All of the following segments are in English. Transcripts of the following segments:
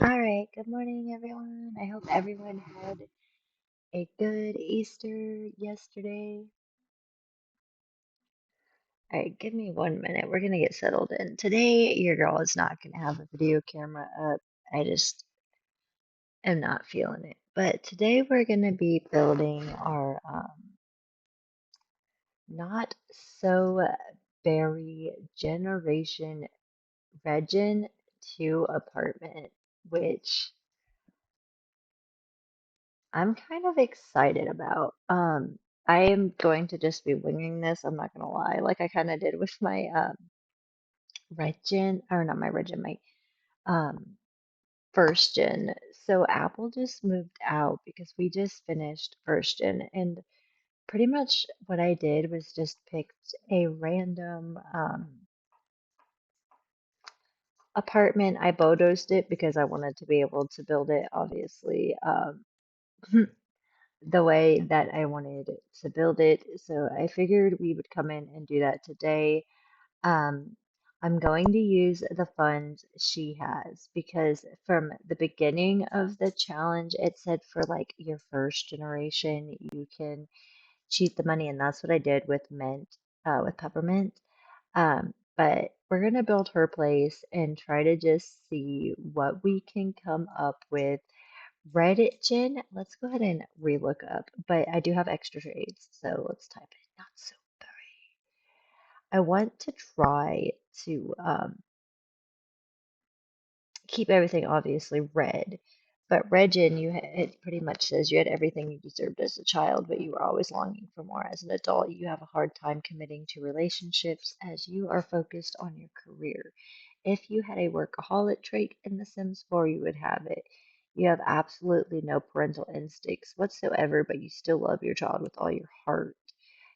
All right, good morning, everyone. I hope everyone had a good Easter yesterday. All right, give me 1 minute. We're gonna get settled in. Today, your girl is not gonna have a video camera up. I just am not feeling it. But today, we're gonna be building our not so berry generation Regin 2 apartment, which I'm kind of excited about. I am going to just be winging this. I'm not gonna lie, like I kind of did with my Regen, or not my Regen, my um first gen. So Apple just moved out because we just finished first gen, and pretty much what I did was just picked a random apartment. I bulldozed it because I wanted to be able to build it, obviously. The way that I wanted to build it. So I figured we would come in and do that today. Um, I'm going to use the funds she has because from the beginning of the challenge, it said for like your first generation, you can cheat the money, and that's what I did with Mint, with Peppermint. But we're gonna build her place and try to just see what we can come up with. Reddit Gen, let's go ahead and relook up, but I do have extra trades, so let's type it. Not so berry. I want to try to keep everything obviously red, but Regin, it pretty much says you had everything you deserved as a child, but you were always longing for more. As an adult, you have a hard time committing to relationships as you are focused on your career. If you had a workaholic trait in The Sims 4, you would have it. You have absolutely no parental instincts whatsoever, but you still love your child with all your heart.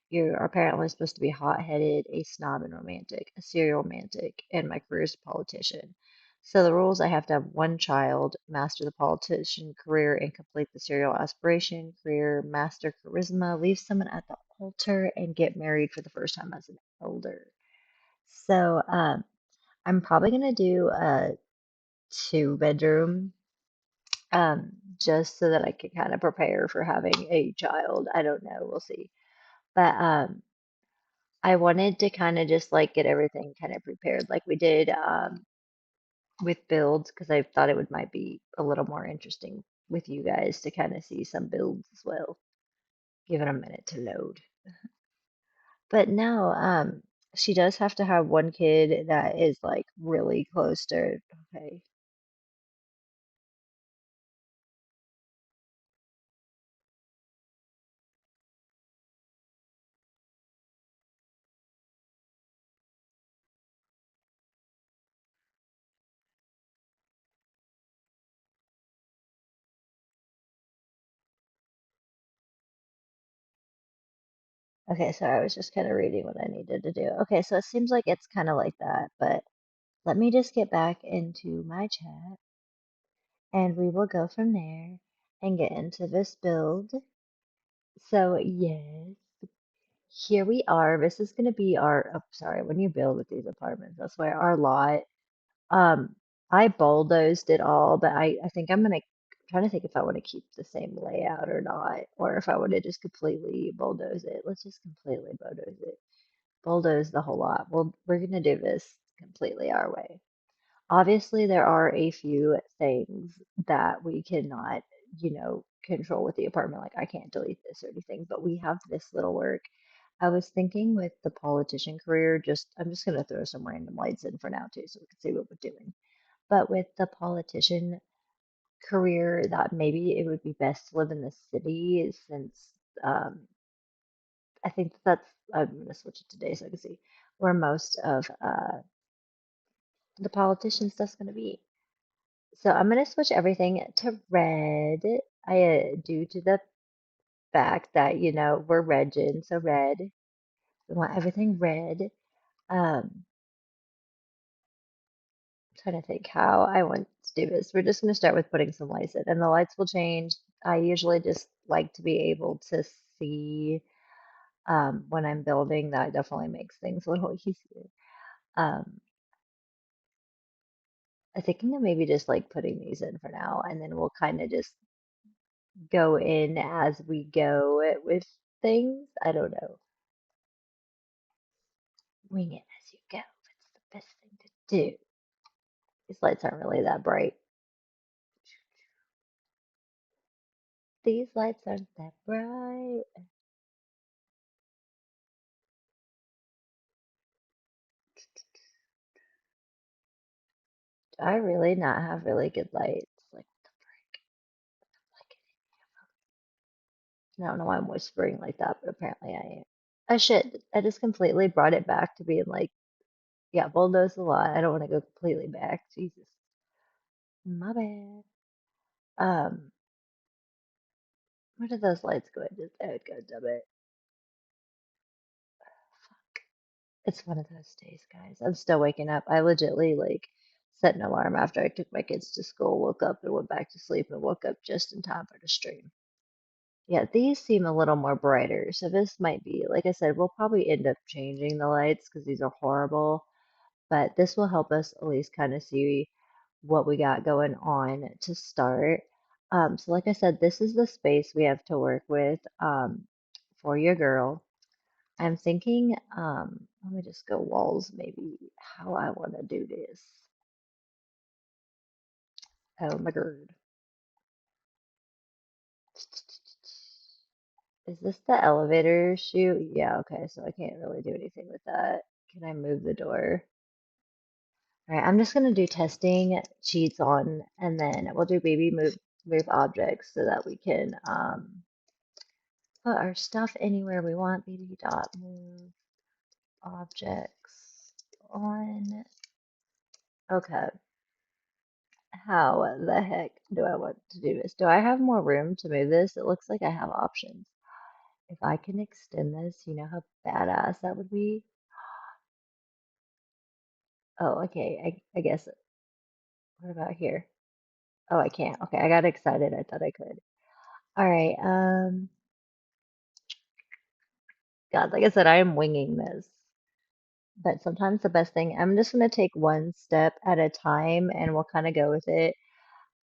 You're apparently supposed to be hot-headed, a snob and romantic, a serial romantic, and my career is a politician. So the rules: I have to have one child, master the politician career, and complete the serial aspiration career, master charisma, leave someone at the altar, and get married for the first time as an elder. So I'm probably gonna do a 2 bedroom, just so that I can kind of prepare for having a child. I don't know, we'll see. But I wanted to kind of just like get everything kind of prepared like we did with builds because I thought it would might be a little more interesting with you guys to kind of see some builds as well. Give it a minute to load. But no, she does have to have one kid that is like really close to okay. Okay, so I was just kind of reading what I needed to do. Okay, so it seems like it's kind of like that, but let me just get back into my chat and we will go from there and get into this build. So, yes, here we are. This is going to be our, oh, sorry, when you build with these apartments, that's why our lot, um, I bulldozed it all, but I think I'm going to, trying to think if I want to keep the same layout or not, or if I want to just completely bulldoze it. Let's just completely bulldoze it. Bulldoze the whole lot. Well, we're going to do this completely our way. Obviously, there are a few things that we cannot, control with the apartment. Like I can't delete this or anything, but we have this little work. I was thinking with the politician career, I'm just gonna throw some random lights in for now too, so we can see what we're doing. But with the politician career, that maybe it would be best to live in the city since um, I think I'm gonna switch it today so I can see where most of the politician stuff's gonna be. So I'm gonna switch everything to red. Due to the fact that we're Regin, so red. We want everything red. Trying to think how I want to do this. We're just gonna start with putting some lights in, and the lights will change. I usually just like to be able to see when I'm building. That definitely makes things a little easier. Um, I think I'm maybe just like putting these in for now, and then we'll kind of just go in as we go with things. I don't know. Wing it as you go. It's the best thing to do. These lights aren't really that bright. These lights aren't that bright. Do I really not have really good lights? Like, like, I don't know why I'm whispering like that, but apparently I am. Oh shit, I just completely brought it back to being like, yeah, bulldoze a lot. I don't want to go completely back. Jesus. My bad. Um, where did those lights go? Oh, God damn it. It's one of those days, guys. I'm still waking up. I legitly like set an alarm after I took my kids to school, woke up and went back to sleep and woke up just in time for the stream. Yeah, these seem a little more brighter. So this might be, like I said, we'll probably end up changing the lights because these are horrible. But this will help us at least kind of see what we got going on to start. So like I said, this is the space we have to work with for your girl. I'm thinking, let me just go walls, maybe how I want to do this. Oh my god. Is this the elevator chute? Yeah, okay, so I can't really do anything with that. Can I move the door? All right, I'm just gonna do testing cheats on, and then we'll do baby move objects so that we can put our stuff anywhere we want. Baby dot move objects on. Okay. How the heck do I want to do this? Do I have more room to move this? It looks like I have options. If I can extend this, you know how badass that would be? Oh, okay. I guess. What about here? Oh, I can't. Okay, I got excited. I thought I could. All right. God, like I said, I am winging this. But sometimes the best thing, I'm just going to take one step at a time and we'll kind of go with it.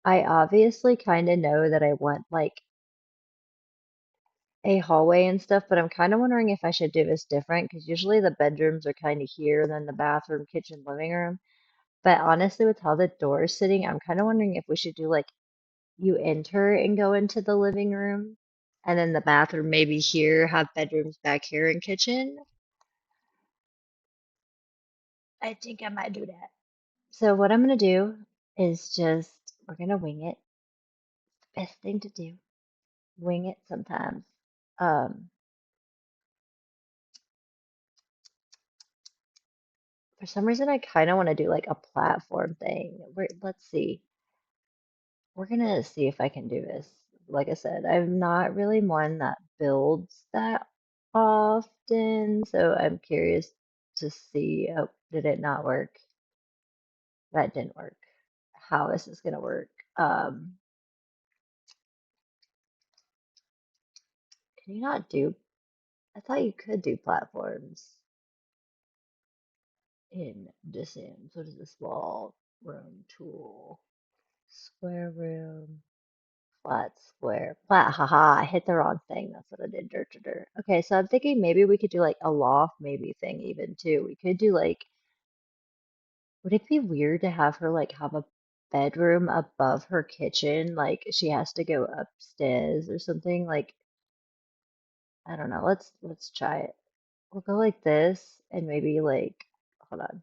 I obviously kind of know that I want like a hallway and stuff, but I'm kind of wondering if I should do this different because usually the bedrooms are kind of here, then the bathroom, kitchen, living room. But honestly, with how the door is sitting, I'm kind of wondering if we should do like you enter and go into the living room, and then the bathroom maybe here, have bedrooms back here and kitchen. I think I might do that. So what I'm gonna do is just we're gonna wing it. Best thing to do. Wing it sometimes. Um, for some reason I kind of want to do like a platform thing. Let's see. We're gonna see if I can do this. Like I said, I'm not really one that builds that often, so I'm curious to see. Oh, did it not work? That didn't work. How is this gonna work? Um, can you not do? I thought you could do platforms in The Sims. What is this wall room tool? Square room. Flat square. Flat, haha, I hit the wrong thing. That's what I did. Dirt to dirt. Okay, so I'm thinking maybe we could do like a loft maybe thing even too. We could do like, would it be weird to have her like have a bedroom above her kitchen? Like she has to go upstairs or something? Like, I don't know. Let's try it. We'll go like this and maybe like, hold on.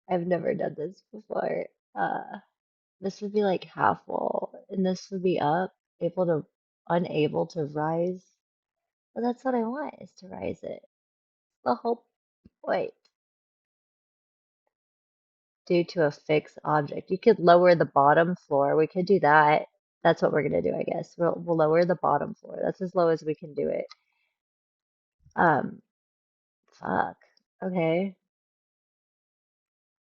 I've never done this before. This would be like half wall, and this would be up, able to, unable to rise. Well, that's what I want is to rise it. The whole point. Due to a fixed object. You could lower the bottom floor. We could do that. That's what we're gonna do, I guess. We'll lower the bottom floor. That's as low as we can do it. Um, fuck. Okay.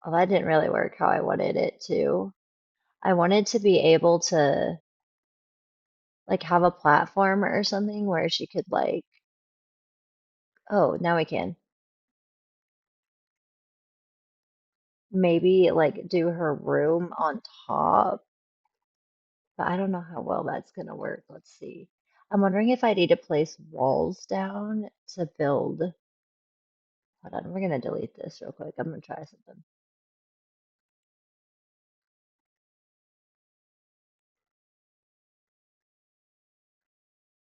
Well, that didn't really work how I wanted it to. I wanted to be able to like have a platform or something where she could like Oh, now we can. Maybe like do her room on top, but I don't know how well that's gonna work. Let's see. I'm wondering if I need to place walls down to build. Hold on, we're gonna delete this real quick. I'm gonna try something.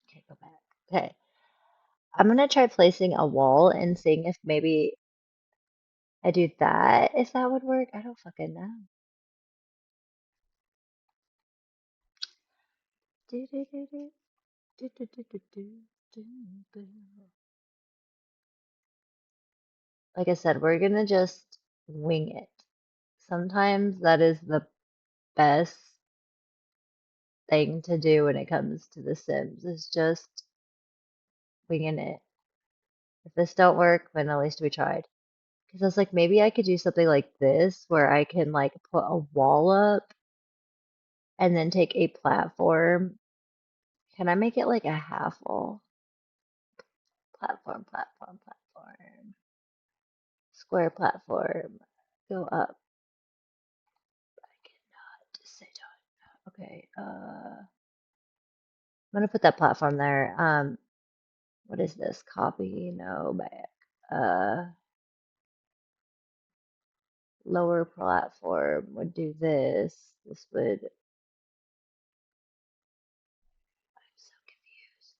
Okay, go back. Okay, I'm gonna try placing a wall and seeing if maybe I do that, if that would work. I don't fucking know. Do, do, do, do, do, do, do, do, do, do. Like I said, we're gonna just wing it. Sometimes that is the best thing to do when it comes to The Sims, is just winging it. If this don't work, then at least we tried. Because I was like, maybe I could do something like this where I can like put a wall up and then take a platform. Can I make it like a half wall? Platform, platform, platform. Square platform. Go up. I cannot sit on. Okay, I'm gonna put that platform there. What is this? Copy? No, back. Lower platform would do this. This would. I'm so confused.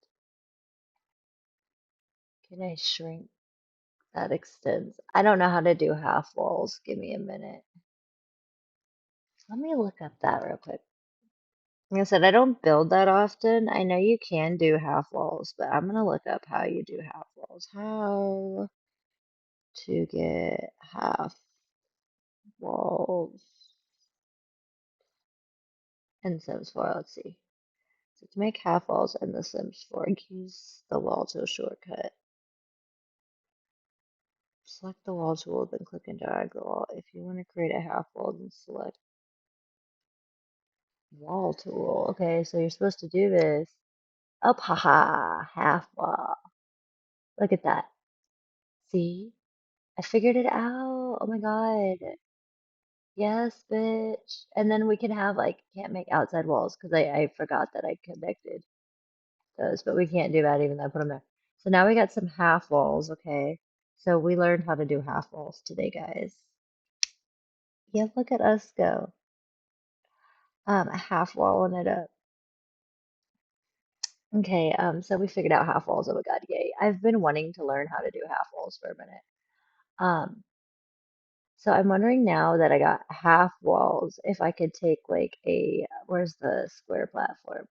Can I shrink? That extends. I don't know how to do half walls. Give me a minute. Let me look up that real quick. Like I said, I don't build that often. I know you can do half walls, but I'm gonna look up how you do half walls. How to get half walls in Sims 4. Let's see. So to make half walls in The Sims 4, use the wall tool shortcut. Select the wall tool, then click and drag the wall. If you want to create a half wall, then select wall tool. Okay, so you're supposed to do this. Up, haha, half wall. Look at that. See? I figured it out. Oh my God. Yes, bitch. And then we can have like, can't make outside walls because I forgot that I connected those, but we can't do that even though I put them there. So now we got some half walls, okay? So we learned how to do half walls today, guys. Yeah, look at us go. Half walling it up. Okay, so we figured out half walls. Oh my God, yay. I've been wanting to learn how to do half walls for a minute. Um, so I'm wondering now that I got half walls, if I could take like a, where's the square platform?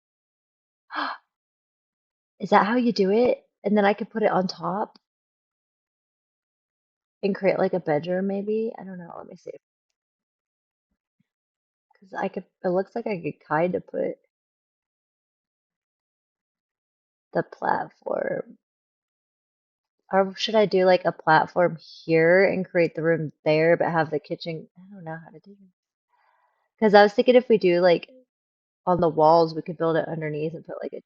Is that how you do it? And then I could put it on top and create like a bedroom maybe? I don't know. Let me see. Because I could, it looks like I could kind of put the platform. Or should I do like a platform here and create the room there, but have the kitchen? I don't know how to do this. Because I was thinking if we do like on the walls, we could build it underneath and put like a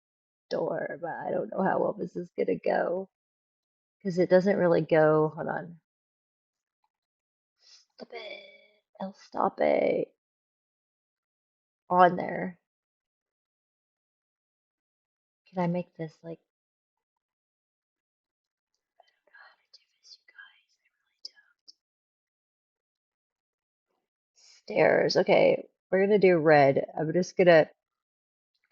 door, but I don't know how well this is gonna go because it doesn't really go. Hold on. Stop it. El stop it. On there. Can I make this like, I don't know how to do this, you guys. I really don't. Stairs. Okay, we're gonna do red. I'm just gonna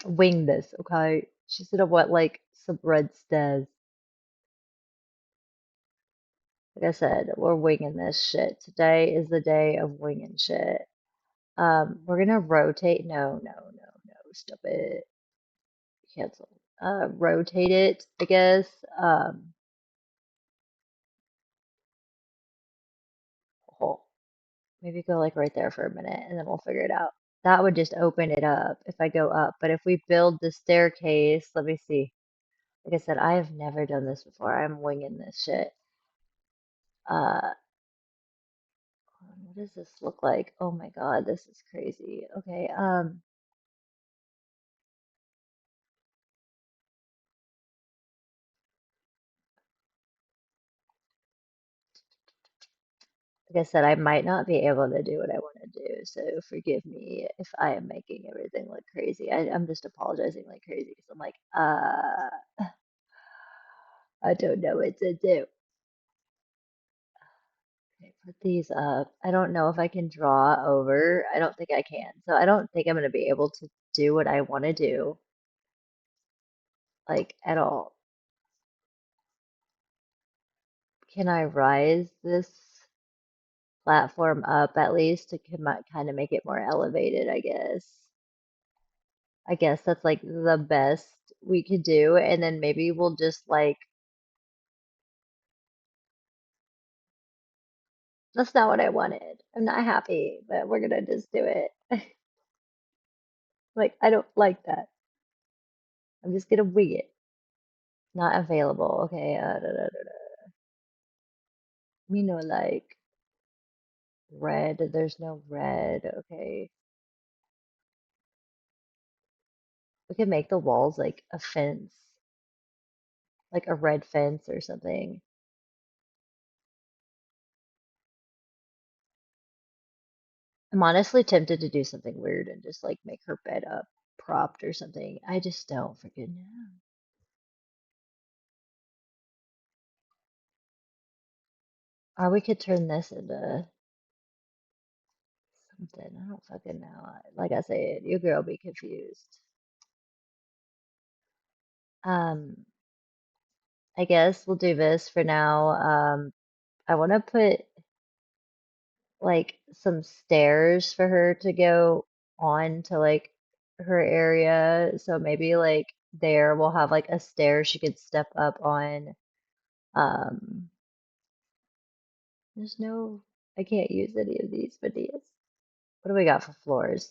wing this, okay? She's gonna want like some red stairs. Like I said, we're winging this shit. Today is the day of winging shit. We're gonna rotate. No, no, no, no. Stop it. Cancel. Rotate it, I guess. Oh, maybe go like right there for a minute and then we'll figure it out. That would just open it up if I go up. But if we build the staircase, let me see. Like I said, I have never done this before. I'm winging this shit. Uh, what does this look like? Oh my God, this is crazy. Okay, Like I said, I might not be able to do what I want to do, so forgive me if I am making everything look crazy. I'm just apologizing like crazy because I'm like, I don't know what to do. Okay, put these up. I don't know if I can draw over. I don't think I can. So I don't think I'm going to be able to do what I want to do, like at all. Can I rise this platform up at least to kind of make it more elevated, I guess. I guess that's like the best we could do. And then maybe we'll just like, that's not what I wanted. I'm not happy, but we're gonna just do it. Like, I don't like that. I'm just gonna wing it. Not available. Okay. Me no like red. There's no red. Okay. We could make the walls like a fence, like a red fence or something. I'm honestly tempted to do something weird and just like make her bed up propped or something. I just don't freaking know. Or we could turn this into something. I don't fucking know. Like I said, your girl be confused. Um, I guess we'll do this for now. I want to put like some stairs for her to go on to like her area. So maybe like there we'll have like a stair she could step up on. Um, there's no, I can't use any of these videos. What do we got for floors?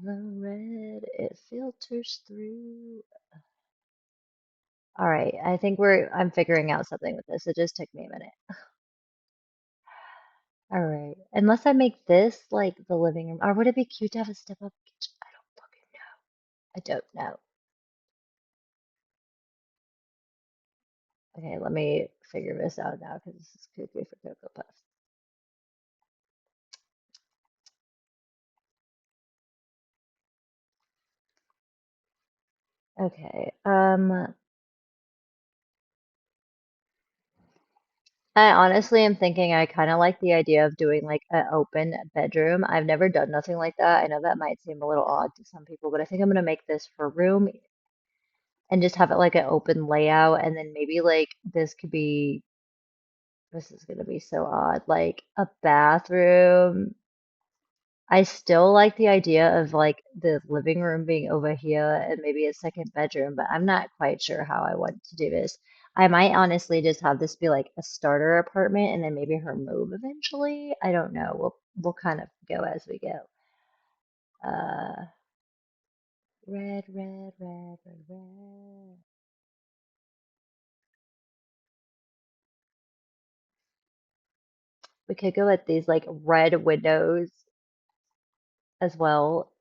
The red, it filters through. All right, I think I'm figuring out something with this. It just took me a minute. All right, unless I make this like the living room, or would it be cute to have a step-up kitchen? I don't fucking know. I don't know. Okay, let me figure this out now because this is cuckoo for Cocoa Puff. Okay, I honestly am thinking I kind of like the idea of doing like an open bedroom. I've never done nothing like that. I know that might seem a little odd to some people, but I think I'm gonna make this her room and just have it like an open layout, and then maybe like this could be, this is gonna be so odd, like a bathroom. I still like the idea of like the living room being over here and maybe a second bedroom, but I'm not quite sure how I want to do this. I might honestly just have this be like a starter apartment and then maybe her move eventually. I don't know. We'll kind of go as we go. Uh, red, red, red, red, red. We could go with these like red windows as well.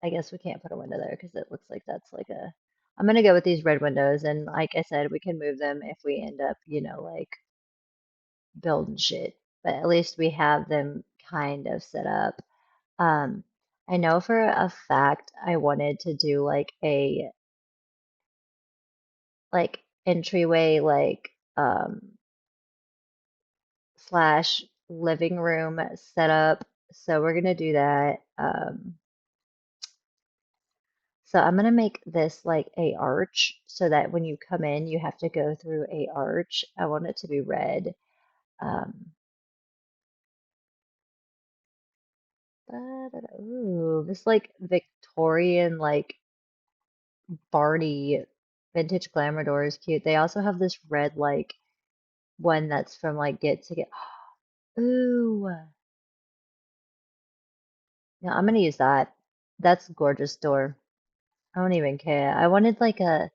I guess we can't put a window there because it looks like that's like a. I'm gonna go with these red windows, and like I said, we can move them if we end up, like building shit. But at least we have them kind of set up. Um, I know for a fact I wanted to do like a like entryway slash living room setup. So we're gonna do that. So I'm gonna make this like a arch so that when you come in, you have to go through a arch. I want it to be red. Um, ooh, this like Victorian like Barney vintage glamour door is cute. They also have this red like one that's from like Get to Get. Ooh, yeah, I'm gonna use that. That's a gorgeous door. I don't even care. I wanted like a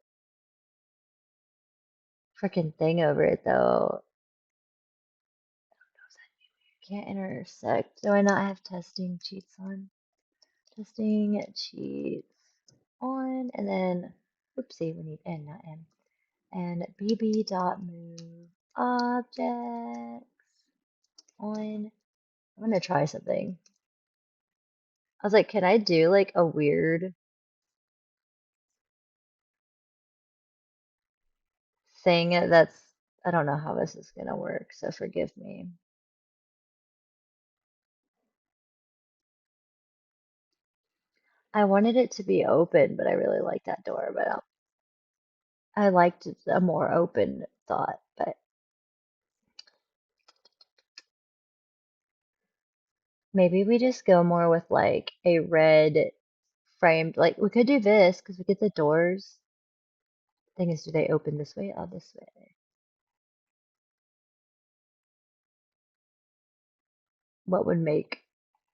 freaking thing over it though. Can't intersect. Do I not have testing cheats on? Testing cheats on, and then, oopsie, we need N, not M. And bb dot move. Objects on. I'm gonna try something. I was like, can I do like a weird thing that's, I don't know how this is gonna work, so forgive me. I wanted it to be open, but I really like that door, but I liked a more open thought, but maybe we just go more with like a red framed, like we could do this because we get the doors. Thing is, do they open this way or this way? What would make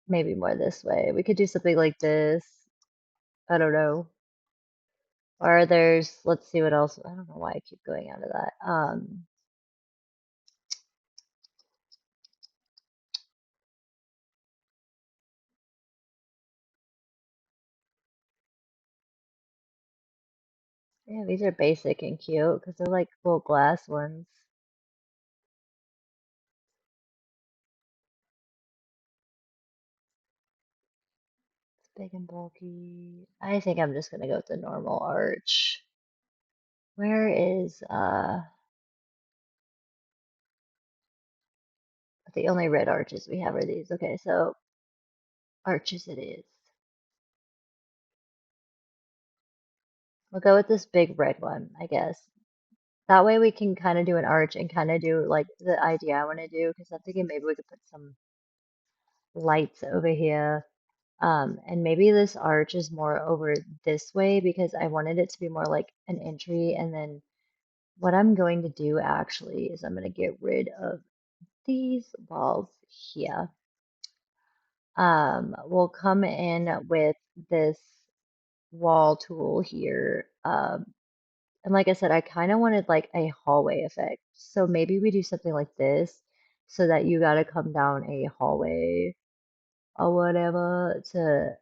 maybe more this way? We could do something like this. I don't know. Or there's, let's see what else. I don't know why I keep going out of that. Yeah, these are basic and cute because they're like full glass ones. It's big and bulky. I think I'm just gonna go with the normal arch. Where is the only red arches we have are these. Okay, so arches it is. We'll go with this big red one, I guess. That way we can kind of do an arch and kind of do like the idea I want to do because I'm thinking maybe we could put some lights over here. And maybe this arch is more over this way because I wanted it to be more like an entry. And then what I'm going to do actually is I'm going to get rid of these walls here. We'll come in with this wall tool here. And like I said, I kind of wanted like a hallway effect. So maybe we do something like this so that you got to come down a hallway or whatever to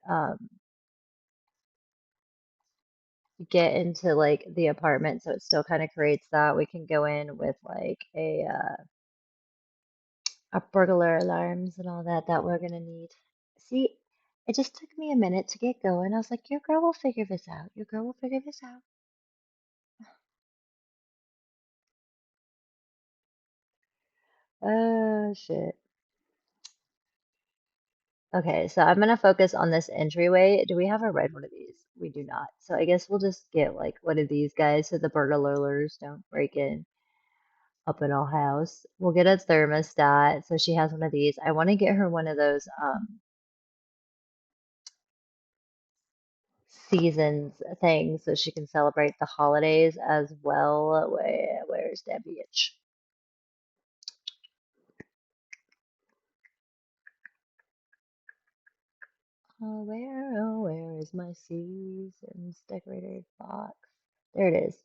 get into like the apartment. So it still kind of creates that. We can go in with like a burglar alarms and all that that we're gonna need. See, it just took me a minute to get going. I was like, your girl will figure this out. Your girl will figure this out. Oh shit. Okay, so I'm gonna focus on this entryway. Do we have a red one of these? We do not. So I guess we'll just get like one of these guys so the burglars don't break in up in our house. We'll get a thermostat so she has one of these. I want to get her one of those seasons things so she can celebrate the holidays as well. Where's that bitch? Where is my seasons decorated box? There it is.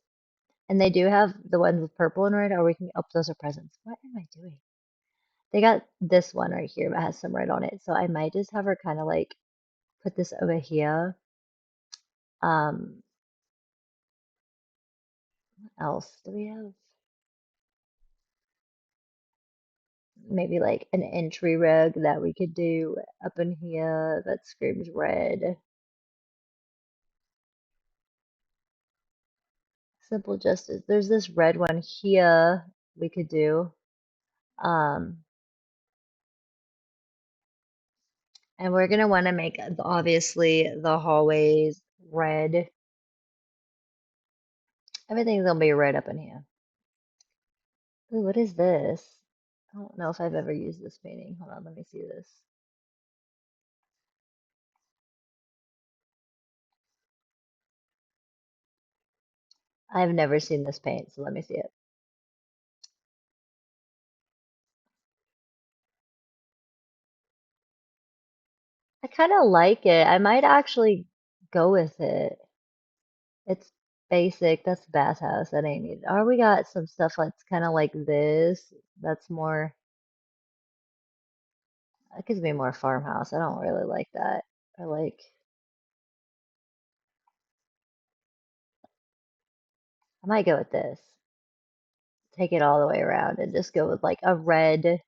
And they do have the ones with purple and red, or we can, oh, those are presents. What am I doing? They got this one right here that has some red on it. So I might just have her kind of like put this over here. Um, what else do we have? Maybe like an entry rug that we could do up in here that screams red. Simple justice. There's this red one here we could do. Um, and we're gonna want to make obviously the hallways red. Everything's gonna be red up in here. Ooh, what is this? I don't know if I've ever used this painting. Hold on, let me see this. I've never seen this paint, so let me see it. I kind of like it. I might actually go with it. It's basic. That's the bathhouse. That ain't needed. Or we got some stuff that's kind of like this. That's more, that gives me more farmhouse. I don't really like that. I like, I might go with this. take it all the way around and just go with like a red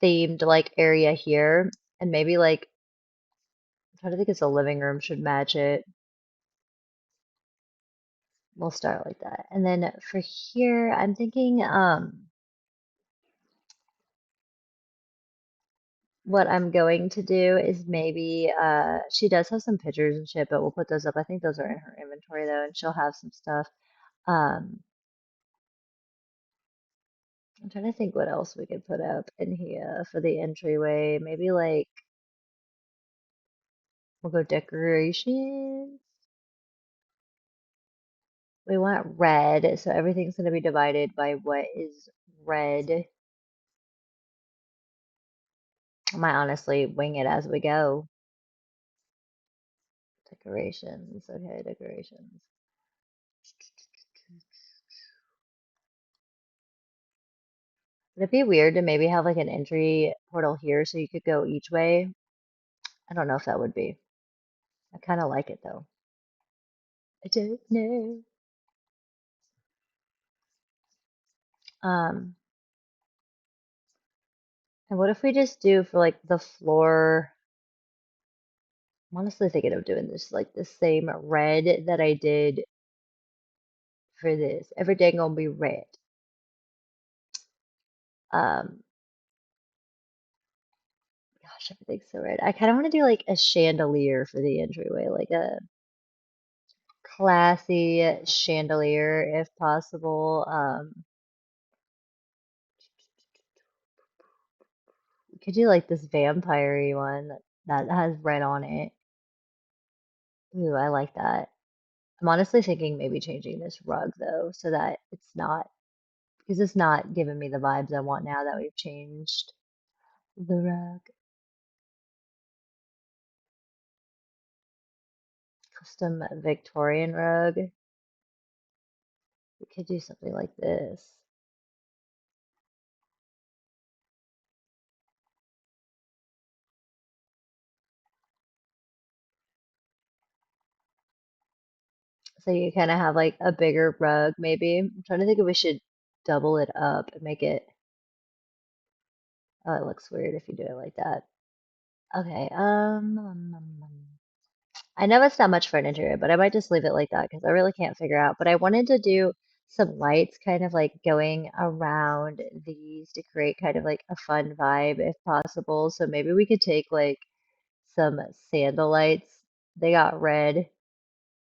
themed like area here. And maybe like, I'm trying to think if the living room should match it. We'll start like that. And then for here, I'm thinking, what I'm going to do is maybe she does have some pictures and shit, but we'll put those up. I think those are in her inventory though, and she'll have some stuff. Um, I'm trying to think what else we could put up in here for the entryway. Maybe like we'll go decorations. We want red, so everything's going to be divided by what is red. I might honestly wing it as we go. Decorations. Okay, decorations. Would it be weird to maybe have like an entry portal here so you could go each way? I don't know if that would be. I kind of like it though. I don't know. Um, and what if we just do for like the floor? I'm honestly thinking of doing this like the same red that I did for this. Everything gonna be red. Um, gosh, everything's so red. I kind of want to do like a chandelier for the entryway, like a classy chandelier if possible. We could do like this vampire-y one that has red on it. Ooh, I like that. I'm honestly thinking maybe changing this rug though, so that it's not, because it's not giving me the vibes I want now that we've changed the rug. Custom Victorian rug. We could do something like this. So you kind of have like a bigger rug, maybe. I'm trying to think if we should double it up and make it. Oh, it looks weird if you do it like that. Okay. I know it's not much for an interior, but I might just leave it like that because I really can't figure out. But I wanted to do some lights kind of like going around these to create kind of like a fun vibe if possible. So maybe we could take like some sandal lights. They got red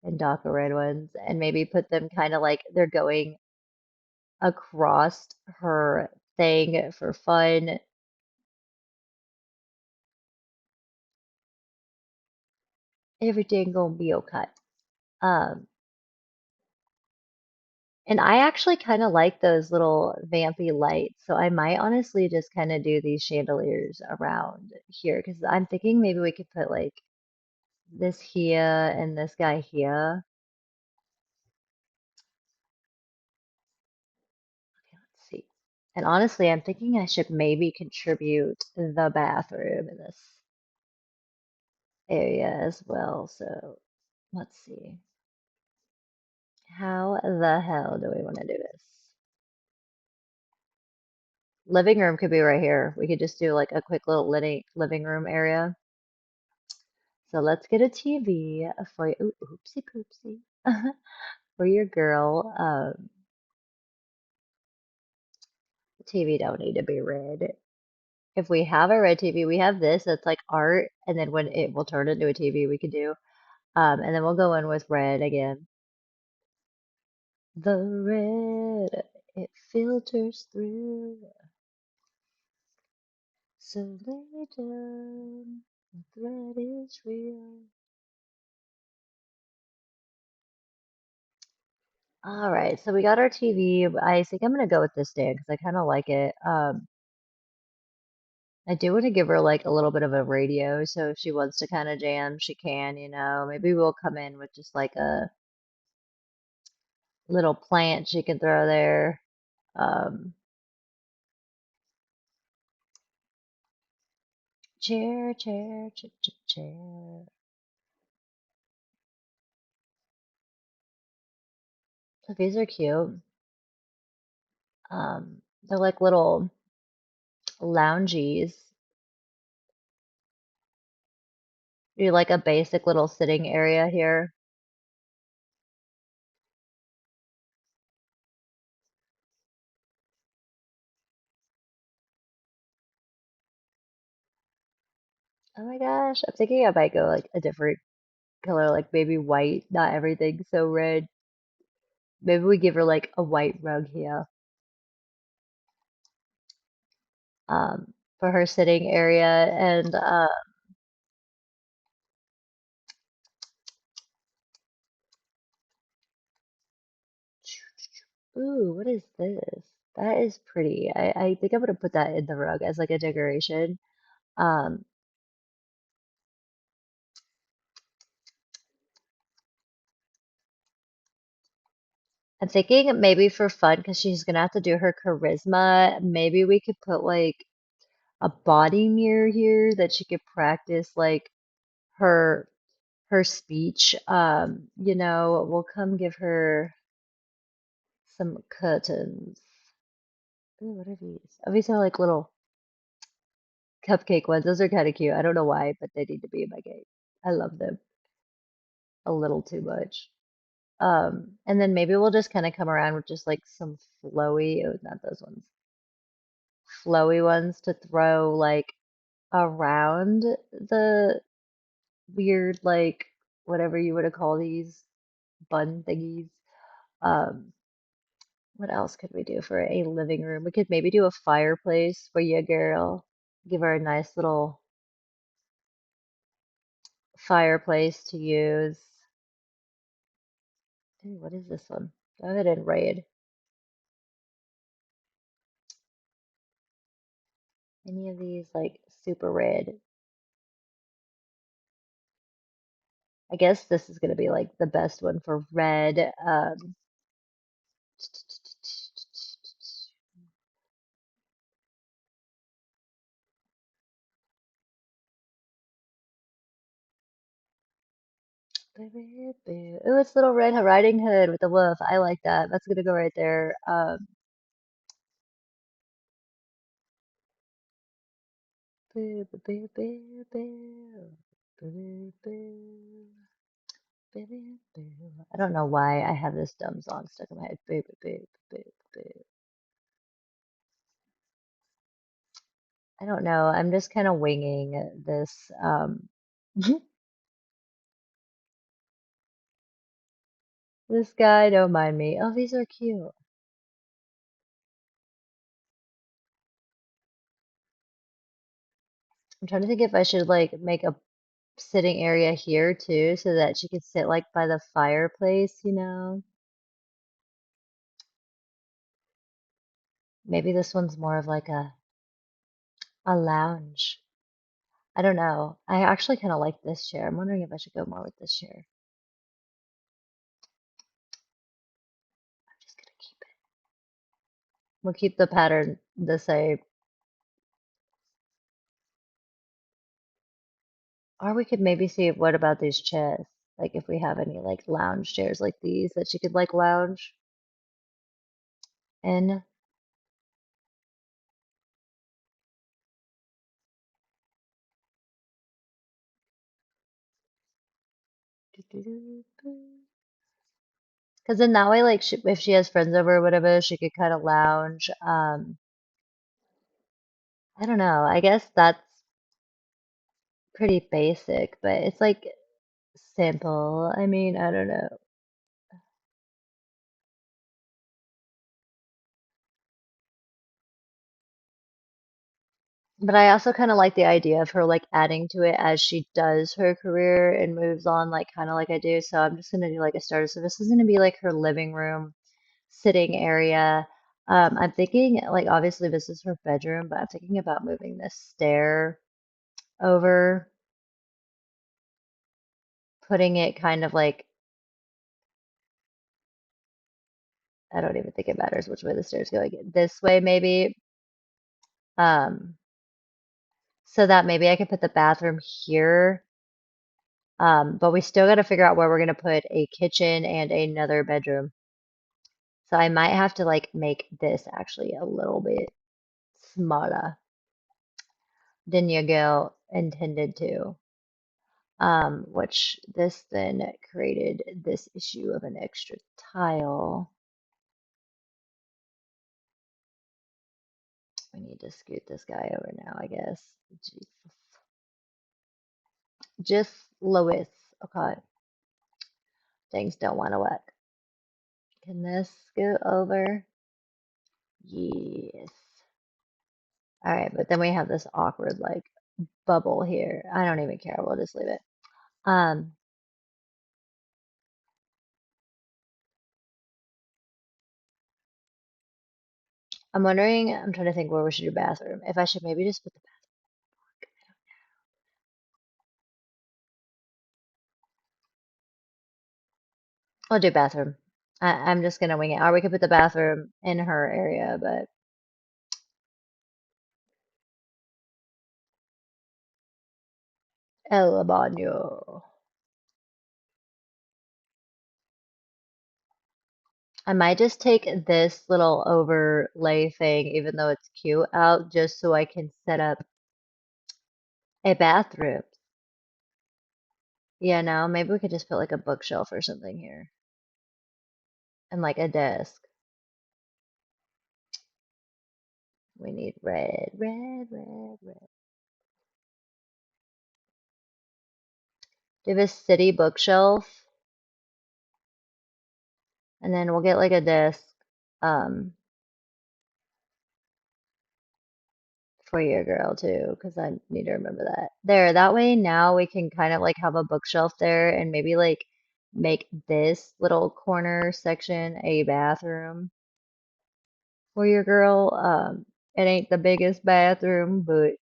and darker red ones, and maybe put them kind of like they're going across her thing for fun. Everything gonna be okay. Um, And I actually kind of like those little vampy lights, so I might honestly just kind of do these chandeliers around here because I'm thinking maybe we could put like this here and this guy here. Okay, let's see. And honestly, I'm thinking I should maybe contribute the bathroom in this area as well. So let's see. How the hell do we want to do this? Living room could be right here. We could just do like a quick little living room area. So let's get a TV for you. Ooh, oopsie poopsie. For your girl. TV don't need to be red. If we have a red TV, we have this that's like art, and then when it will turn into a TV, we could do. And then we'll go in with red again. The red, it filters through. So lay down, the thread is real. All right, so we got our TV. I think I'm gonna go with this stand because I kind of like it. I do want to give her like a little bit of a radio, so if she wants to kind of jam, she can, you know. Maybe we'll come in with just like a little plant she can throw there. Um, chair, chair, chair, chair, chair. So these are cute. They're like little loungies. Do like a basic little sitting area here. Oh my gosh, I'm thinking I might go like a different color, like maybe white, not everything so red. Maybe we give her like a white rug here, for her sitting area. And ooh, what is this? That is pretty. I think I'm gonna put that in the rug as like a decoration. Um, I'm thinking maybe for fun, because she's gonna have to do her charisma, maybe we could put like a body mirror here that she could practice like her her speech. We'll come give her some curtains. Ooh, what are these? Oh, these are like little cupcake ones. Those are kind of cute. I don't know why, but they need to be in my game. I love them a little too much. And then maybe we'll just kind of come around with just like some flowy, oh, not those ones, flowy ones to throw like around the weird, like, whatever you would call these bun thingies. Um, what else could we do for a living room? We could maybe do a fireplace for you, girl. Give her a nice little fireplace to use. Ooh, what is this one? Go ahead and raid. Any of these like super red? I guess this is gonna be like the best one for red. Ooh, it's Little Red Riding Hood with the wolf. I like that. That's gonna go right there. Boo, boo, boo, boo, boo. Boo, boo, boo, boo, boo. I don't know why I have this dumb song stuck in my head. Boo, boo, boo, boo, boo. I don't know. I'm just kind of winging this. This guy, don't mind me. Oh, these are cute. I'm trying to think if I should like make a sitting area here too, so that she could sit like by the fireplace. Maybe this one's more of like a lounge. I don't know. I actually kind of like this chair. I'm wondering if I should go more with this chair. I'm just gonna keep it. We'll keep the pattern the same. Or we could maybe see what about these chairs? Like if we have any like lounge chairs like these that she could like lounge in. Because then that way, like, if she has friends over or whatever, she could kind of lounge. I don't know. I guess that's pretty basic, but it's like simple. I mean, I don't know. But I also kind of like the idea of her like adding to it as she does her career and moves on, like kind of like I do. So I'm just gonna do like a starter. So this is gonna be like her living room, sitting area. I'm thinking like obviously this is her bedroom, but I'm thinking about moving this stair over, putting it kind of like, I don't even think it matters which way the stairs go. Like this way maybe. Um, so that maybe I could put the bathroom here. But we still got to figure out where we're gonna put a kitchen and another bedroom. So I might have to like make this actually a little bit smaller than your girl intended to. Which this then created this issue of an extra tile. We need to scoot this guy over now, I guess. Jesus. Just Lois. Okay. Things don't want to work. Can this scoot over? Yes. All right, but then we have this awkward like bubble here. I don't even care. We'll just leave it. Um, I'm wondering, I'm trying to think where we should do bathroom. If I should maybe just put the I'll do bathroom. I'm just gonna wing it. Or we could put the bathroom in her area, but El Baño. I might just take this little overlay thing, even though it's cute, out just so I can set up a bathroom. Yeah, no, maybe we could just put like a bookshelf or something here and like a desk. We need red, red, red, red. Do this city bookshelf, and then we'll get like a desk um for your girl too, because I need to remember that. There, that way now we can kind of like have a bookshelf there and maybe like make this little corner section a bathroom for your girl. It ain't the biggest bathroom, but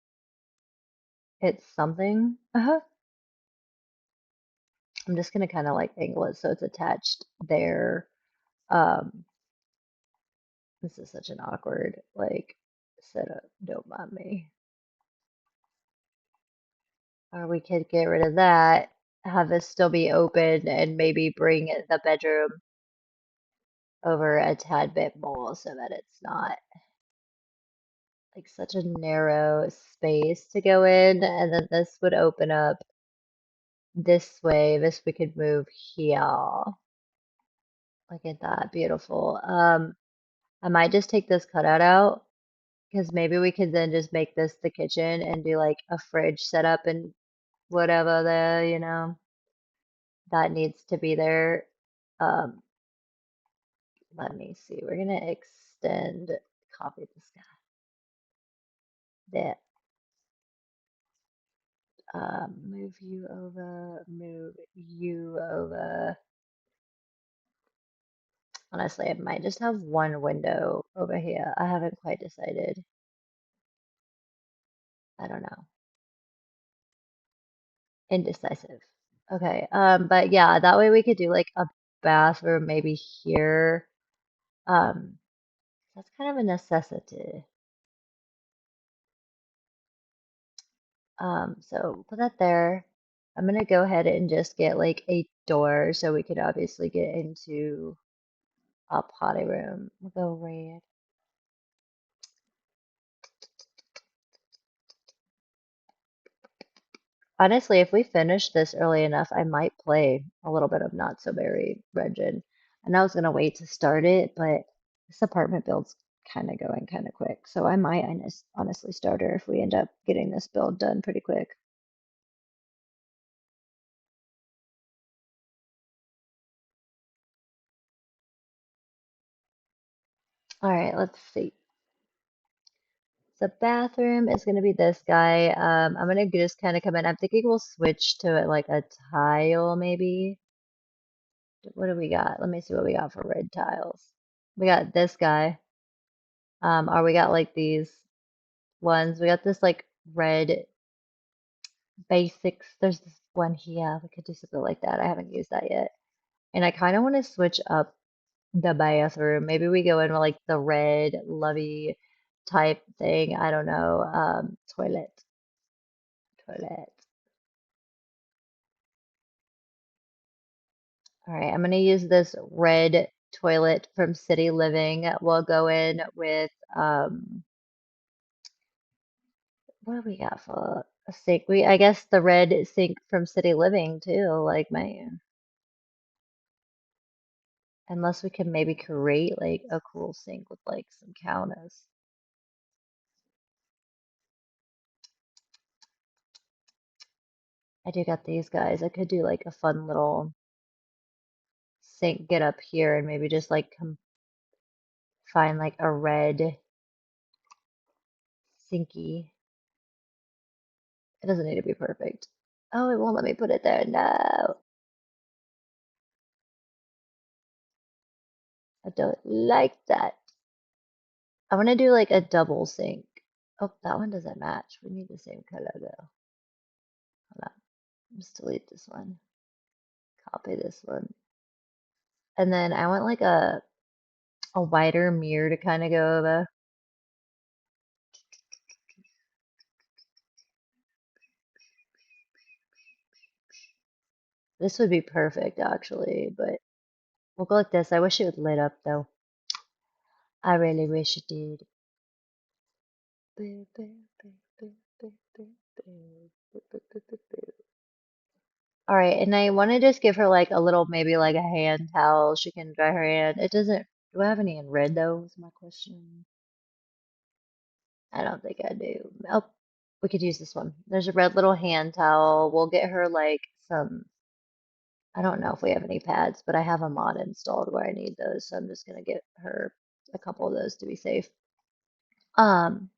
it's something. Uh-huh. I'm just gonna kind of like angle it so it's attached there. Um, this is such an awkward like setup. Don't mind me. Or we could get rid of that, have this still be open, and maybe bring the bedroom over a tad bit more so that it's not like such a narrow space to go in. And then this would open up this way. This we could move here. Look at that, beautiful. I might just take this cutout out because maybe we could then just make this the kitchen and do like a fridge setup and whatever there, that needs to be there. Um, Let me see. We're gonna extend, copy this guy. That move you over, move you over. Honestly, I might just have one window over here. I haven't quite decided. I don't know. Indecisive. Okay. But yeah, that way we could do like a bathroom maybe here. Um, that's kind of a necessity. So put that there. I'm gonna go ahead and just get like a door so we could obviously get into a potty room. We'll go red. Honestly, if we finish this early enough, I might play a little bit of Not So Berry Regin. And I was gonna wait to start it, but this apartment build's kind of going kind of quick. So I might honestly start her if we end up getting this build done pretty quick. All right, let's see. The bathroom is going to be this guy. I'm going to just kind of come in. I'm thinking we'll switch to like a tile maybe. What do we got? Let me see what we got for red tiles. We got this guy. Or we got like these ones. We got this like red basics. There's this one here. We could do something like that. I haven't used that yet. And I kind of want to switch up the bathroom. Maybe we go in with like the red lovey type thing. I don't know. Toilet. Toilet. All right, I'm gonna use this red toilet from City Living will go in with what do we got for a sink? I guess the red sink from City Living too, like man. Unless we can maybe create like a cool sink with like some counters. I do got these guys. I could do like a fun little sink get up here and maybe just like find like a red sinky. It doesn't need to be perfect. Oh, it won't let me put it there. No, I don't like that. I want to do like a double sink. Oh, that one doesn't match. We need the same color though. Hold on. Let's delete this one. Copy this one. And then I want like a wider mirror to kind of go over. This would be perfect actually, but we'll go like this. I wish it would lit up though. I really wish it did. All right, and I want to just give her like a little, maybe like a hand towel. She can dry her hand. It doesn't, do I have any in red though? Is my question. I don't think I do. Oh, we could use this one. There's a red little hand towel. We'll get her like some, I don't know if we have any pads, but I have a mod installed where I need those. So I'm just gonna get her a couple of those to be safe. Um,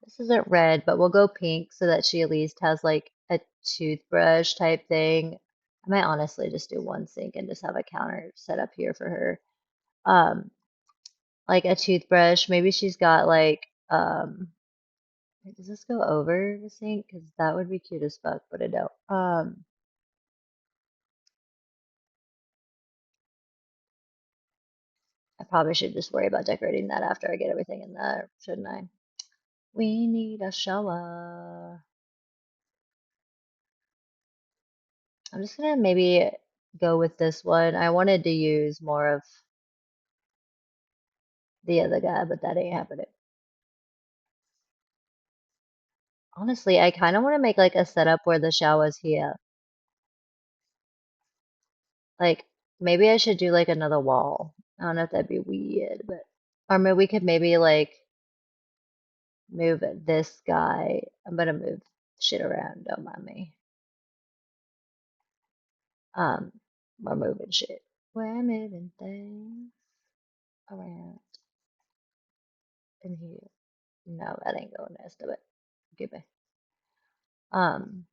this isn't red, but we'll go pink so that she at least has like a toothbrush type thing. I might honestly just do one sink and just have a counter set up here for her. Um, like a toothbrush. Maybe she's got like wait, does this go over the sink? Because that would be cute as fuck, but I don't. I probably should just worry about decorating that after I get everything in there, shouldn't I? We need a shower. I'm just gonna maybe go with this one. I wanted to use more of the other guy, but that ain't happening. Honestly, I kind of want to make like a setup where the shower's here. Like maybe I should do like another wall. I don't know if that'd be weird, but or maybe we could maybe like move this guy. I'm gonna move shit around, don't mind me. Um, we're moving shit. We're moving things around in here. No, that ain't going next to it. Give me. Um,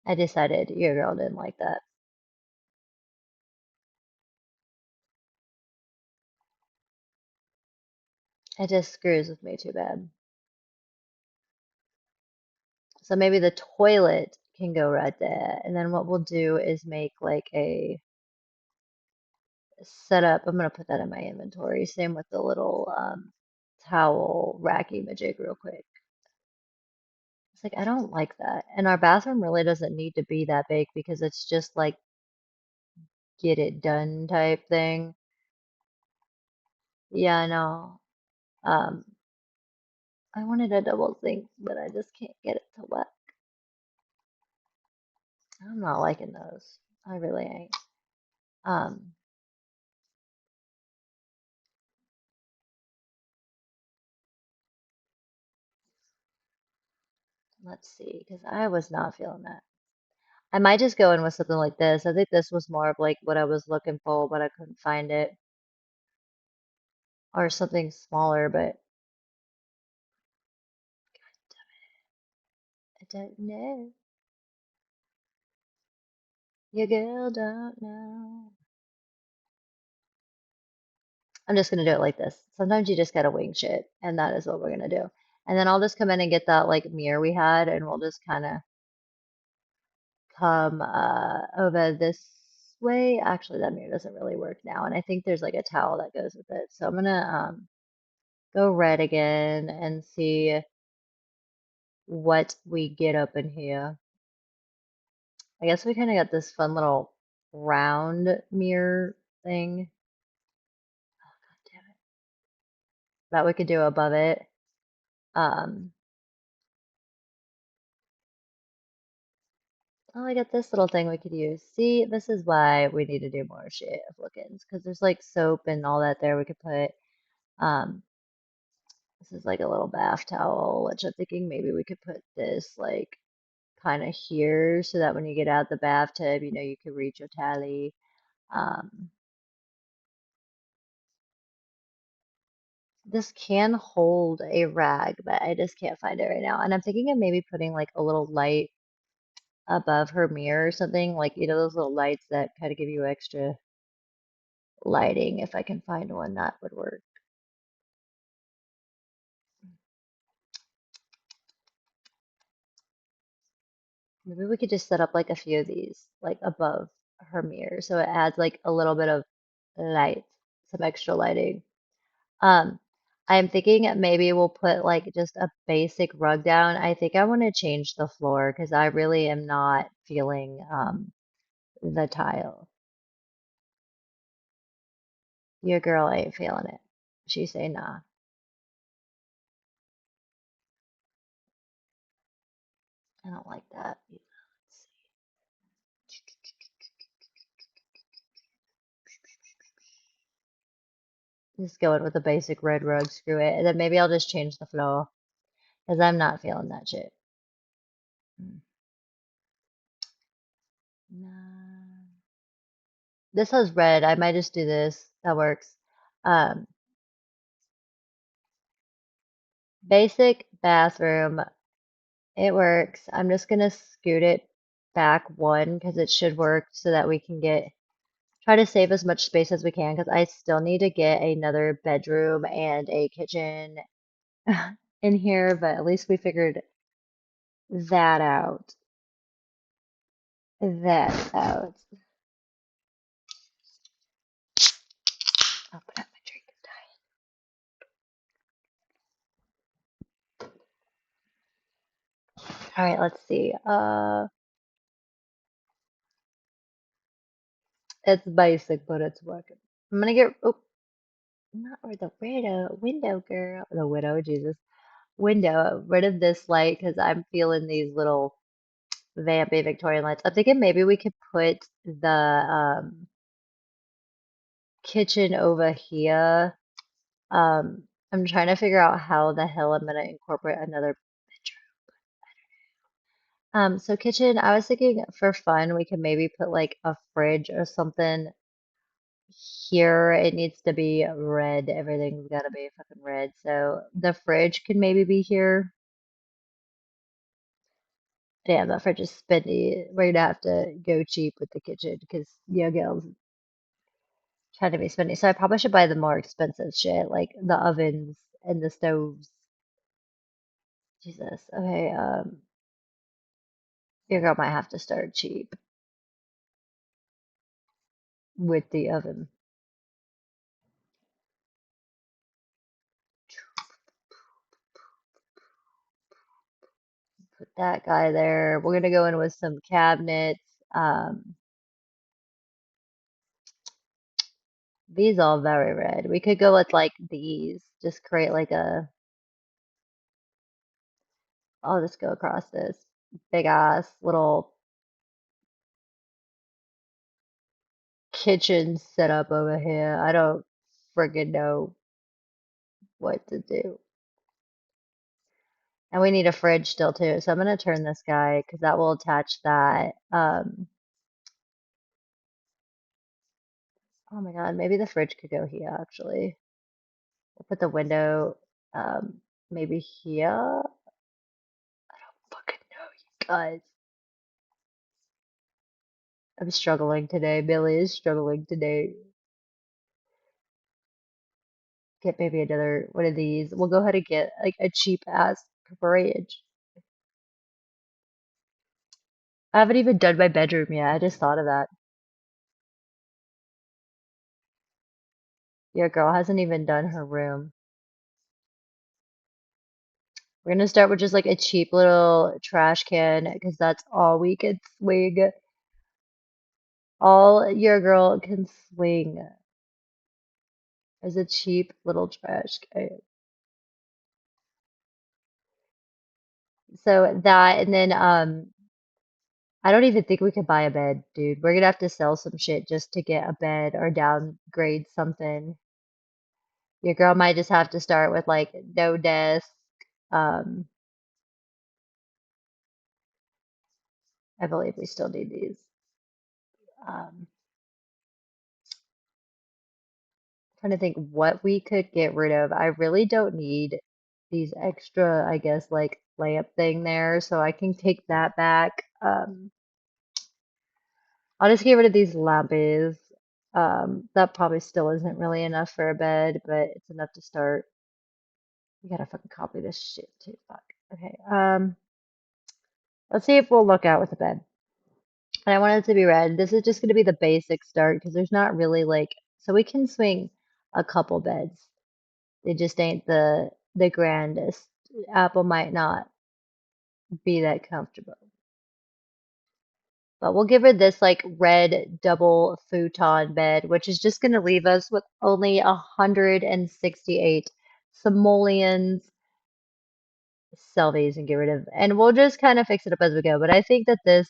I decided your girl didn't like that. It just screws with me too bad. So maybe the toilet can go right there. And then what we'll do is make like a setup. I'm gonna put that in my inventory. Same with the little towel racky majig real quick. It's like I don't like that. And our bathroom really doesn't need to be that big because it's just like get it done type thing. Yeah, I know. Um, I wanted a double sink, but I just can't get it to work. I'm not liking those. I really ain't. Um, let's see, because I was not feeling that. I might just go in with something like this. I think this was more of like what I was looking for, but I couldn't find it. Or something smaller, but I don't know. Your girl don't know. I'm just gonna do it like this. Sometimes you just gotta wing shit, and that is what we're gonna do. And then I'll just come in and get that like mirror we had, and we'll just kind of come over this way. Actually, that mirror doesn't really work now, and I think there's like a towel that goes with it. So I'm gonna go red again and see what we get up in here. I guess we kind of got this fun little round mirror thing that we could do above it. Um, oh, I got this little thing we could use. See, this is why we need to do more shit of look-ins because there's like soap and all that there we could put. Um, this is like a little bath towel, which I'm thinking maybe we could put this like kind of here so that when you get out the bathtub, you can reach your tally. Um, this can hold a rag, but I just can't find it right now. And I'm thinking of maybe putting like a little light above her mirror or something, like those little lights that kind of give you extra lighting. If I can find one, that would work. Maybe we could just set up like a few of these, like above her mirror, so it adds like a little bit of light, some extra lighting. Um, I'm thinking maybe we'll put like just a basic rug down. I think I want to change the floor because I really am not feeling the tile. Your girl ain't feeling it. She say nah. I don't like that. Let's see. Just going with a basic red rug, screw it. And then maybe I'll just change the floor because I'm not feeling that shit. Mm. Nah. This has red. I might just do this. That works. Um, basic bathroom. It works. I'm just gonna scoot it back one because it should work so that we can try to save as much space as we can because I still need to get another bedroom and a kitchen in here, but at least we figured that out. That out. Open up my drink. All right, let's see. It's basic, but it's working. I'm gonna get not or the window girl, the widow, Jesus, window. Rid of this light because I'm feeling these little vampy Victorian lights. I'm thinking maybe we could put the kitchen over here. I'm trying to figure out how the hell I'm gonna incorporate another bedroom. So kitchen, I was thinking for fun, we could maybe put like a fridge or something here. It needs to be red. Everything's gotta be fucking red. So the fridge can maybe be here. Damn, that fridge is spendy. We're gonna have to go cheap with the kitchen because girls trying to be spendy. So I probably should buy the more expensive shit, like the ovens and the stoves. Jesus. Okay, your girl might have to start cheap with the oven. Put that guy there. We're gonna go in with some cabinets. Um, these all very red. We could go with like these. Just create like I'll just go across this big ass little kitchen setup over here. I don't friggin' know what to do. And we need a fridge still too. So I'm gonna turn this guy because that will attach that. Oh my God, maybe the fridge could go here actually. We'll put the window maybe here. Fucking no, you guys. I'm struggling today. Billy is struggling today. Get maybe another one of these. We'll go ahead and get like a cheap ass fridge. I haven't even done my bedroom yet. I just thought of that. Your girl hasn't even done her room. We're gonna start with just like a cheap little trash can because that's all we could swing All your girl can swing is a cheap little trash can. So that, and then I don't even think we could buy a bed, dude. We're gonna have to sell some shit just to get a bed or downgrade something. Your girl might just have to start with like no desk. Um, I believe we still need these. Um, Trying to think what we could get rid of. I really don't need these extra, I guess, like lamp thing there, so I can take that back. I'll just get rid of these lampes. That probably still isn't really enough for a bed, but it's enough to start. We gotta fucking copy this shit too. Fuck. Okay. Let's see if we'll look out with the bed. And I want it to be red. This is just gonna be the basic start because there's not really like so we can swing a couple beds. They just ain't the grandest. Apple might not be that comfortable. But we'll give her this like red double futon bed, which is just gonna leave us with only 168 simoleons. Sell these and get rid of, and we'll just kind of fix it up as we go. But I think that this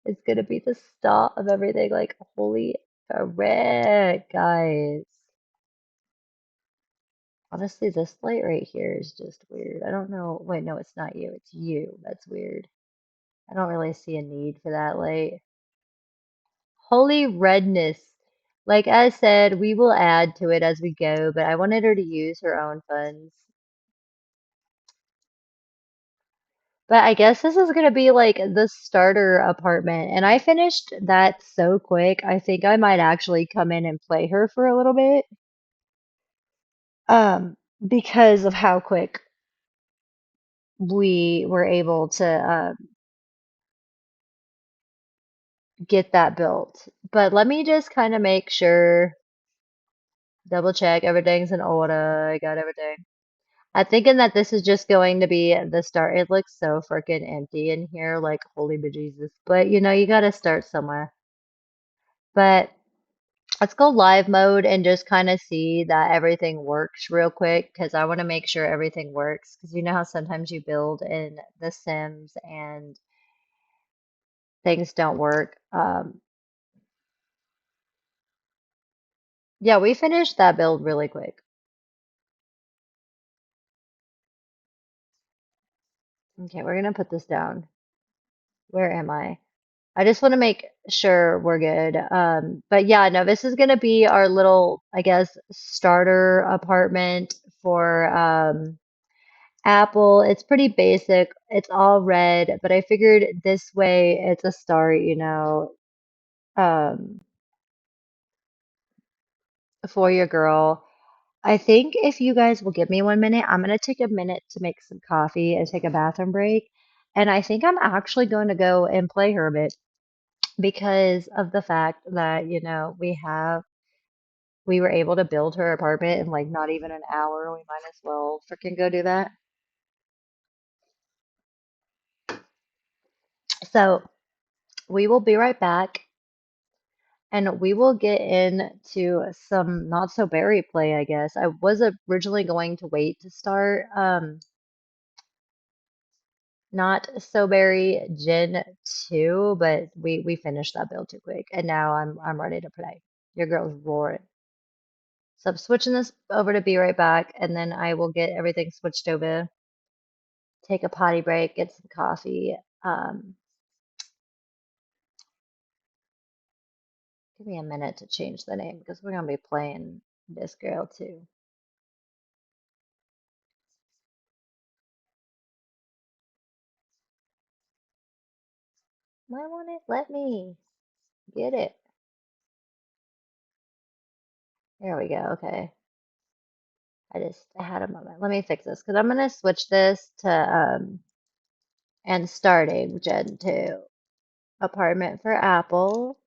is gonna be the start of everything. Like, holy frick, guys. Honestly, this light right here is just weird. I don't know. Wait, no, it's not you. It's you. That's weird. I don't really see a need for that light. Holy redness. Like I said, we will add to it as we go, but I wanted her to use her own funds. But I guess this is gonna be like the starter apartment. And I finished that so quick. I think I might actually come in and play her for a little bit. Because of how quick we were able to get that built. But let me just kind of make sure, double check everything's in order. I got everything. I'm thinking that this is just going to be the start. It looks so freaking empty in here, like holy bejesus. But you know, you gotta start somewhere. But let's go live mode and just kind of see that everything works real quick because I want to make sure everything works. Because you know how sometimes you build in The Sims and things don't work. Yeah, we finished that build really quick. Okay, we're gonna put this down. Where am I? I just want to make sure we're good. But yeah, no, this is gonna be our little, I guess, starter apartment for Apple. It's pretty basic. It's all red, but I figured this way it's a start, um, for your girl. I think if you guys will give me 1 minute, I'm gonna take a minute to make some coffee and take a bathroom break. And I think I'm actually going to go and play her a bit because of the fact that, we were able to build her apartment in like not even an hour. We might as well freaking go do that. So we will be right back and we will get into some not so berry play, I guess. I was originally going to wait to start not so berry Gen 2, but we finished that build too quick and now I'm ready to play. Your girl's roaring. So I'm switching this over to be right back and then I will get everything switched over, take a potty break, get some coffee. Um, Give me a minute to change the name because we're gonna be playing this girl too. Why won't it let me get it? There we go. Okay. I had a moment. Let me fix this because I'm gonna switch this to and starting Gen 2 apartment for Apple.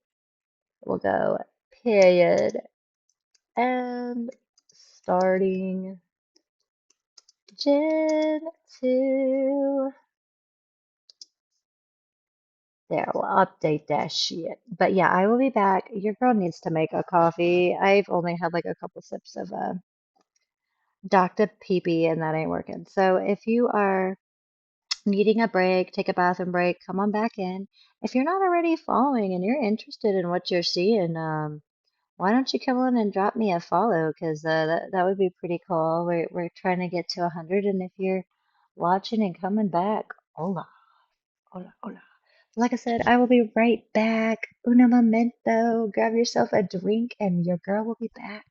We'll go period and starting Gen 2. There, we'll update that shit. But yeah, I will be back. Your girl needs to make a coffee. I've only had like a couple sips of Dr. Pee and that ain't working. So if you are needing a break, take a bathroom break, come on back in. If you're not already following and you're interested in what you're seeing, why don't you come on and drop me a follow? Because that would be pretty cool. We're trying to get to 100, and if you're watching and coming back, hola, hola, hola. Like I said, I will be right back. Una momento. Grab yourself a drink, and your girl will be back.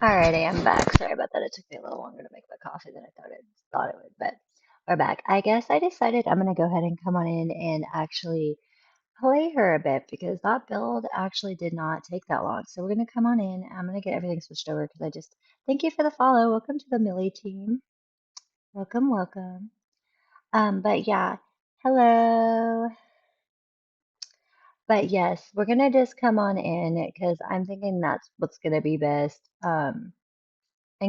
Alrighty, I'm back. Sorry about that. It took me a little longer to make my coffee than I thought it would, but we're back. I guess I decided I'm gonna go ahead and come on in and actually play her a bit because that build actually did not take that long. So we're gonna come on in. I'm gonna get everything switched over because I just thank you for the follow. Welcome to the Millie team. Welcome, welcome. But yeah, hello. But yes, we're gonna just come on in because I'm thinking that's what's gonna be best. And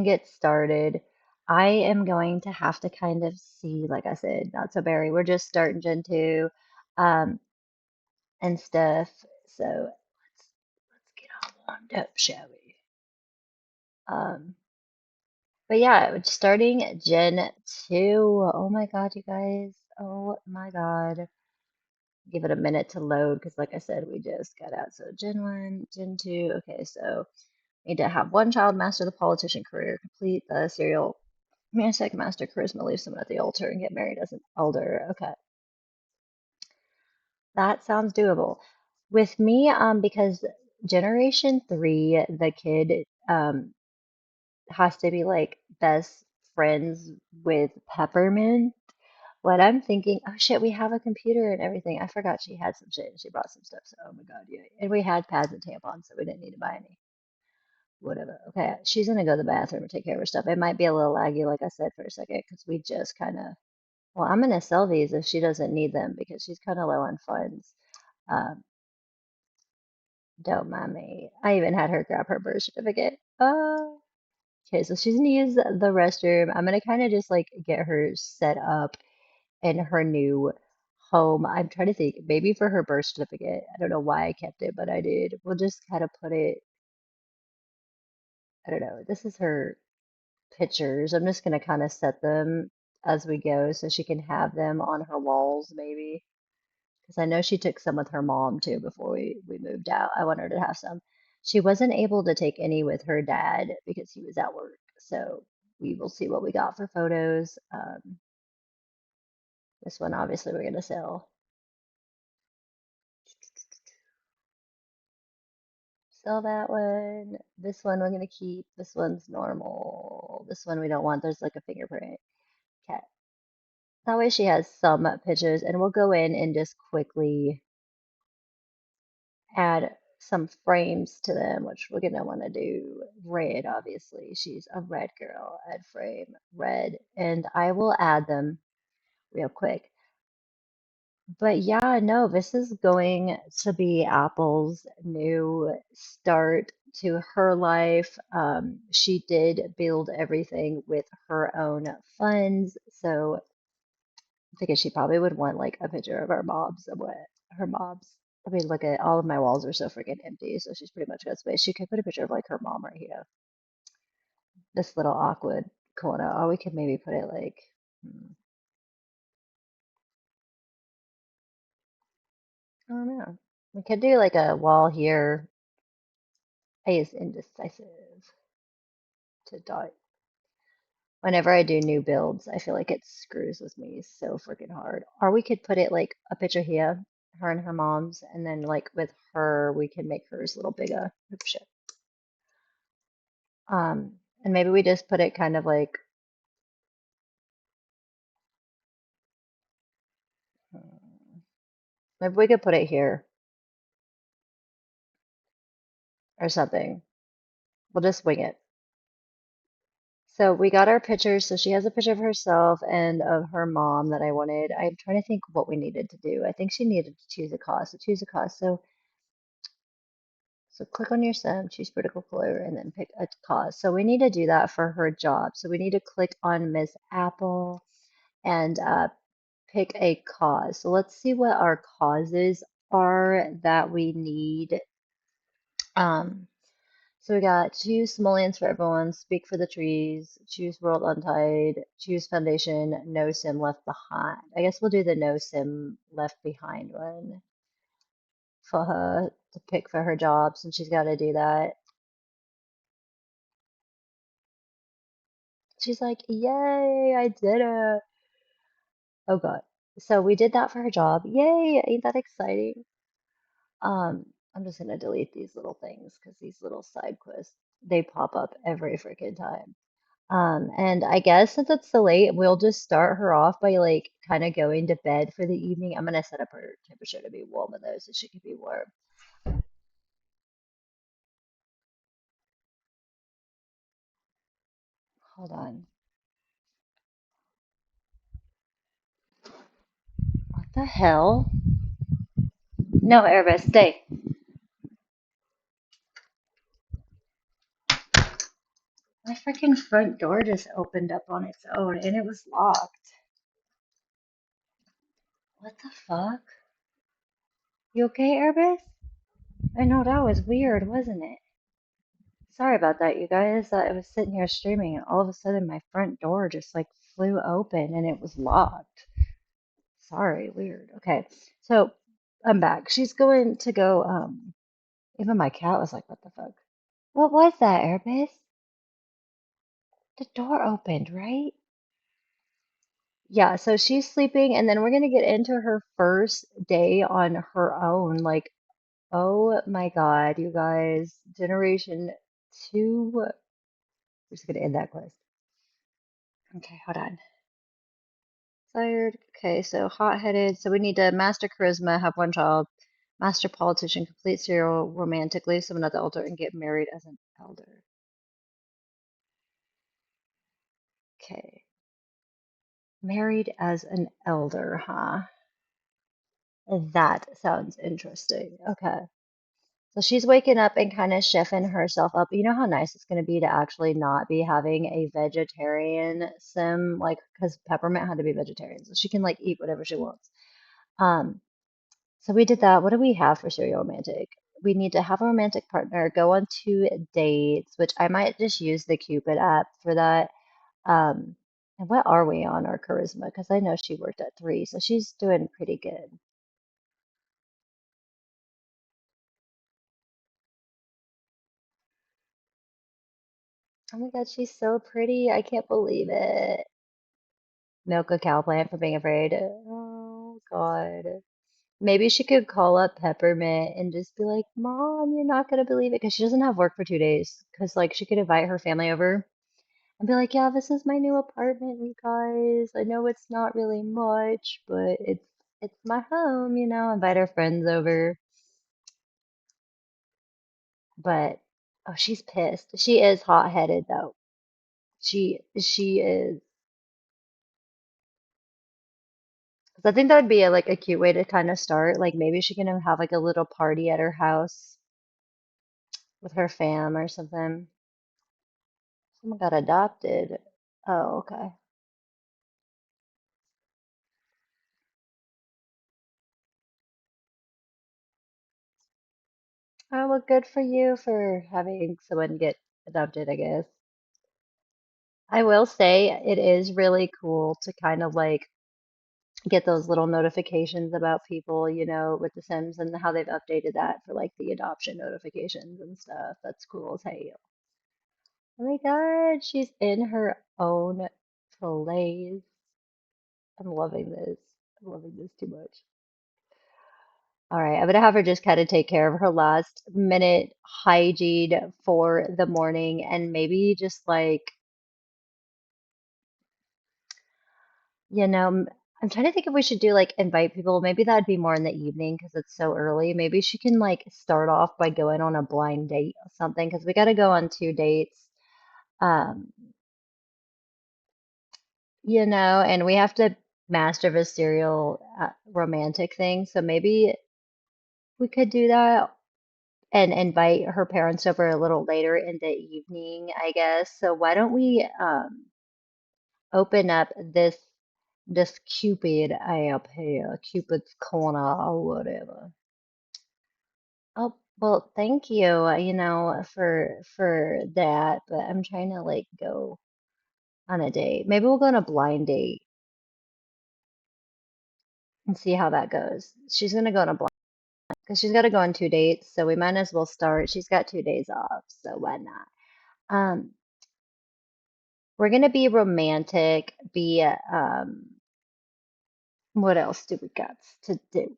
get started. I am going to have to kind of see, like I said, not so berry. We're just starting Gen 2 um, and stuff. So let's get all warmed up, shall we? Um, but yeah, starting Gen 2. Oh my God, you guys. Oh my God. Give it a minute to load because, like I said, we just got out. So Gen 1, Gen 2. Okay, so need to have one child master the politician career, complete the serial Maniac Master Charisma, leave someone at the altar and get married as an elder. Okay, that sounds doable. With me, because Generation 3, the kid has to be like best friends with Peppermint. What I'm thinking, oh shit, we have a computer and everything. I forgot she had some shit and she brought some stuff. So, oh my God, yeah. And we had pads and tampons, so we didn't need to buy any. Whatever. Okay, she's gonna go to the bathroom and take care of her stuff. It might be a little laggy, like I said, for a second, because we just kind of. Well, I'm gonna sell these if she doesn't need them because she's kind of low on funds. Um, don't mind me. I even had her grab her birth certificate. Okay, so she's gonna use the restroom. I'm gonna kind of just like get her set up in her new home. I'm trying to think, maybe for her birth certificate. I don't know why I kept it, but I did. We'll just kind of put it, I don't know. This is her pictures. I'm just gonna kind of set them as we go so she can have them on her walls, maybe. Because I know she took some with her mom too before we moved out. I want her to have some. She wasn't able to take any with her dad because he was at work. So we will see what we got for photos. This one, obviously, we're going to sell. Sell that one. This one we're going to keep. This one's normal. This one we don't want. There's like a fingerprint. Okay. That way she has some pictures, and we'll go in and just quickly add some frames to them, which we're gonna want to do red, obviously. She's a red girl. Add frame, red, and I will add them real quick. But yeah, no, this is going to be Apple's new start to her life. She did build everything with her own funds, so I think she probably would want like a picture of her mom somewhere. Her mom's. I mean, look at all of my walls are so freaking empty, so she's pretty much got space. She could put a picture of like her mom right here. This little awkward corner. Or we could maybe put it like, I don't know. We could do like a wall here. I is indecisive to dot. Whenever I do new builds, I feel like it screws with me so freaking hard. Or we could put it like a picture here, her and her mom's, and then like with her, we can make hers a little bigger. Oops, shit. And maybe we just put it kind of like, maybe we could put it here or something. We'll just wing it. So we got our pictures. So she has a picture of herself and of her mom that I wanted. I'm trying to think what we needed to do. I think she needed to choose a cause. So choose a cause. So click on your sim, choose vertical color, and then pick a cause. So we need to do that for her job. So we need to click on Miss Apple and pick a cause. So let's see what our causes are that we need. Um, so we got choose simoleons for everyone, speak for the trees, choose world untied, choose foundation, no sim left behind. I guess we'll do the no sim left behind one for her to pick for her job since she's got to do that. She's like, yay, I did it. Oh God. So we did that for her job. Yay, ain't that exciting? I'm just gonna delete these little things because these little side quests. They pop up every freaking time. And I guess since it's so late, we'll just start her off by like kind of going to bed for the evening. I'm gonna set up her temperature to be warm though, so she can be warm. Hold on. What the hell? No, Erebus, stay. My freaking front door just opened up on its own and it was locked. What the fuck? You okay, Erebus? I know that was weird, wasn't it? Sorry about that, you guys. I was sitting here streaming and all of a sudden my front door just like flew open and it was locked. Sorry, weird. Okay, so I'm back. She's going to go. Even my cat was like, "What the fuck? What was that, Airbase? The door opened, right?" Yeah, so she's sleeping, and then we're gonna get into her first day on her own. Like, oh my God, you guys, Generation 2. We're just gonna end that quest. Okay, hold on. Tired. Okay, so hot-headed. So we need to master charisma, have one child, master politician, complete serial romantically, summon at the altar, and get married as an elder. Okay, married as an elder, huh? That sounds interesting. Okay. So she's waking up and kind of chefing herself up. You know how nice it's going to be to actually not be having a vegetarian sim, like, because Peppermint had to be vegetarian, so she can like eat whatever she wants. Um, So we did that. What do we have for serial romantic? We need to have a romantic partner, go on 2 dates, which I might just use the Cupid app for that. Um, and what are we on our charisma? Because I know she worked at 3, so she's doing pretty good. Oh my God, she's so pretty. I can't believe it. Milk a cow plant for being afraid. Oh God. Maybe she could call up Peppermint and just be like, Mom, you're not gonna believe it. Because she doesn't have work for 2 days. Because like she could invite her family over and be like, yeah, this is my new apartment, you guys. I know it's not really much, but it's my home, invite her friends over. But oh, she's pissed. She is hot-headed though. She is. 'Cause I think that would be like a cute way to kind of start. Like maybe she can have like a little party at her house with her fam or something. Someone got adopted. Oh, okay. Oh, well, good for you for having someone get adopted, I guess. I will say it is really cool to kind of like get those little notifications about people, with The Sims and how they've updated that for like the adoption notifications and stuff. That's cool as hell. Oh my God, she's in her own place. I'm loving this. I'm loving this too much. All right, I'm gonna have her just kind of take care of her last minute hygiene for the morning and maybe just like I'm trying to think if we should do like invite people. Maybe that'd be more in the evening because it's so early. Maybe she can like start off by going on a blind date or something because we got to go on 2 dates. Um, and we have to master the serial romantic thing. So maybe we could do that and invite her parents over a little later in the evening, I guess. So why don't we open up this Cupid app here, Cupid's Corner or whatever. Oh, well, thank you, for that, but I'm trying to like go on a date. Maybe we'll go on a blind date and see how that goes. She's gonna go on a blind because she's got to go on 2 dates, so we might as well start. She's got 2 days off, so why not? Um, we're gonna be romantic, what else do we got to do?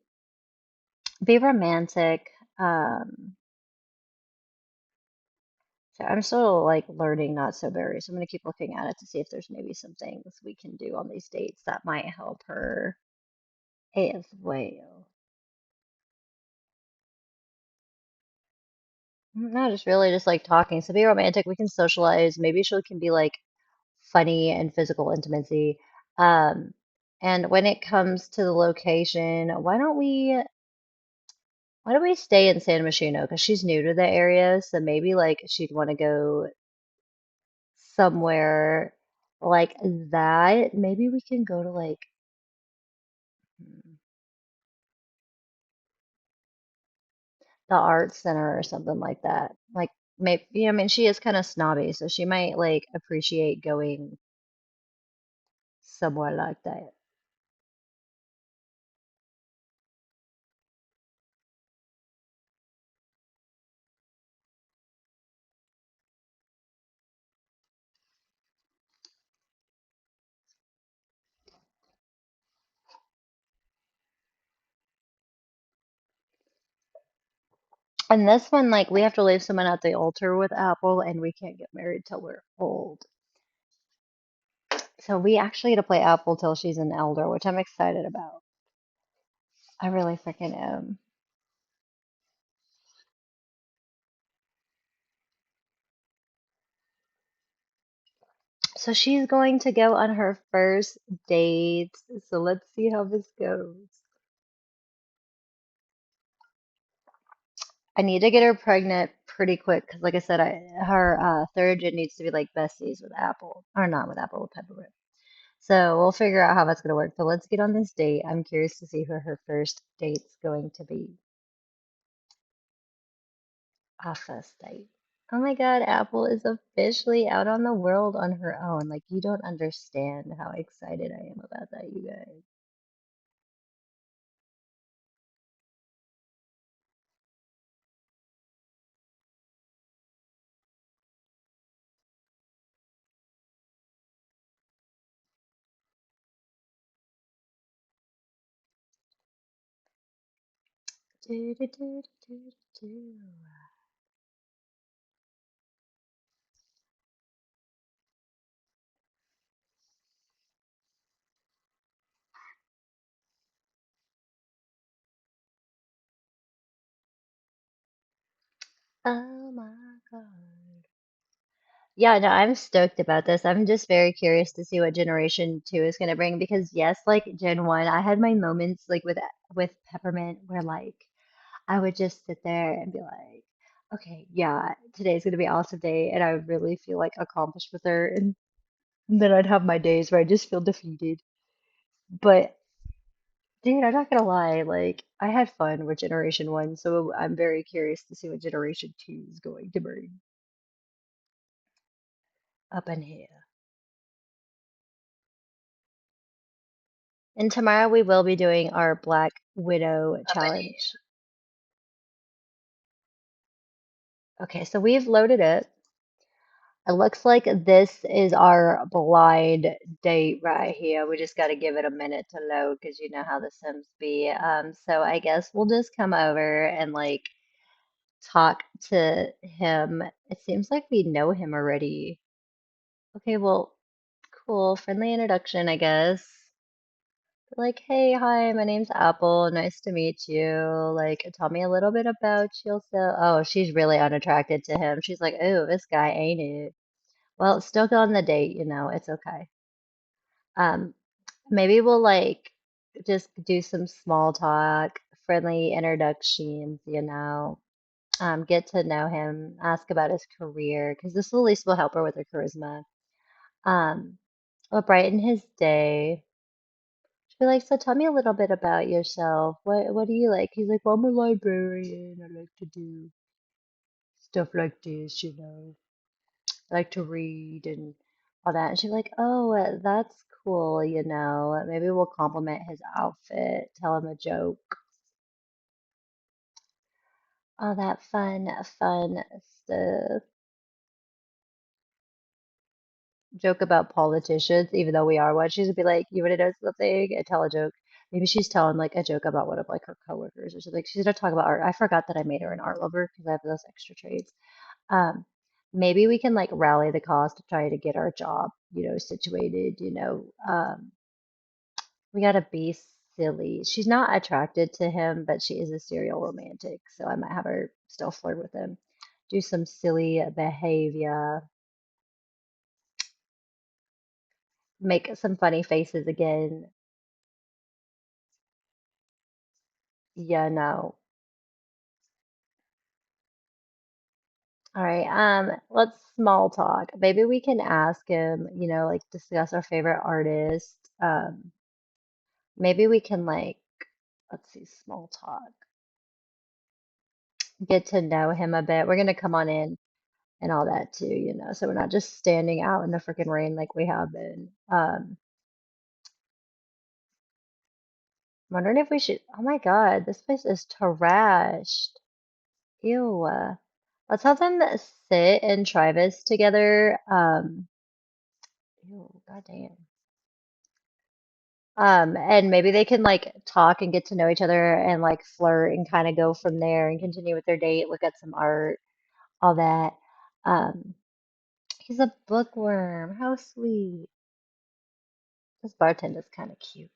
Be romantic. Um, So I'm still like learning Not So Berry, so I'm gonna keep looking at it to see if there's maybe some things we can do on these dates that might help her as well. No, just really just like talking. So be romantic. We can socialize. Maybe she can be like funny and physical intimacy. Um, and when it comes to the location, why don't we stay in San Myshuno? Because she's new to the area, so maybe like she'd want to go somewhere like that. Maybe we can go to like the art center or something like that. Like maybe, I mean, she is kind of snobby, so she might like appreciate going somewhere like that. And this one, like, we have to leave someone at the altar with Apple, and we can't get married till we're old. So we actually get to play Apple till she's an elder, which I'm excited about. I really freaking am. So she's going to go on her first date. So let's see how this goes. I need to get her pregnant pretty quick because, like I said, her third gen needs to be like besties with Apple, or not with Apple, with Peppermint. So we'll figure out how that's going to work. But let's get on this date. I'm curious to see who her first date's going to be. Our first date. Oh my God, Apple is officially out on the world on her own. Like, you don't understand how excited I am about that, you guys. Do, do, do, do, do, do. Oh my God. Yeah, no, I'm stoked about this. I'm just very curious to see what Generation 2 is going to bring because yes, like Gen 1, I had my moments like with Peppermint where like I would just sit there and be like, okay, yeah, today's going to be an awesome day and I would really feel like accomplished with her and then I'd have my days where I just feel defeated. But dude, I'm not gonna lie, like I had fun with Generation 1, so I'm very curious to see what Generation 2 is going to bring up in here. And tomorrow we will be doing our Black Widow challenge. Okay, so we've loaded it. It looks like this is our blind date right here. We just got to give it a minute to load because you know how the Sims be. So I guess we'll just come over and like talk to him. It seems like we know him already. Okay, well, cool. Friendly introduction, I guess. Like, hey, hi, my name's Apple. Nice to meet you. Like, tell me a little bit about yourself. Oh, she's really unattracted to him. She's like, oh, this guy ain't it. Well, still go on the date, it's okay. Um, maybe we'll like just do some small talk, friendly introductions. Get to know him, ask about his career, because this will at least will help her with her charisma. Um, will brighten his day. She'll be like, so tell me a little bit about yourself. What do you like? He's like, well, I'm a librarian. I like to do stuff like this. I like to read and all that. And she's like, oh, that's cool. Maybe we'll compliment his outfit, tell him a joke, all that fun stuff. Joke about politicians, even though we are one. She's gonna be like, you want to know something? And tell a joke. Maybe she's telling like a joke about one of like her coworkers or something. She's gonna talk about art. I forgot that I made her an art lover because I have those extra traits. Um, maybe we can like rally the cause to try to get our job, situated, we gotta be silly. She's not attracted to him, but she is a serial romantic, so I might have her still flirt with him. Do some silly behavior, make some funny faces again. Yeah, no. All right, let's small talk. Maybe we can ask him, like discuss our favorite artist. Maybe we can like, let's see, small talk. Get to know him a bit. We're gonna come on in and all that too, so we're not just standing out in the freaking rain like we have been. Wondering if we should. Oh my God, this place is trashed. Ew. Let's have them sit and try this together. Ew, goddamn. And maybe they can like talk and get to know each other and like flirt and kind of go from there and continue with their date, look at some art, all that. Um, he's a bookworm. How sweet. This bartender's kind of cute.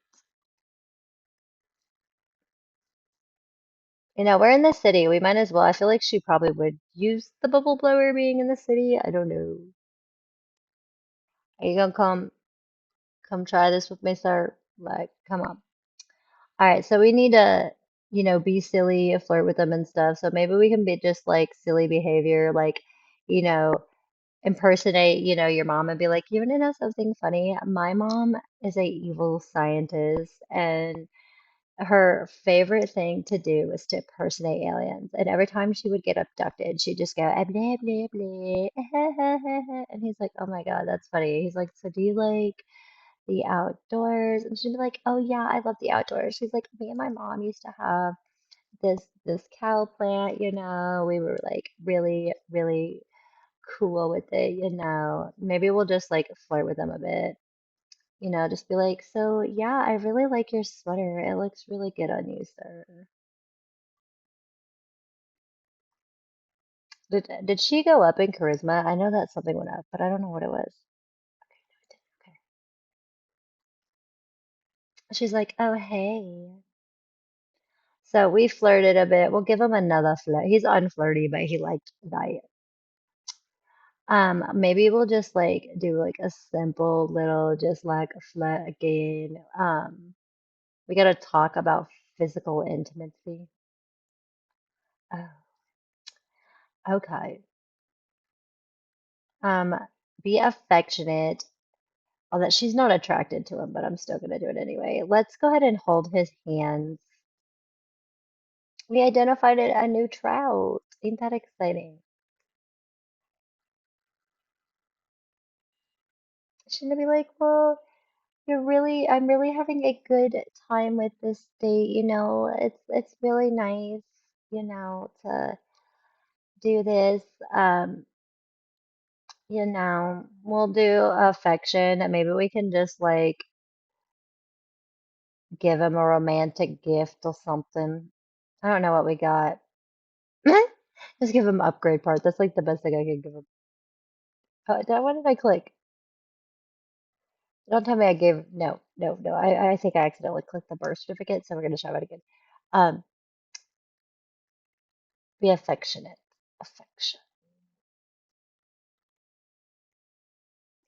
We're in the city. We might as well. I feel like she probably would use the bubble blower being in the city. I don't know. Are you gonna come try this with me, sir? Like, come on. All right, so we need to, be silly, flirt with them and stuff. So maybe we can be just like silly behavior, like, you know, impersonate, your mom and be like, you want to know something funny? My mom is a evil scientist, and her favorite thing to do was to impersonate aliens. And every time she would get abducted, she'd just go, blah, blah, blah. And he's like, oh my God, that's funny. He's like, so do you like the outdoors? And she'd be like, oh yeah, I love the outdoors. She's like, me and my mom used to have this cow plant, we were like really, really cool with it. Maybe we'll just like flirt with them a bit. Just be like, so yeah, I really like your sweater. It looks really good on you, sir. Did she go up in charisma? I know that something went up, but I don't know what it was. Okay. She's like, oh hey. So we flirted a bit. We'll give him another flirt. He's unflirty, but he liked diet. Maybe we'll just like do like a simple little, just like a flirt again. We gotta talk about physical intimacy. Oh, okay. Um, be affectionate. Although she's not attracted to him, but I'm still gonna do it anyway. Let's go ahead and hold his hands. We identified a new trout. Ain't that exciting? Shouldn't it be like, well, I'm really having a good time with this date, it's really nice, to do this. Um, we'll do affection, and maybe we can just like give him a romantic gift or something. I don't know what we got. Just give him upgrade part. That's like the best thing I could give him. What did I click? Don't tell me I gave. No, no, no. I think I accidentally clicked the birth certificate, so we're gonna try that again. Um, be affectionate. Affection.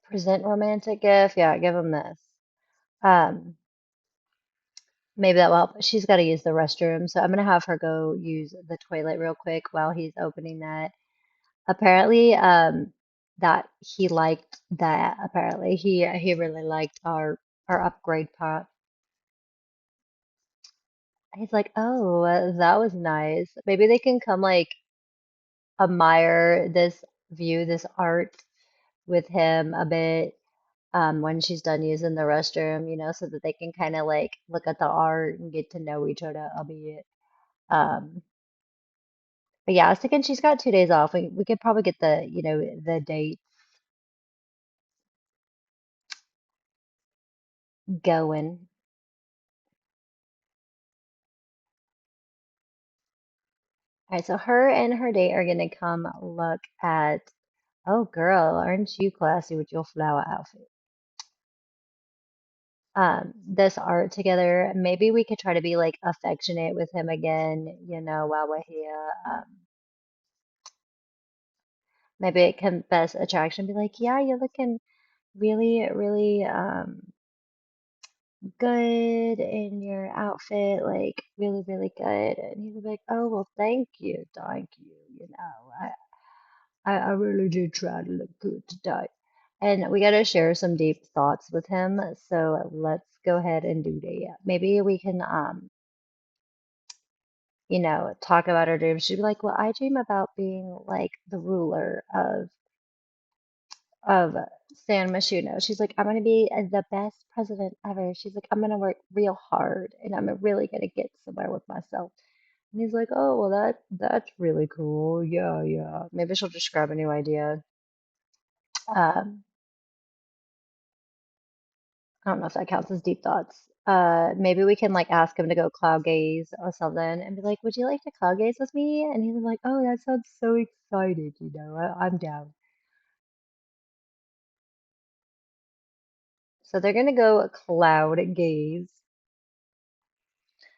Present romantic gift. Yeah, give him this. Um, maybe that will help. She's got to use the restroom, so I'm gonna have her go use the toilet real quick while he's opening that. Apparently, that he liked that. Apparently, he really liked our upgrade part. He's like, oh, that was nice. Maybe they can come like admire this view, this art with him a bit when she's done using the restroom, so that they can kind of like look at the art and get to know each other a bit. Um, but yeah, I was thinking she's got 2 days off. We could probably get the date going. All right, so her and her date are gonna come look at. Oh, girl, aren't you classy with your flower outfit? This art together. Maybe we could try to be like affectionate with him again, while we're here. Maybe confess attraction, be like, yeah, you're looking really, really good in your outfit, like really, really good. And he's like, oh, well, thank you. I really did try to look good today. And we got to share some deep thoughts with him. So let's go ahead and do that. Maybe we can, talk about our dreams. She'd be like, well, I dream about being like the ruler of San Myshuno. She's like, I'm gonna be the best president ever. She's like, I'm gonna work real hard and I'm really gonna get somewhere with myself. And he's like, oh, well, that's really cool. Yeah, yeah. Maybe she'll just grab a new idea. Um, I don't know if that counts as deep thoughts. Maybe we can like ask him to go cloud gaze or something and be like, would you like to cloud gaze with me? And he's like, oh, that sounds so excited. I'm down. So they're gonna go cloud gaze.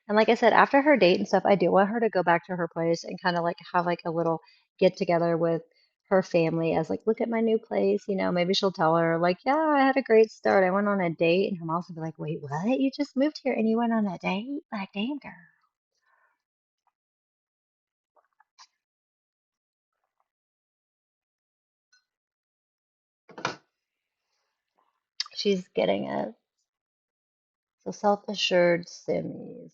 And like I said, after her date and stuff, I do want her to go back to her place and kind of like have like a little get together with her family as like, look at my new place. Maybe she'll tell her like, yeah, I had a great start. I went on a date, and her mom will be like, wait, what? You just moved here and you went on a date? Like, damn, girl. She's getting it. So self-assured Simmies.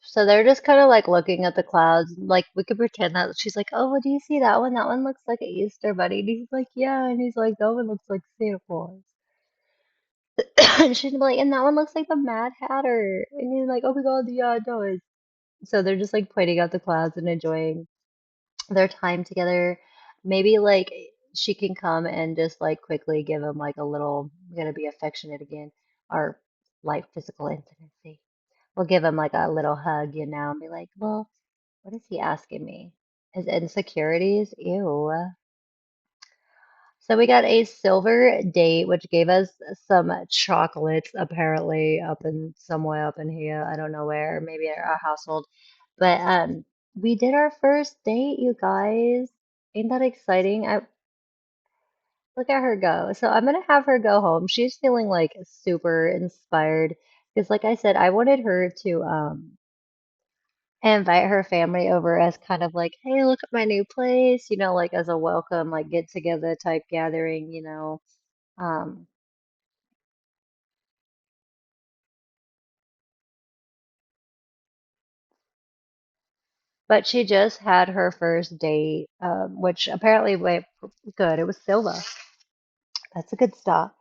So they're just kind of like looking at the clouds. Like we could pretend that she's like, "Oh, what do you see that one? That one looks like an Easter bunny." And he's like, "Yeah," and he's like, "That one looks like Santa Claus." And she'd be like, "And that one looks like the Mad Hatter." And he's like, "Oh my God, yeah, it does." So they're just like pointing out the clouds and enjoying their time together. Maybe like she can come and just like quickly give him like a little, gonna be affectionate again, or like physical intimacy. We'll give him like a little hug, and be like, well, what is he asking me? His insecurities? Ew. So we got a silver date, which gave us some chocolates, apparently up in somewhere up in here. I don't know where, maybe at our household. But we did our first date, you guys. Ain't that exciting? Look at her go. So I'm gonna have her go home. She's feeling like super inspired because, like I said, I wanted her to invite her family over as kind of like, hey, look at my new place, like as a welcome, like get together type gathering. Um, but she just had her first date, which apparently went good. It was Silva. That's a good start.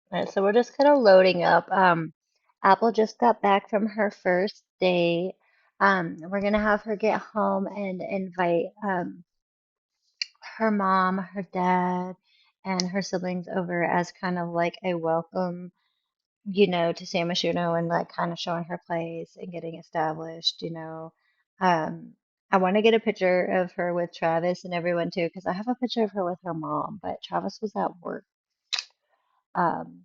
Alright, so we're just kind of loading up. Apple just got back from her first date. We're gonna have her get home and invite her mom, her dad, and her siblings over as kind of like a welcome, to San Myshuno and like kind of showing her place and getting established. I want to get a picture of her with Travis and everyone too, because I have a picture of her with her mom, but Travis was at work um,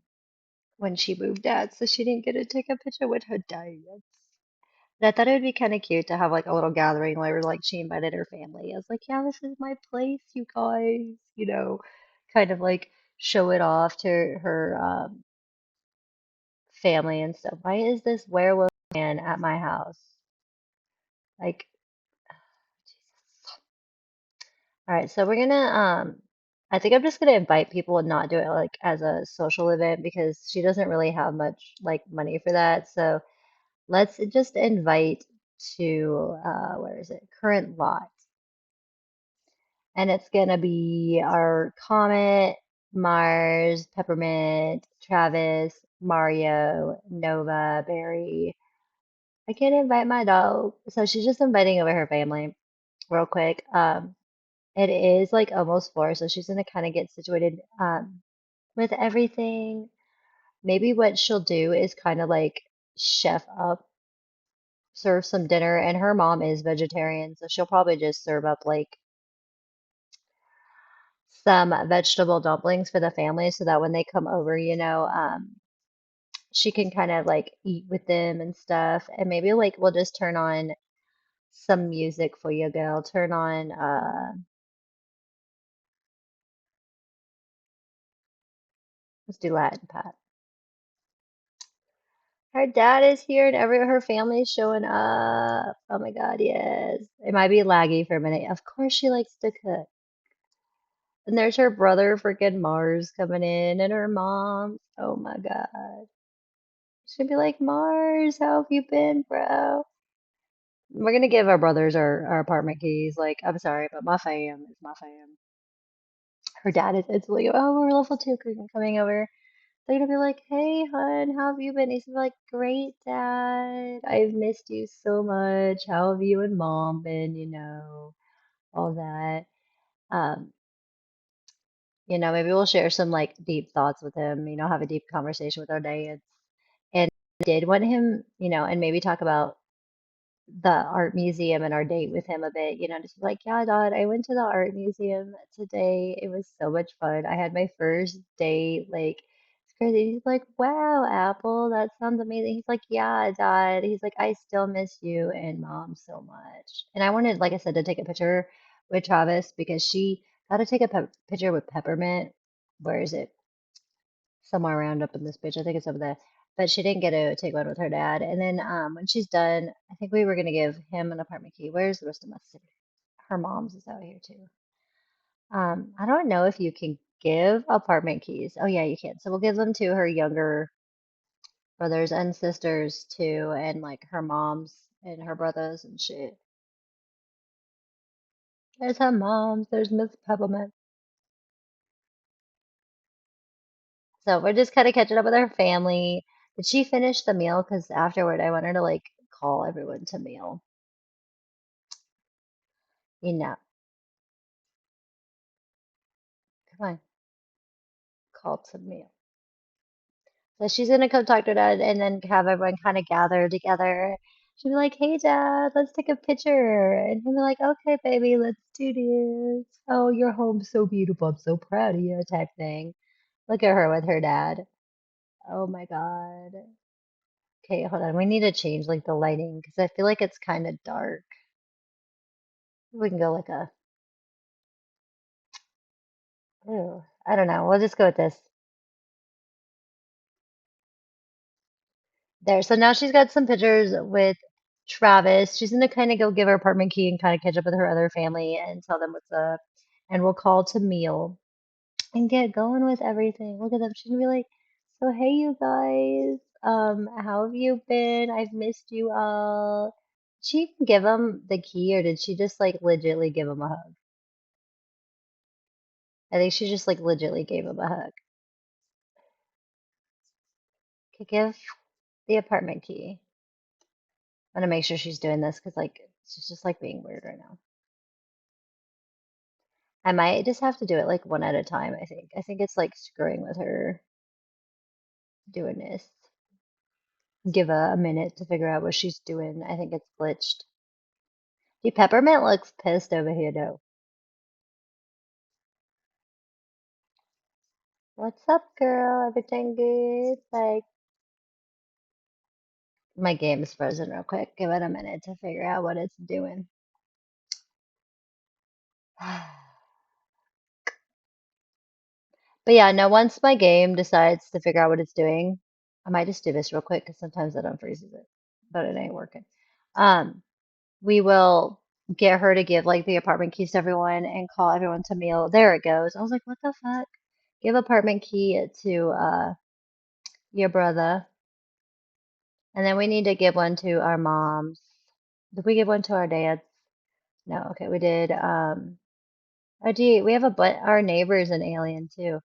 when she moved out, so she didn't get to take a picture with her dad. And I thought it would be kind of cute to have like a little gathering where like she invited her family. I was like, yeah, this is my place, you guys, kind of like show it off to her family and stuff. Why is this werewolf man at my house? Like, Jesus. All right, so we're gonna I think I'm just gonna invite people and not do it like as a social event because she doesn't really have much like money for that. So let's just invite to where is it? Current lot. And it's gonna be our Comet, Mars, Peppermint, Travis, Mario, Nova, Barry. I can't invite my dog. So she's just inviting over her family real quick. It is like almost 4, so she's gonna kind of get situated with everything. Maybe what she'll do is kind of like chef up, serve some dinner, and her mom is vegetarian, so she'll probably just serve up like some vegetable dumplings for the family so that when they come over, she can kind of like eat with them and stuff. And maybe like we'll just turn on some music for you, girl. Turn on let's do Latin Pat. Her dad is here and her family's showing up. Oh my God, yes. It might be laggy for a minute. Of course she likes to cook. And there's her brother freaking Mars coming in and her mom. Oh my God. She'd be like, Mars, how have you been, bro? We're gonna give our brothers our apartment keys. Like, I'm sorry, but my fam is my fam. Her dad is instantly, oh, we're level 2 coming over. They're gonna be like, hey, hun, how have you been? He's like, great, dad. I've missed you so much. How have you and mom been? All that. Um, maybe we'll share some like deep thoughts with him, have a deep conversation with our day. And I did want him, and maybe talk about the art museum and our date with him a bit, just like, yeah, Dad, I went to the art museum today. It was so much fun. I had my first date. Like, it's crazy. He's like, wow, Apple, that sounds amazing. He's like, yeah, Dad. He's like, I still miss you and Mom so much. And I wanted, like I said, to take a picture with Travis because she got to take a picture with Peppermint. Where is it? Somewhere around up in this bitch. I think it's over there. But she didn't get to take one with her dad. And then when she's done, I think we were gonna give him an apartment key. Where's the rest of my city? Her mom's is out here too. I don't know if you can give apartment keys. Oh yeah, you can. So we'll give them to her younger brothers and sisters too, and like her moms and her brothers and shit. There's her moms. There's Miss Peppermint. So we're just kind of catching up with her family. Did she finish the meal? Because afterward, I want her to like call everyone to meal. You know, come on, call to meal. So she's gonna come talk to her dad and then have everyone kind of gather together. She'll be like, "Hey, Dad, let's take a picture." And he'll be like, "Okay, baby, let's do this. Oh, your home's so beautiful. I'm so proud of you," type thing. Look at her with her dad. Oh my God. Okay, hold on. We need to change like the lighting because I feel like it's kind of dark. We can go like ooh, I don't know. We'll just go with this. There. So now she's got some pictures with Travis. She's gonna kind of go give her apartment key and kind of catch up with her other family and tell them what's up. And we'll call to meal and get going with everything. Look at them. She's gonna be like, "So hey, you guys, how have you been? I've missed you all." Did she even give him the key, or did she just like legitly give him a hug? I think she just like legitly gave him a hug. Could give the apartment key. I'm gonna make sure she's doing this because like she's just like being weird right now. I might just have to do it like one at a time, I think. I think it's like screwing with her doing this. Give a minute to figure out what she's doing. I think it's glitched. The Peppermint looks pissed over here though. What's up, girl? Everything good? Like, my game's frozen real quick. Give it a minute to figure out what it's doing. But yeah, no, once my game decides to figure out what it's doing, I might just do this real quick because sometimes it unfreezes it, but it ain't working. Um, we will get her to give like the apartment keys to everyone and call everyone to meal. There it goes. I was like, what the fuck? Give apartment key to your brother. And then we need to give one to our moms. Did we give one to our dads? No, okay, we did. Oh, gee, we have our neighbor's an alien too.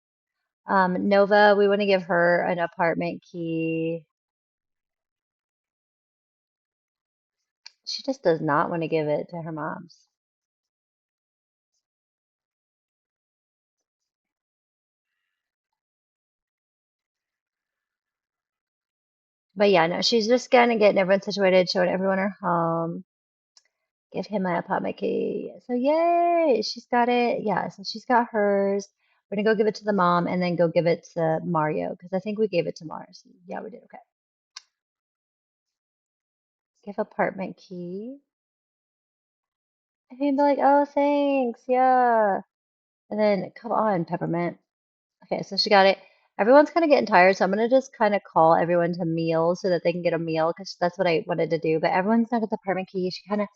Nova, we want to give her an apartment key. She just does not want to give it to her mom's. But yeah, no, she's just gonna get everyone situated, showing everyone her home. Give him my apartment key. So yay, she's got it. Yeah, so she's got hers. We're gonna go give it to the mom and then go give it to Mario because I think we gave it to Mars. Yeah, we did. Okay. Give apartment key. And he'd be like, oh, thanks. Yeah. And then come on, Peppermint. Okay, so she got it. Everyone's kind of getting tired, so I'm gonna just kind of call everyone to meal so that they can get a meal because that's what I wanted to do. But everyone's not at the apartment key. I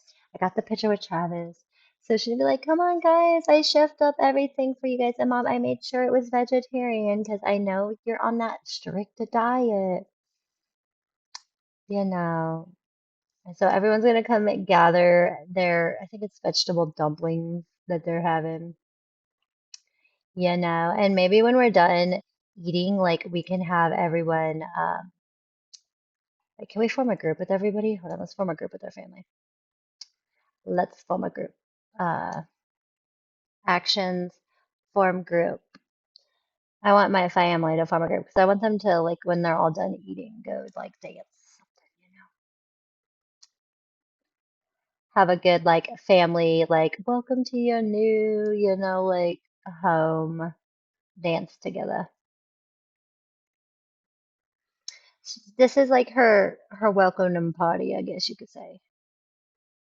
got the picture with Travis. So she'd be like, come on, guys, I chefed up everything for you guys. And mom, I made sure it was vegetarian because I know you're on that strict diet, you know. And so everyone's gonna come and gather their, I think it's vegetable dumplings that they're having, and maybe when we're done eating, like we can have everyone, like, can we form a group with everybody? Hold on, let's form a group with our family. Let's form a group. Uh, actions, form group. I want my family to form a group because I want them to, like, when they're all done eating, go like dance something, have a good like family, like, welcome to your new, like home dance together. This is like her welcome party, I guess you could say.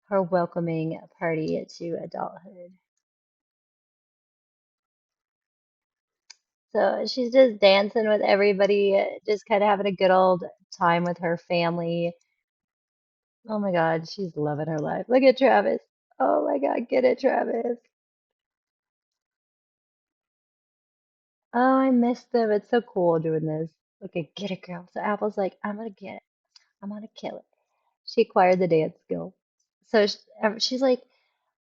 Her welcoming party to adulthood. So she's just dancing with everybody, just kind of having a good old time with her family. Oh my God, she's loving her life. Look at Travis. Oh my God, get it, Travis. Oh, I missed them. It's so cool doing this. Okay, get it, girl. So Apple's like, I'm gonna get it. I'm gonna kill it. She acquired the dance skill. So she's like,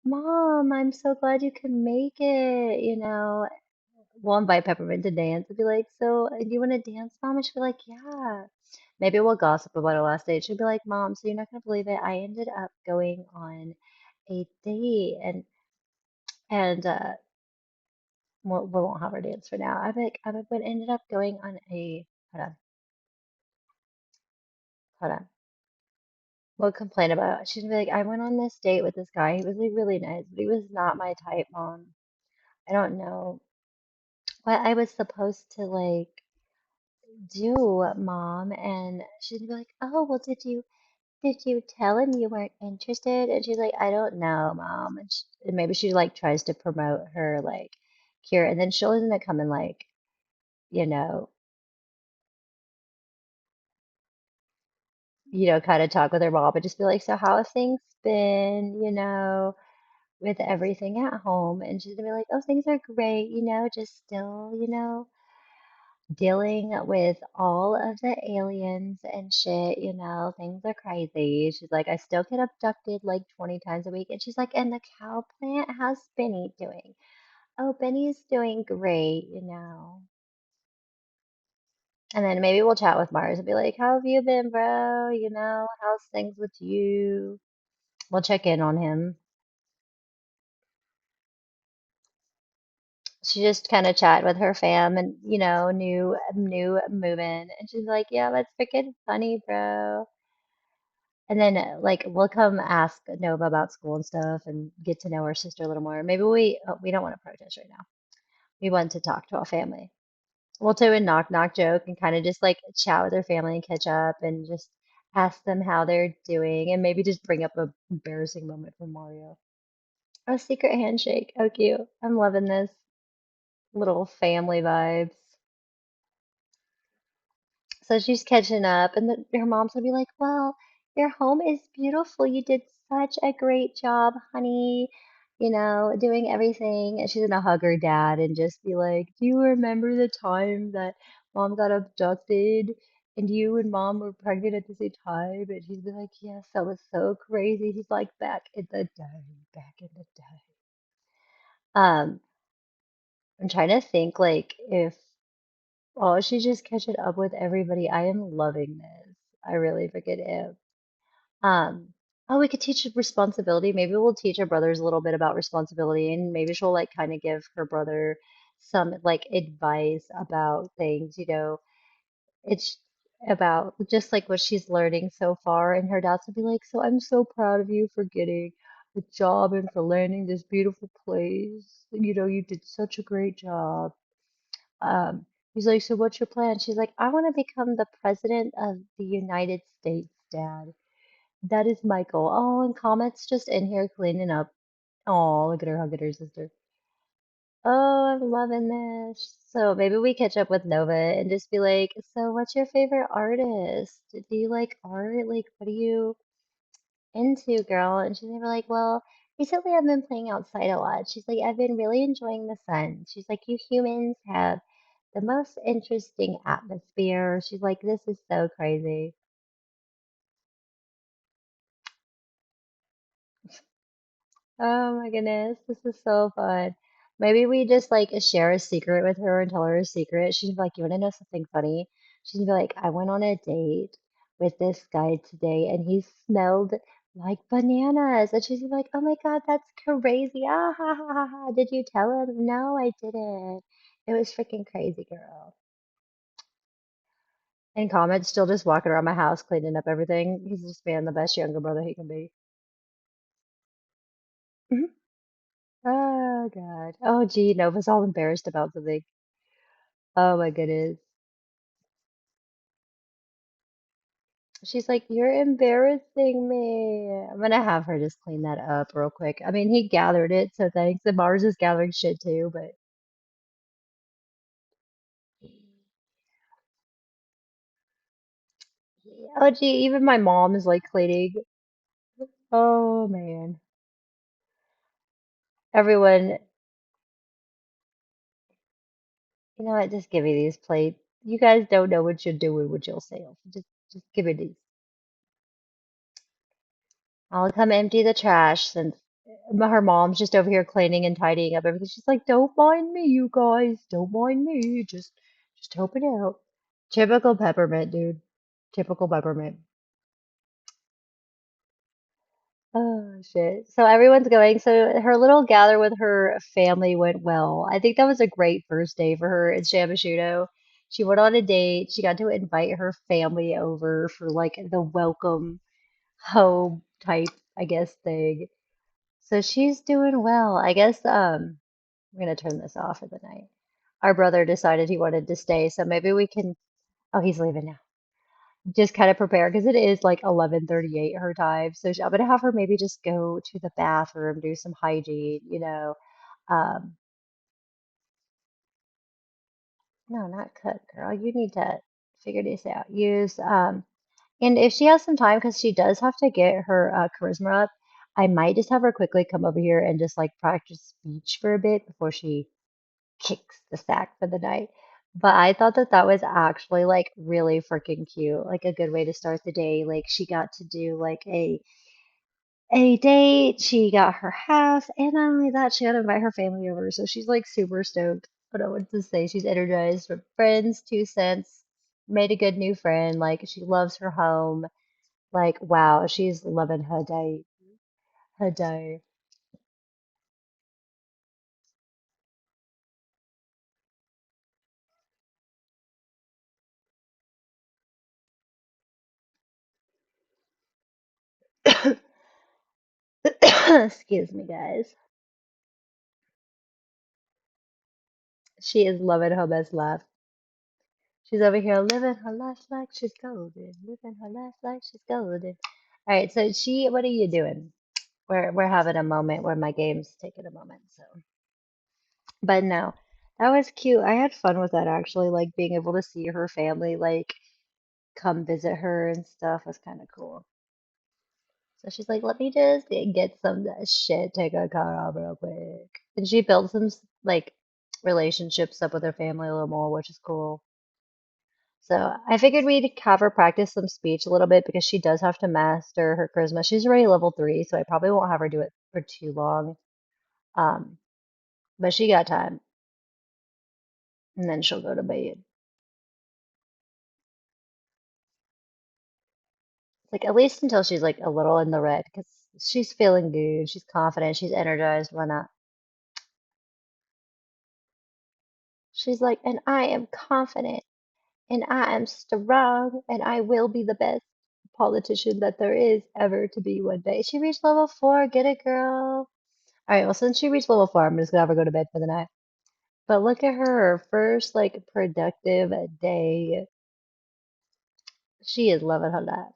Mom, I'm so glad you can make it. We'll invite Peppermint to dance and be like, so do you want to dance, Mom? And she'll be like, yeah. Maybe we'll gossip about our last date. She'll be like, Mom, so you're not gonna believe it. I ended up going on a date and we won't have our dance for now. But ended up going on a hold on. We'll complain about it. She's gonna be like, I went on this date with this guy. He was like really nice, but he was not my type, Mom. I don't know what I was supposed to like do, Mom. And she's gonna be like, oh, well, did you tell him you weren't interested? And she's like, I don't know, Mom. And maybe she like tries to promote her like cure, and then she'll end up coming like, you know, kind of talk with her mom, but just be like, so how have things been, with everything at home? And she's gonna be like, oh, things are great, just still, dealing with all of the aliens and shit, things are crazy. She's like, I still get abducted like 20 times a week. And she's like, and the cow plant, how's Benny doing? Oh, Benny's doing great. And then maybe we'll chat with Mars and be like, how have you been, bro? How's things with you? We'll check in on him. She just kind of chat with her fam and new moving, and she's like, yeah, that's freaking funny, bro. And then like we'll come ask Nova about school and stuff and get to know her sister a little more. Maybe we don't want to protest right now. We want to talk to our family. We'll do a knock knock joke and kind of just like chat with her family and catch up and just ask them how they're doing and maybe just bring up a embarrassing moment from Mario. A secret handshake. Oh, cute. I'm loving this little family vibes. So she's catching up, and her mom's gonna be like, "Well, your home is beautiful. You did such a great job, honey. Doing everything." And she's gonna hug her dad and just be like, "Do you remember the time that mom got abducted and you and mom were pregnant at the same time?" And she's be like, "Yes, that was so crazy." He's like, "Back in the day, back in the day." Um, I'm trying to think like if she's just catching up with everybody. I am loving this. I really freaking am. Um, we could teach responsibility. Maybe we'll teach our brothers a little bit about responsibility, and maybe she'll like kind of give her brother some like advice about things, It's about just like what she's learning so far, and her dad's will be like, "So I'm so proud of you for getting a job and for landing this beautiful place. You did such a great job." He's like, "So what's your plan?" She's like, "I want to become the president of the United States, Dad. That is my goal." Oh, and Comet's just in here cleaning up. Oh, look at her hugging her sister. Oh, I'm loving this. So maybe we catch up with Nova and just be like, "So what's your favorite artist? Do you like art? Like, what are you into, girl?" And she's gonna be like, "Well, recently I've been playing outside a lot." She's like, "I've been really enjoying the sun." She's like, "You humans have the most interesting atmosphere." She's like, "This is so crazy." Oh my goodness, this is so fun. Maybe we just like share a secret with her and tell her a secret. She's like, "You want to know something funny?" She's gonna be like, "I went on a date with this guy today and he smelled like bananas." And she's gonna be like, "Oh my God, that's crazy. Ah, ha, ha, ha, ha. Did you tell him?" "No, I didn't." It was freaking crazy, girl. And Comet's still just walking around my house cleaning up everything. He's just being the best younger brother he can be. Mhm. Oh God. Oh gee, Nova's all embarrassed about something. Oh my goodness. She's like, "You're embarrassing me." I'm gonna have her just clean that up real quick. I mean, he gathered it, so thanks. And Mars is gathering shit too, but oh gee, even my mom is like cleaning. Oh man. Everyone, you know what? Just give me these plates. You guys don't know what you're doing with yourself. Just give me these. I'll come empty the trash since her mom's just over here cleaning and tidying up everything. She's like, "Don't mind me, you guys. Don't mind me. Just help it out." Typical peppermint, dude. Typical peppermint. Oh shit. So everyone's going. So her little gather with her family went well. I think that was a great first day for her in Shamashudo. She went on a date. She got to invite her family over for like the welcome home type, I guess, thing. So she's doing well. I guess I'm gonna turn this off for the night. Our brother decided he wanted to stay, so maybe we can. Oh, he's leaving now. Just kind of prepare because it is like 11:38 her time. So I'm gonna have her maybe just go to the bathroom, do some hygiene. Um, no, not cook, girl. You need to figure this out. And if she has some time, because she does have to get her charisma up, I might just have her quickly come over here and just like practice speech for a bit before she kicks the sack for the night. But I thought that that was actually like really freaking cute, like a good way to start the day. Like she got to do like a date, she got her house, and not only that, she got to invite her family over. So she's like super stoked. I don't know what to say. She's energized. Her friends, 2 cents, made a good new friend. Like she loves her home. Like wow, she's loving her day. Her day. Excuse me, guys. She is loving her best life. She's over here living her life like she's golden, living her life like she's golden. All right, so what are you doing? We're having a moment where my game's taking a moment. So, but no, that was cute. I had fun with that actually, like being able to see her family. Like come visit her and stuff was kind of cool. So she's like, let me just get some of that shit, take a car off real quick. And she built some like relationships up with her family a little more, which is cool. So I figured we'd have her practice some speech a little bit because she does have to master her charisma. She's already level 3, so I probably won't have her do it for too long. Um, but she got time, and then she'll go to bed. Like at least until she's like a little in the red, because she's feeling good, she's confident, she's energized. Why not? She's like, and I am confident, and I am strong, and I will be the best politician that there is ever to be one day. She reached level 4. Get it, girl. All right, well, since she reached level 4, I'm just gonna have her go to bed for the night. But look at her first like productive day. She is loving her life.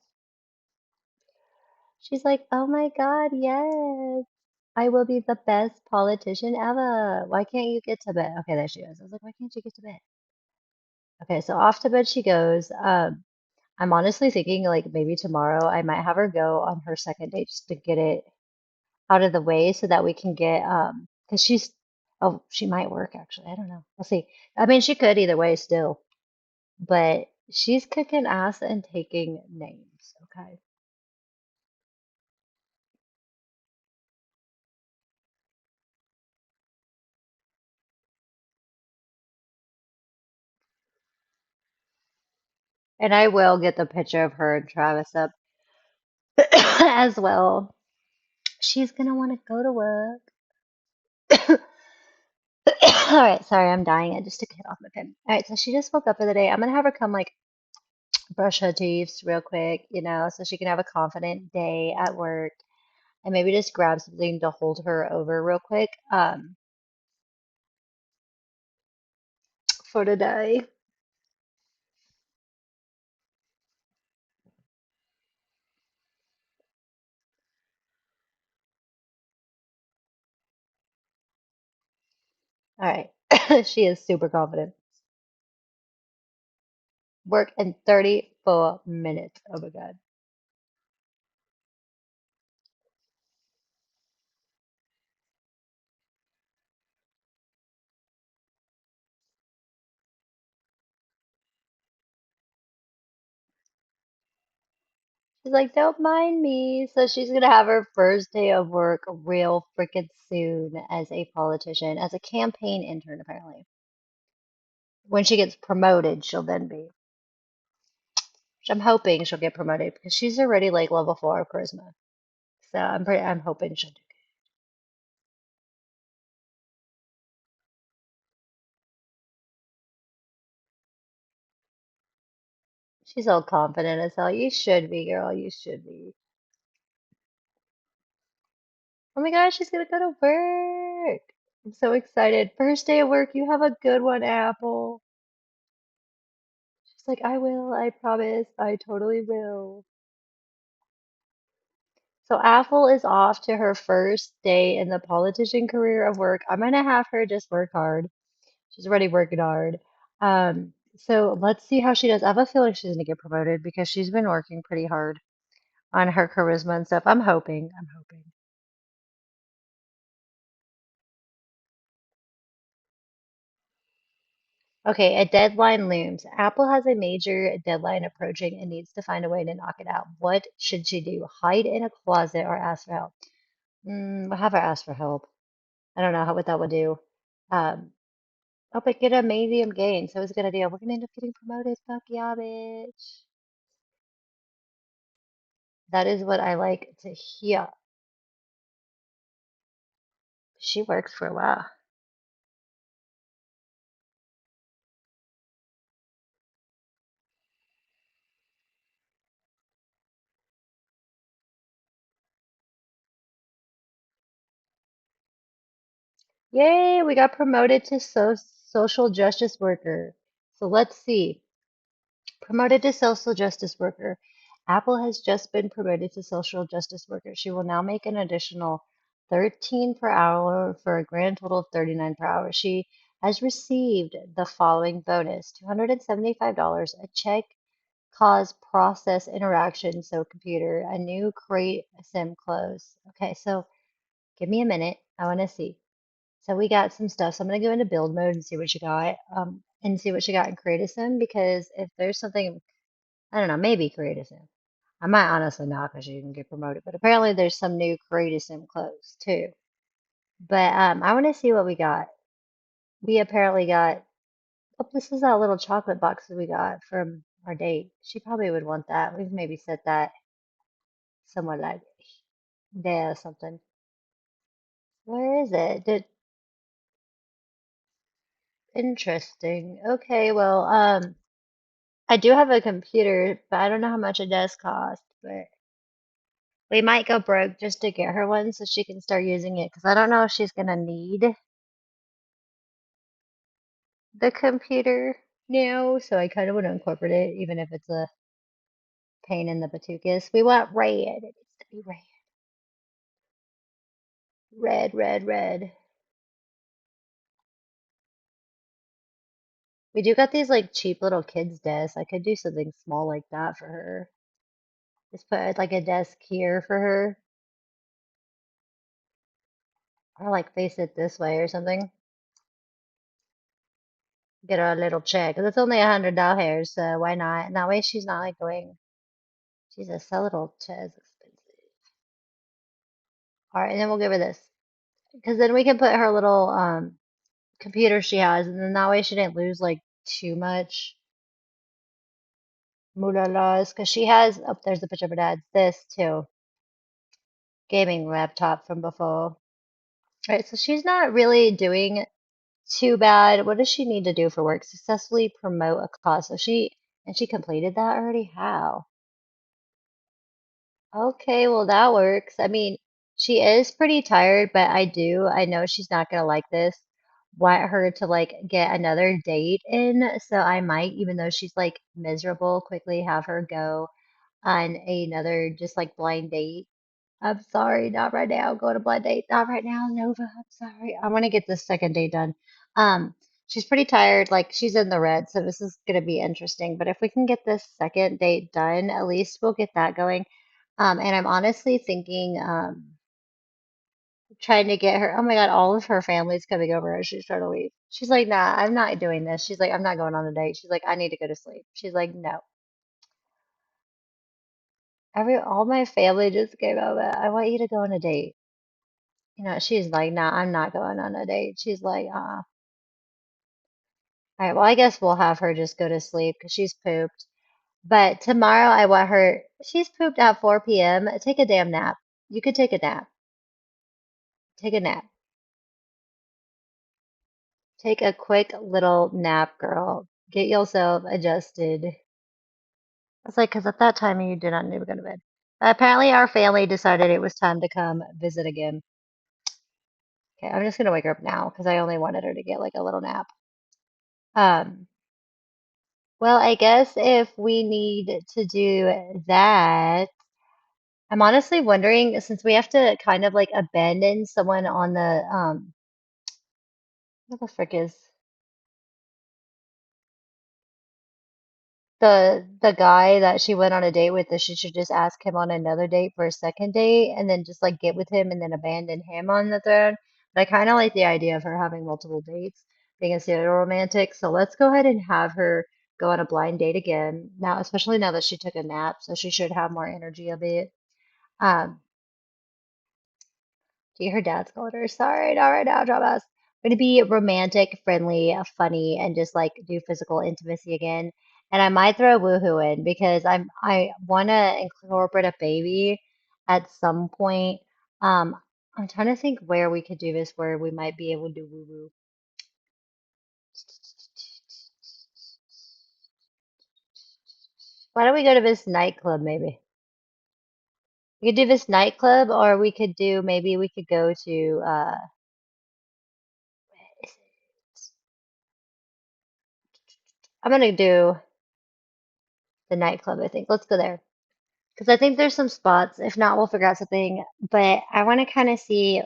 She's like, oh my God, yes, I will be the best politician ever. Why can't you get to bed? Okay, there she is. I was like, why can't you get to bed? Okay, so off to bed she goes. I'm honestly thinking like maybe tomorrow I might have her go on her second date just to get it out of the way so that we can get because she's oh she might work actually. I don't know. We'll see. I mean she could either way still, but she's kicking ass and taking names. Okay. And I will get the picture of her and Travis up as well. She's gonna want to go to work. All right, sorry, I'm dying. I just took a hit off my pen. All right, so she just woke up for the day. I'm gonna have her come like brush her teeth real quick, so she can have a confident day at work, and maybe just grab something to hold her over real quick, for the day. All right, she is super confident. Work in 34 minutes. Oh my God. She's like, don't mind me. So she's gonna have her first day of work real freaking soon as a politician, as a campaign intern, apparently. When she gets promoted, she'll then be. Which I'm hoping she'll get promoted because she's already like level 4 of charisma. So I'm hoping she'll do good. She's all confident as hell. You should be, girl. You should be. Oh my gosh, she's gonna go to work. I'm so excited. First day of work, you have a good one, Apple. She's like, I will, I promise, I totally will. So Apple is off to her first day in the politician career of work. I'm gonna have her just work hard. She's already working hard. So let's see how she does. I have a feeling she's gonna get promoted because she's been working pretty hard on her charisma and stuff. I'm hoping. I'm hoping. Okay, a deadline looms. Apple has a major deadline approaching and needs to find a way to knock it out. What should she do? Hide in a closet or ask for help? We'll have her ask for help. I don't know what that would do. Um, oh, but get a medium gain. So it's a good idea. We're gonna end up getting promoted. Fuck yeah, bitch. That is what I like to hear. She works for a while. Yay, we got promoted to social justice worker. So let's see. Promoted to social justice worker. Apple has just been promoted to social justice worker. She will now make an additional 13 per hour for a grand total of 39 per hour. She has received the following bonus: $275, a check cause process interaction. So computer, a new create sim close. Okay, so give me a minute. I want to see. So we got some stuff. So I'm gonna go into build mode and see what you got. And see what you got in create a sim because if there's something, I don't know, maybe create a sim. I might honestly not because you can get promoted, but apparently there's some new create a sim close too. But I want to see what we got. We apparently got. Oh, this is that little chocolate box that we got from our date. She probably would want that. We've maybe set that somewhere like there or something. Where is it? Interesting. Okay, well, I do have a computer, but I don't know how much it does cost. But we might go broke just to get her one so she can start using it. Because I don't know if she's gonna need the computer now. So I kind of want to incorporate it, even if it's a pain in the patukas. We want red. It needs to be red. Red, red, red. We do got these like cheap little kids desks. I could do something small like that for her. Just put like a desk here for her, or like face it this way or something. Get her a little chair because it's only $100, so why not? And that way she's not like going. Jesus, that little chair is expensive. All right, and then we'll give her this because then we can put her little computer she has, and then that way she didn't lose like too much mulalas because she has. Oh, there's a picture of her dad's. This too, gaming laptop from before. Right, so she's not really doing too bad. What does she need to do for work? Successfully promote a cause. So she completed that already? How? Okay, well that works. I mean, she is pretty tired, but I know she's not gonna like this. Want her to like get another date in, so I might, even though she's like miserable, quickly have her go on another just like blind date. I'm sorry, not right now. Go to blind date. Not right now, Nova. I'm sorry. I want to get this second date done. She's pretty tired. Like she's in the red, so this is gonna be interesting. But if we can get this second date done, at least we'll get that going. And I'm honestly thinking, trying to get her. Oh my God, all of her family's coming over as she's trying to leave. She's like, nah, I'm not doing this. She's like, I'm not going on a date. She's like, I need to go to sleep. She's like, no. All my family just came over. I want you to go on a date. She's like, nah, I'm not going on a date. She's like, All right, well, I guess we'll have her just go to sleep because she's pooped. But tomorrow I want her, she's pooped at 4 p.m. Take a damn nap. You could take a nap. Take a nap. Take a quick little nap, girl. Get yourself adjusted. It's like, because at that time you did not need to go to bed. Apparently, our family decided it was time to come visit again. Okay, I'm just gonna wake her up now because I only wanted her to get like a little nap. Um, well, I guess if we need to do that, I'm honestly wondering since we have to kind of like abandon someone on the what the frick is the guy that she went on a date with, that she should just ask him on another date for a second date and then just like get with him and then abandon him on the third. But I kind of like the idea of her having multiple dates, being a serial romantic. So let's go ahead and have her go on a blind date again now, especially now that she took a nap, so she should have more energy of it. Um, See, her dad's called her. Sorry, not right now, dramas. I'm gonna be romantic, friendly, funny, and just like do physical intimacy again. And I might throw woohoo in because I want to incorporate a baby at some point. Um, I'm trying to think where we could do this, where we might be able to do woo woo. Why don't we go to this nightclub maybe? We could do this nightclub, or we could do maybe we could go to I'm gonna do the nightclub, I think. Let's go there. Because I think there's some spots. If not, we'll figure out something. But I want to kind of see,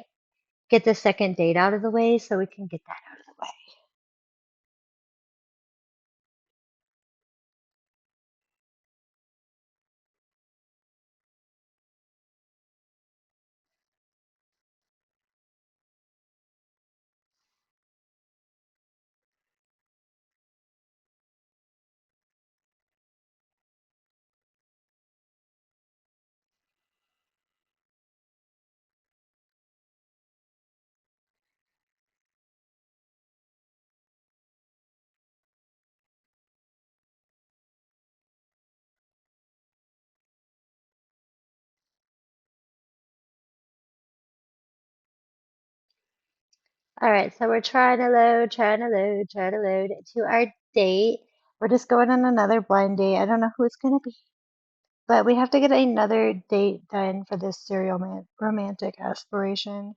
get the second date out of the way so we can get that out of the way. All right, so we're trying to load to our date. We're just going on another blind date. I don't know who it's gonna be, but we have to get another date done for this serial romantic aspiration.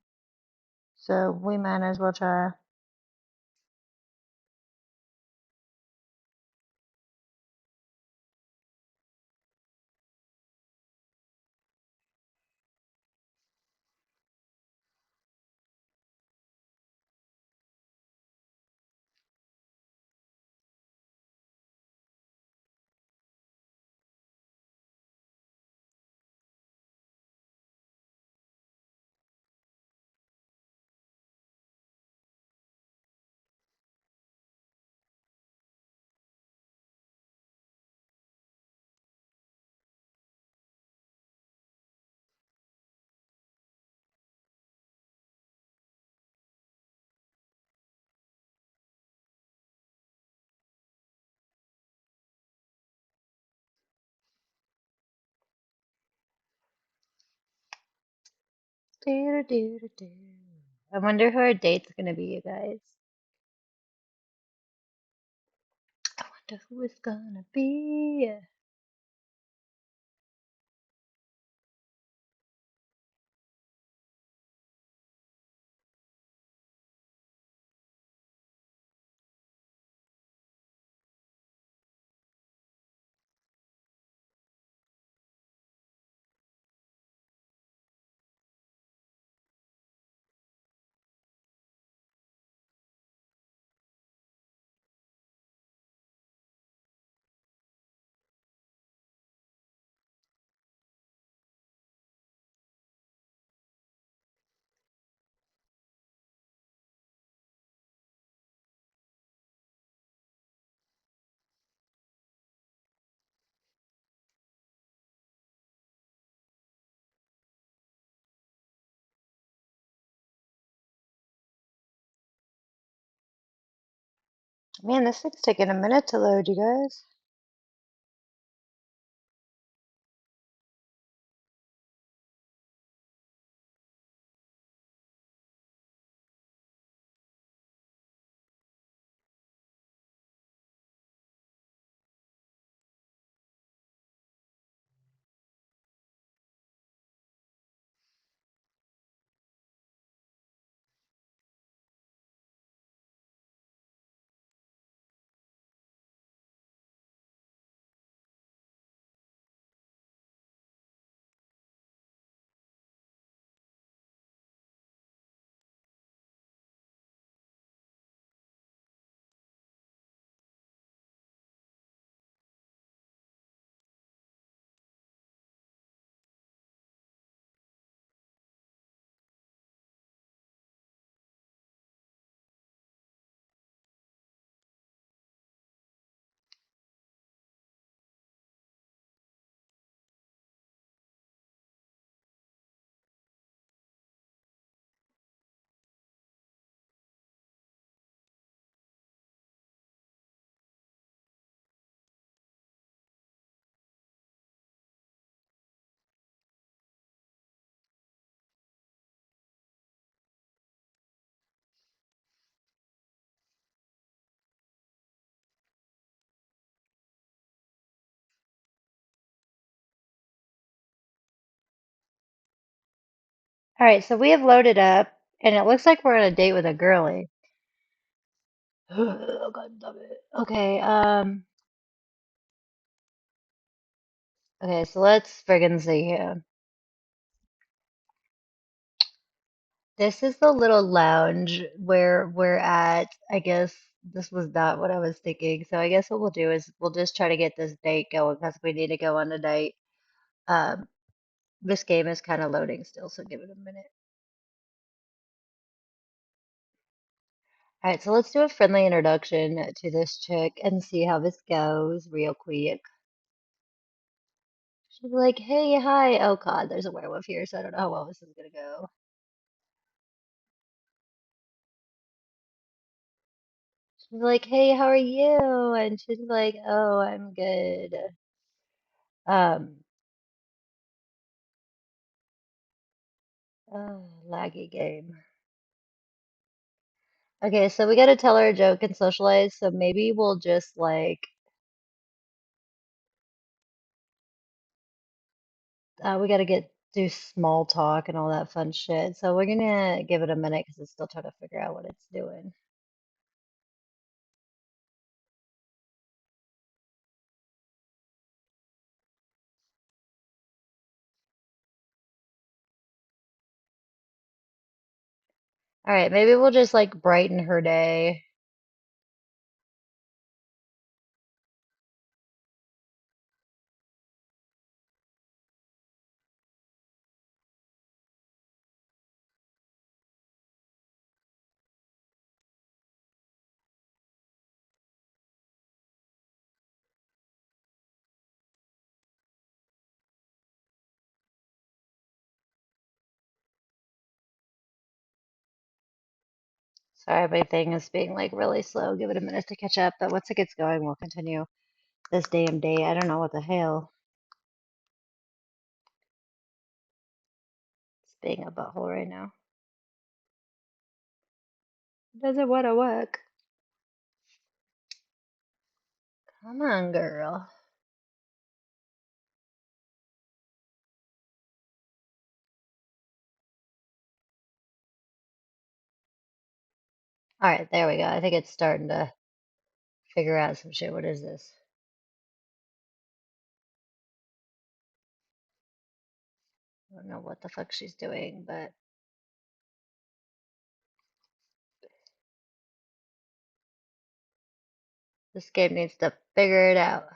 So we might as well try. Do-do-do-do-do. I wonder who our date's gonna be, you guys. I wonder who it's gonna be. Man, this thing's taking a minute to load, you guys. All right, so we have loaded up, and it looks like we're on a date with a girly. Oh, God damn it. Okay, okay, so let's friggin' see here. This is the little lounge where we're at. I guess this was not what I was thinking. So I guess what we'll do is we'll just try to get this date going because we need to go on a date. Um, this game is kind of loading still, so give it a minute. All right, so let's do a friendly introduction to this chick and see how this goes real quick. She'll be like, "Hey, hi." Oh God, there's a werewolf here, so I don't know how well this is gonna go. She's like, "Hey, how are you?" And she's like, "Oh, I'm good." Um, oh, laggy game. Okay, so we gotta tell her a joke and socialize, so maybe we'll just like we gotta get do small talk and all that fun shit. So we're gonna give it a minute because it's still trying to figure out what it's doing. All right, maybe we'll just like brighten her day. Sorry, my thing is being like really slow. Give it a minute to catch up, but once it gets going, we'll continue this damn day. I don't know what the hell. It's being a butthole right now. Doesn't want to work. Come on, girl. All right, there we go. I think it's starting to figure out some shit. What is this? I don't know what the fuck she's doing, but this game needs to figure it out.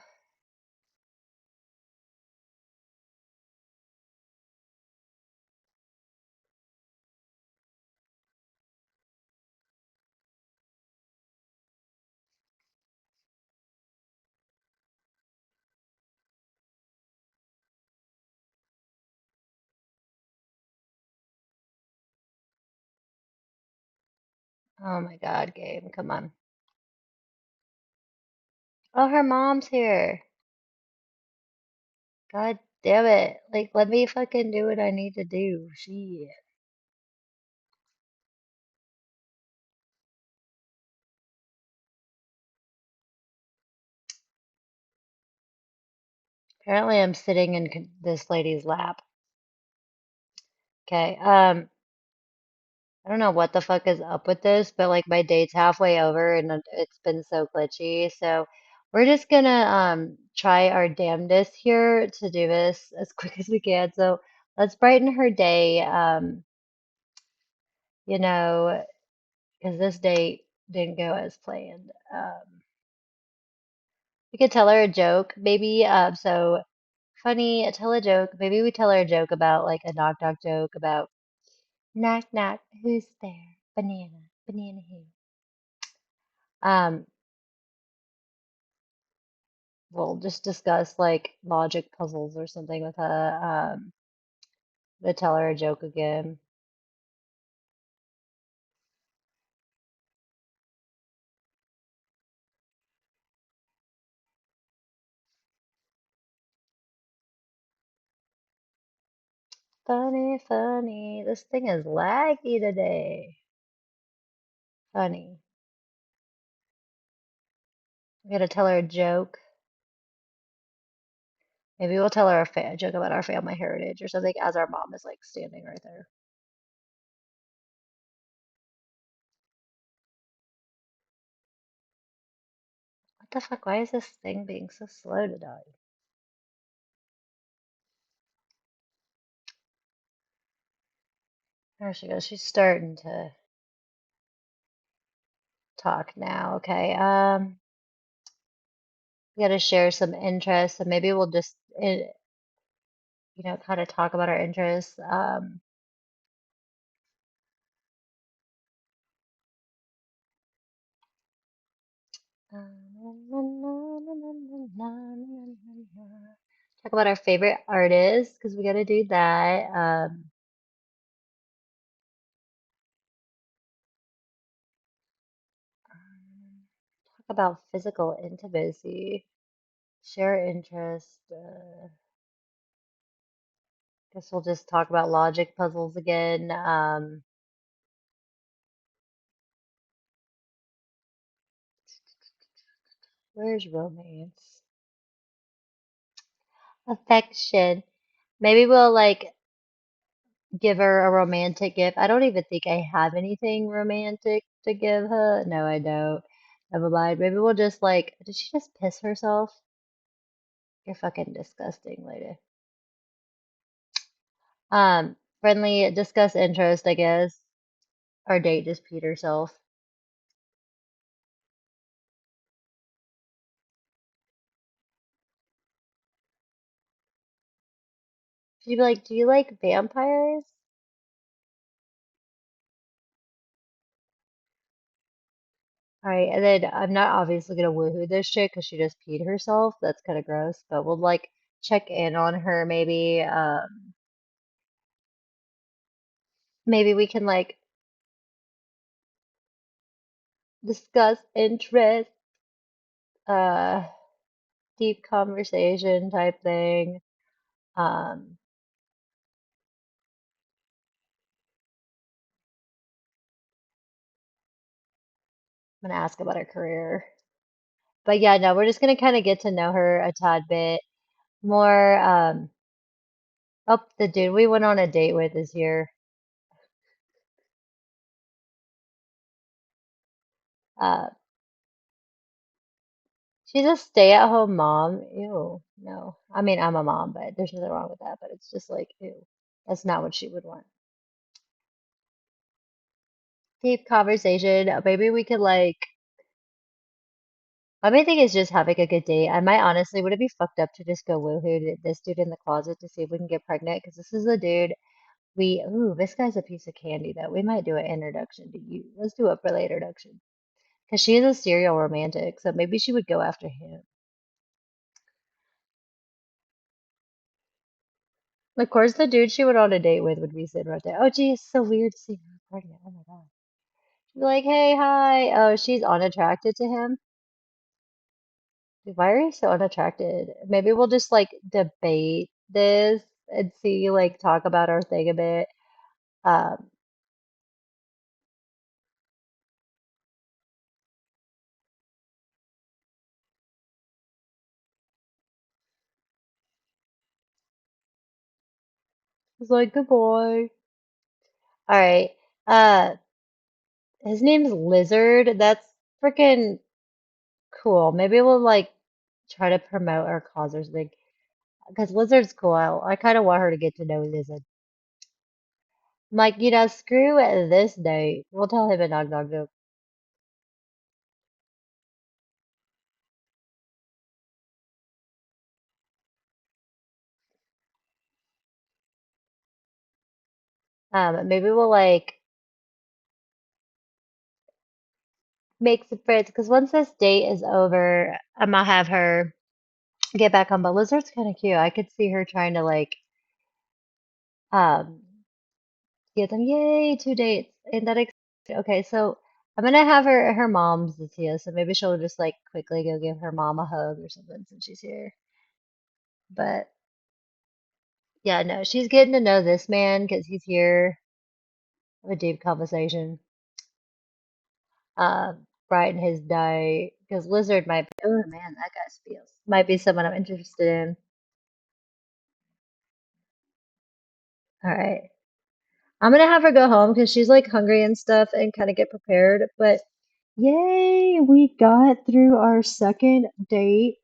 Oh my God, game, come on. Oh, her mom's here. God damn it. Like, let me fucking do what I need to do. Shit. Apparently, I'm sitting in this lady's lap. Okay, I don't know what the fuck is up with this, but like my date's halfway over and it's been so glitchy. So we're just gonna try our damnedest here to do this as quick as we can. So let's brighten her day. You know, because this date didn't go as planned. We could tell her a joke, maybe. So funny, tell a joke. Maybe we tell her a joke about like a knock knock joke about knock knock, who's there? Banana, banana who? Um, we'll just discuss like logic puzzles or something with her. To tell her a joke again. Funny, funny. This thing is laggy today. Funny. We gotta tell her a joke. Maybe we'll tell her a joke about our family heritage or something as our mom is like standing right there. What the fuck? Why is this thing being so slow today? There she goes. She's starting to talk now. Okay. We gotta share some interests, and maybe we'll just, kind of talk about our interests. Talk about our favorite artists because we got to do that. Talk about physical intimacy, share interest. Guess we'll just talk about logic puzzles again. Where's romance? Affection. Maybe we'll like give her a romantic gift. I don't even think I have anything romantic to give her. No, I don't. Never mind. Maybe we'll just like, did she just piss herself? You're fucking disgusting, lady. Friendly, discuss interest, I guess. Our date just peed herself. She'd be like, do you like vampires? Alright, and then I'm not obviously gonna woohoo this chick because she just peed herself. That's kind of gross, but we'll like check in on her maybe. Maybe we can like discuss interest, uh, deep conversation type thing. Um, I'm gonna ask about her career. But yeah, no, we're just gonna kind of get to know her a tad bit more. Oh, the dude we went on a date with is here. Uh, she's a stay-at-home mom. Ew, no. I mean, I'm a mom, but there's nothing wrong with that. But it's just like, ew, that's not what she would want. Deep conversation. Maybe we could like. My main thing is just having a good date. I might honestly, would it be fucked up to just go woohoo this dude in the closet to see if we can get pregnant? Because this is a dude ooh, this guy's a piece of candy though. We might do an introduction to you. Let's do a early introduction. Because she is a serial romantic, so maybe she would go after him. Of course, the dude she went on a date with would be sitting right there. Oh, gee, it's so weird to see her pregnant. Oh my God. She'd be like, hey, hi. Oh, she's unattracted to him. Dude, why are you so unattracted? Maybe we'll just like debate this and see, like, talk about our thing a bit. Um, it's like, good boy. All right. Uh, his name's Lizard. That's freaking cool. Maybe we'll like try to promote our cause or something. Because Lizard's cool. I kind of want her to get to know Lizard. I'm like, screw this date. We'll tell him a knock knock joke. Maybe we'll like make some friends. Because once this date is over, I'm gonna have her get back on. But Lizard's kind of cute. I could see her trying to like um get them. Yay, two dates. Ain't that exciting? Okay, so I'm gonna have her mom's is here, so maybe she'll just like quickly go give her mom a hug or something since she's here. But yeah, no, she's getting to know this man because he's here. Have a deep conversation. Brighten his day because Lizard might. Oh man, that guy feels might be someone I'm interested in. All right, I'm gonna have her go home because she's like hungry and stuff and kind of get prepared. But yay, we got through our second date.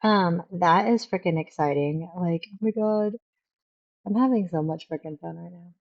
That is freaking exciting. Like, oh my God, I'm having so much freaking fun right now.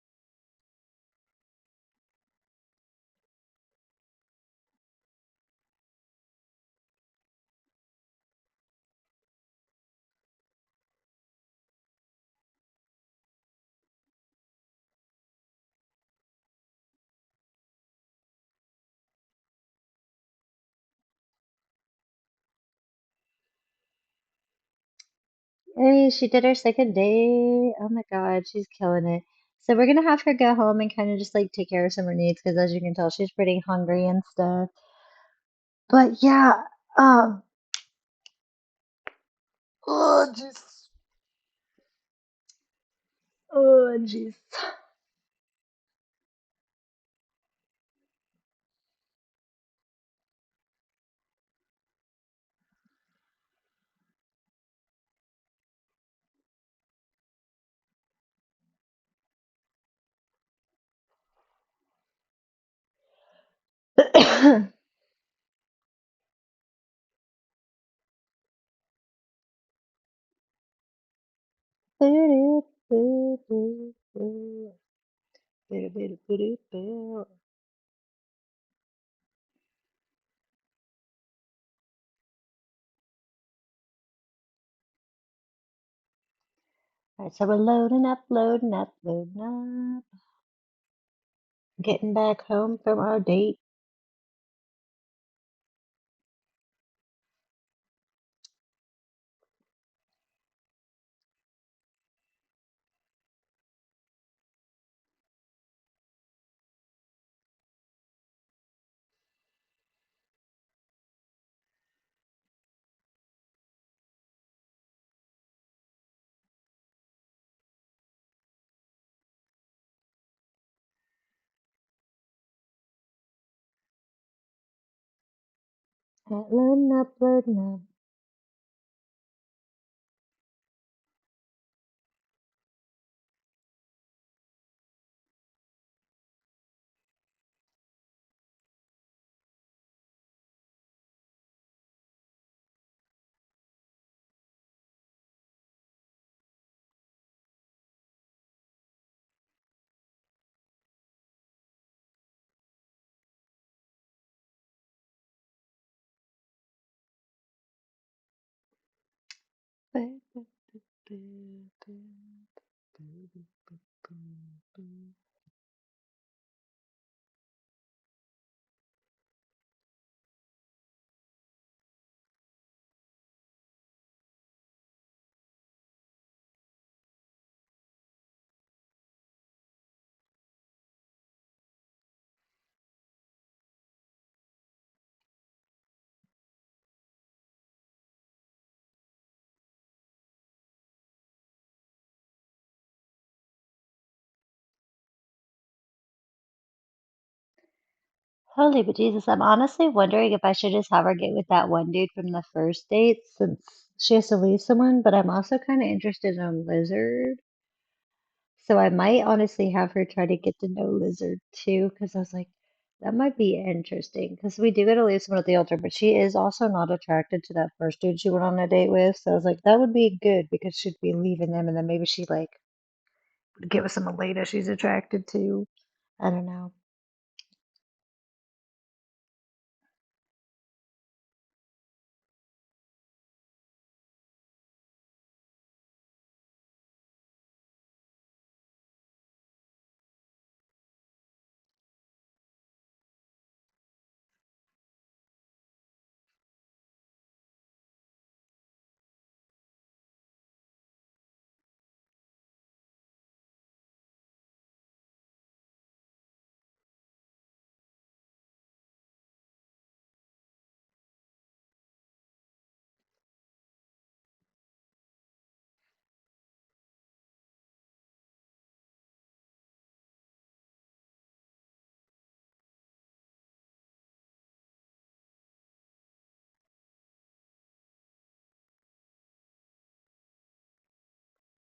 Hey, she did her second day. Oh my God, she's killing it. So we're gonna have her go home and kind of just like take care of some of her needs because as you can tell, she's pretty hungry and stuff. But yeah, um, oh jeez, oh jeez. Alright, so we're loading up, loading up, loading up. Getting back home from our date. Loading up, loading up. Holy but Jesus, I'm honestly wondering if I should just have her get with that one dude from the first date since she has to leave someone, but I'm also kind of interested in Lizard. So I might honestly have her try to get to know Lizard too, because I was like, that might be interesting. Because we do get to leave someone at the altar, but she is also not attracted to that first dude she went on a date with. So I was like, that would be good because she'd be leaving them, and then maybe she like would get with someone later she's attracted to. I don't know.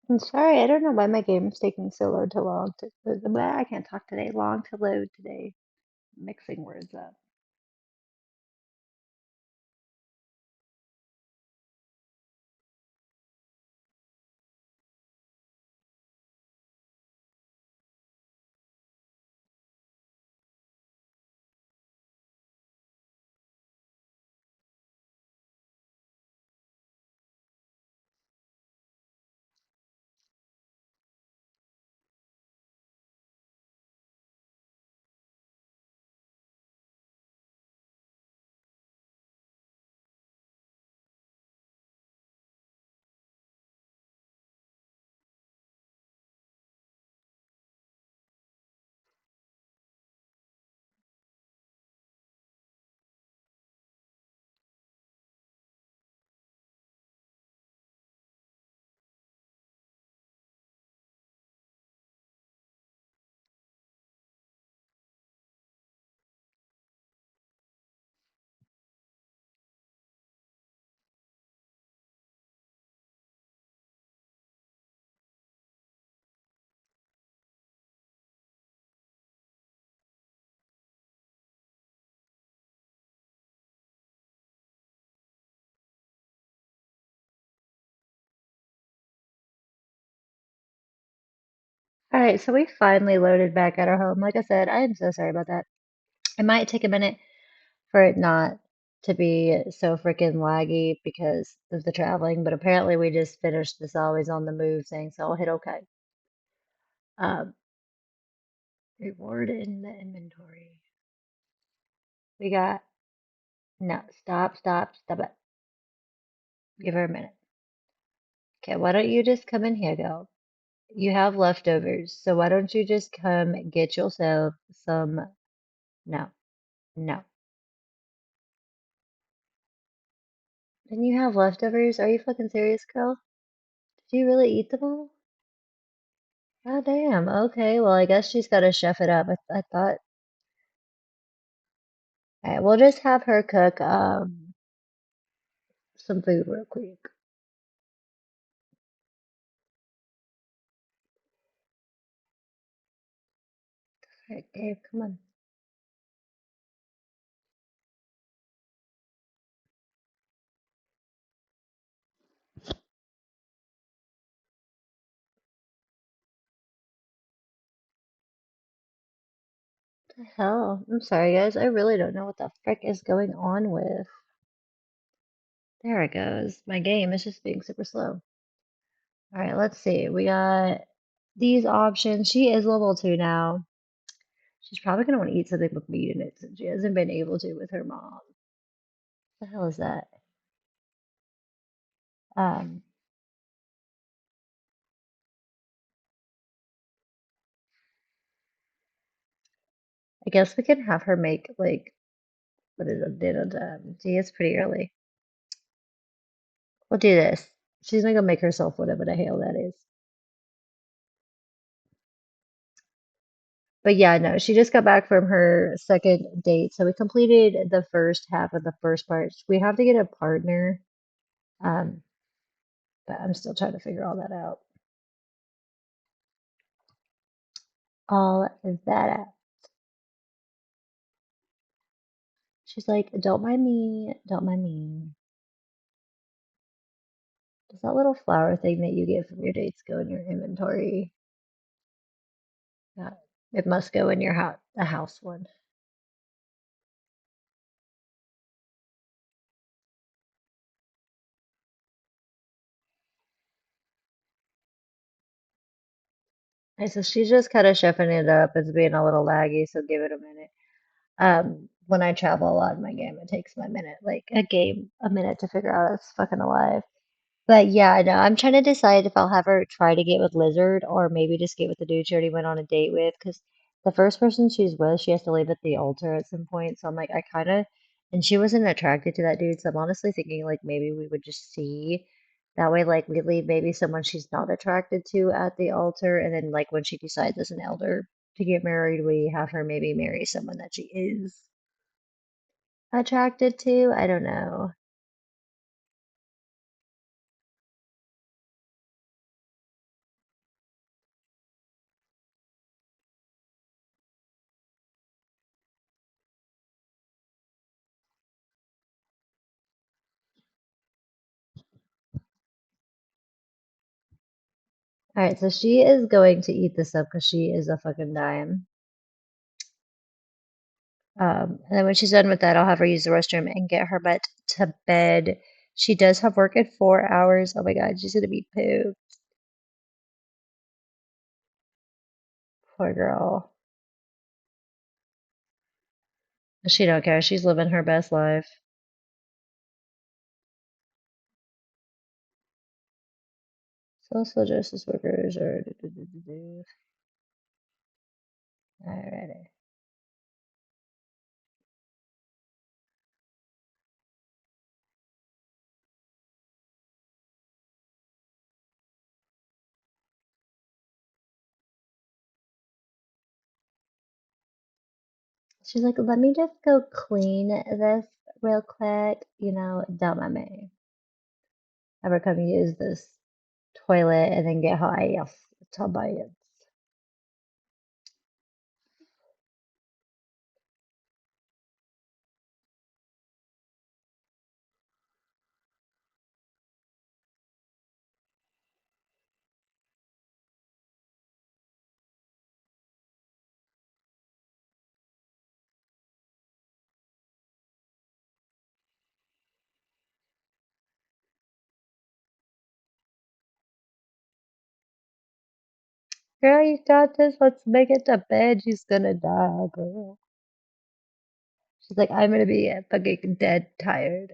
I'm sorry, I don't know why my game's taking so long to. I can't talk today. Long to load today. Mixing words up. All right, so we finally loaded back at our home. Like I said, I am so sorry about that. It might take a minute for it not to be so freaking laggy because of the traveling, but apparently we just finished this always on the move thing, so I'll hit OK. Um, reward in the inventory. We got, no, stop it. Give her a minute. Okay, why don't you just come in here, girl? You have leftovers, so why don't you just come get yourself some, no, no. And you have leftovers? Are you fucking serious, girl? Did you really eat them all? God damn. Okay, well, I guess she's got to chef it up. I thought. Alright, we'll just have her cook some food real quick. Alright, Dave, come on. What the hell? I'm sorry, guys. I really don't know what the frick is going on with. There it goes. My game is just being super slow. Alright, let's see. We got these options. She is level 2 now. She's probably gonna want to eat something with meat in it since she hasn't been able to with her mom. What the hell is that? Um, I guess we can have her make like what is it, dinner time? See, it's pretty early. We'll do this. She's gonna go make herself whatever the hell that is. But yeah, no, she just got back from her second date. So we completed the first half of the first part. We have to get a partner. Um, but I'm still trying to figure all that out. All of that out. She's like, don't mind me, don't mind me. Does that little flower thing that you get from your dates go in your inventory? Yeah, it must go in your house, the house one. And so she's just kind of chefing it up. It's being a little laggy, so give it a minute. When I travel a lot in my game, it takes my minute, like a minute to figure out it's fucking alive. But yeah, I know. I'm trying to decide if I'll have her try to get with Lizard or maybe just get with the dude she already went on a date with. Because the first person she's with, she has to leave at the altar at some point. So I'm like, I kind of, and she wasn't attracted to that dude. So I'm honestly thinking like maybe we would just see. That way, like we leave maybe someone she's not attracted to at the altar, and then like when she decides as an elder to get married, we have her maybe marry someone that she is attracted to. I don't know. All right, so she is going to eat this up because she is a fucking dime. And then when she's done with that, I'll have her use the restroom and get her butt to bed. She does have work at 4 hours. Oh my God, she's gonna be pooped. Poor girl. She don't care. She's living her best life. Social justice workers are. Alrighty. She's like, let me just go clean this real quick. Don't mind me. Ever come use this toilet and then get high off Tobias. Girl, you got this. Let's make it to bed. She's gonna die, girl. She's like, I'm gonna be fucking dead tired.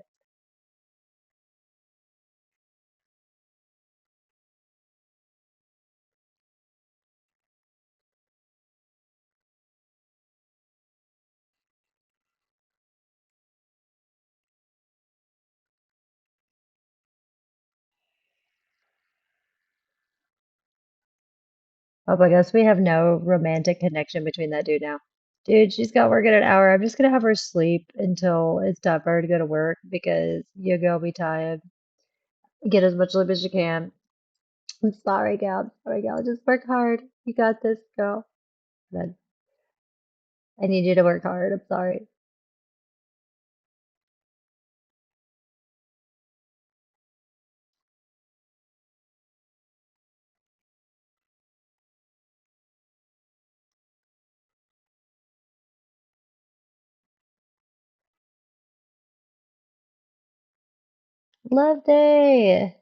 Oh, I guess we have no romantic connection between that dude now. Dude, she's got work in an hour. I'm just gonna have her sleep until it's time for her to go to work because your girl be tired. Get as much sleep as you can. I'm sorry, gal. I'm sorry, gal. Just work hard. You got this, girl. Then I need you to work hard. I'm sorry. Love day.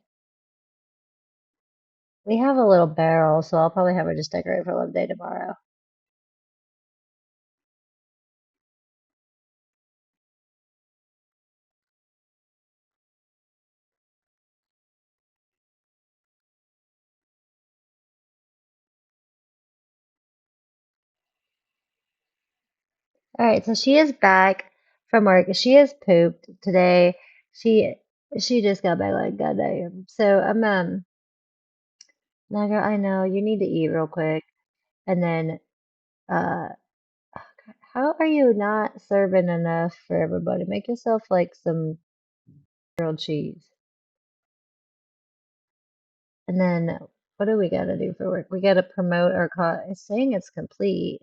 We have a little barrel, so I'll probably have her just decorate for Love Day tomorrow. All right, so she is back from work. She has pooped today. She she just got back like goddamn. So now girl, I know you need to eat real quick, and then uh, how are you not serving enough for everybody? Make yourself like some grilled cheese, and then what do we gotta do for work? We gotta promote our It's saying it's complete.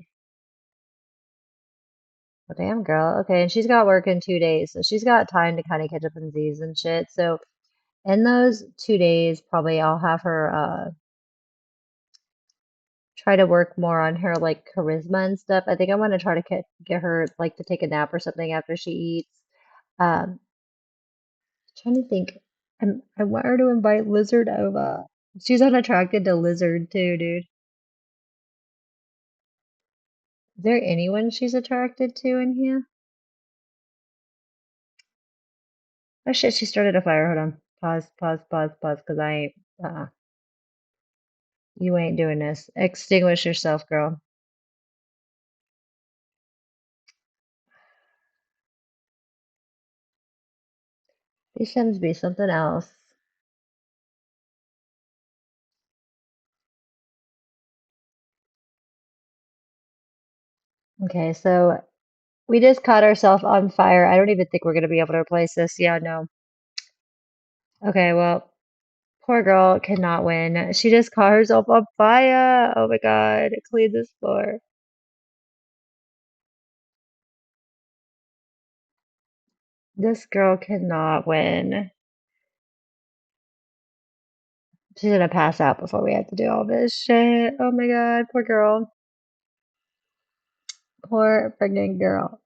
Oh, damn, girl. Okay, and she's got work in 2 days, so she's got time to kind of catch up on Z's and shit. So in those 2 days, probably I'll have her try to work more on her like charisma and stuff. I think I want to try to get her like to take a nap or something after she eats. Trying to think. I want her to invite Lizard over. She's unattracted to Lizard too, dude. Is there anyone she's attracted to in here? Oh shit, she started a fire. Hold on. Pause, pause, pause, pause, because I ain't, you ain't doing this. Extinguish yourself, girl. These Sims be something else. Okay, so we just caught ourselves on fire. I don't even think we're gonna be able to replace this. Yeah, no. Okay, well, poor girl cannot win. She just caught herself on fire. Oh my God, clean this floor. This girl cannot win. She's gonna pass out before we have to do all this shit. Oh my God, poor girl. Poor pregnant girl.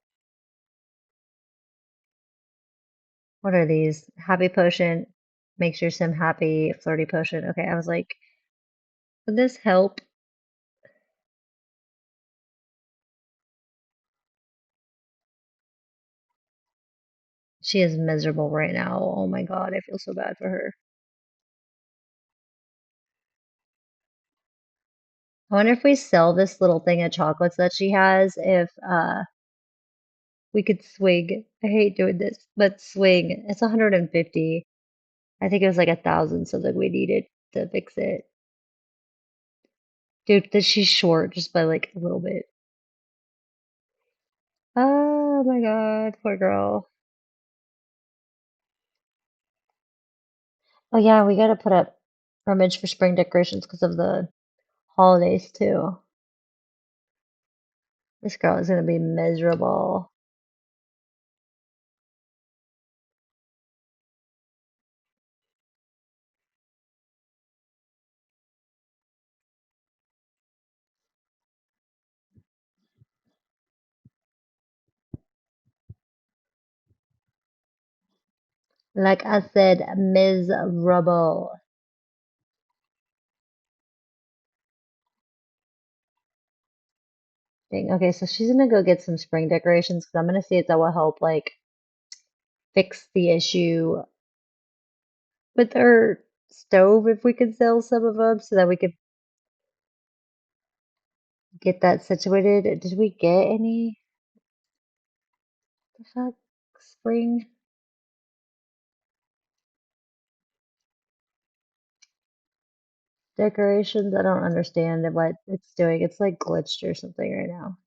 What are these? Happy potion makes your sim happy. Flirty potion. Okay, I was like, would this help? She is miserable right now. Oh my God, I feel so bad for her. I wonder if we sell this little thing of chocolates that she has, if we could swing. I hate doing this, but swing. It's 150. I think it was like 1,000 something we needed to fix it. Dude, that she's short just by like a little bit. Oh my God, poor girl. Oh yeah, we gotta put up our image for spring decorations because of the holidays too. This girl is gonna be miserable. Like I said, miserable. Dang. Okay, so she's gonna go get some spring decorations because I'm gonna see if that will help like fix the issue with our stove if we could sell some of them so that we could get that situated. Did we get any the fuck spring decorations? I don't understand what it's doing. It's like glitched or something right now.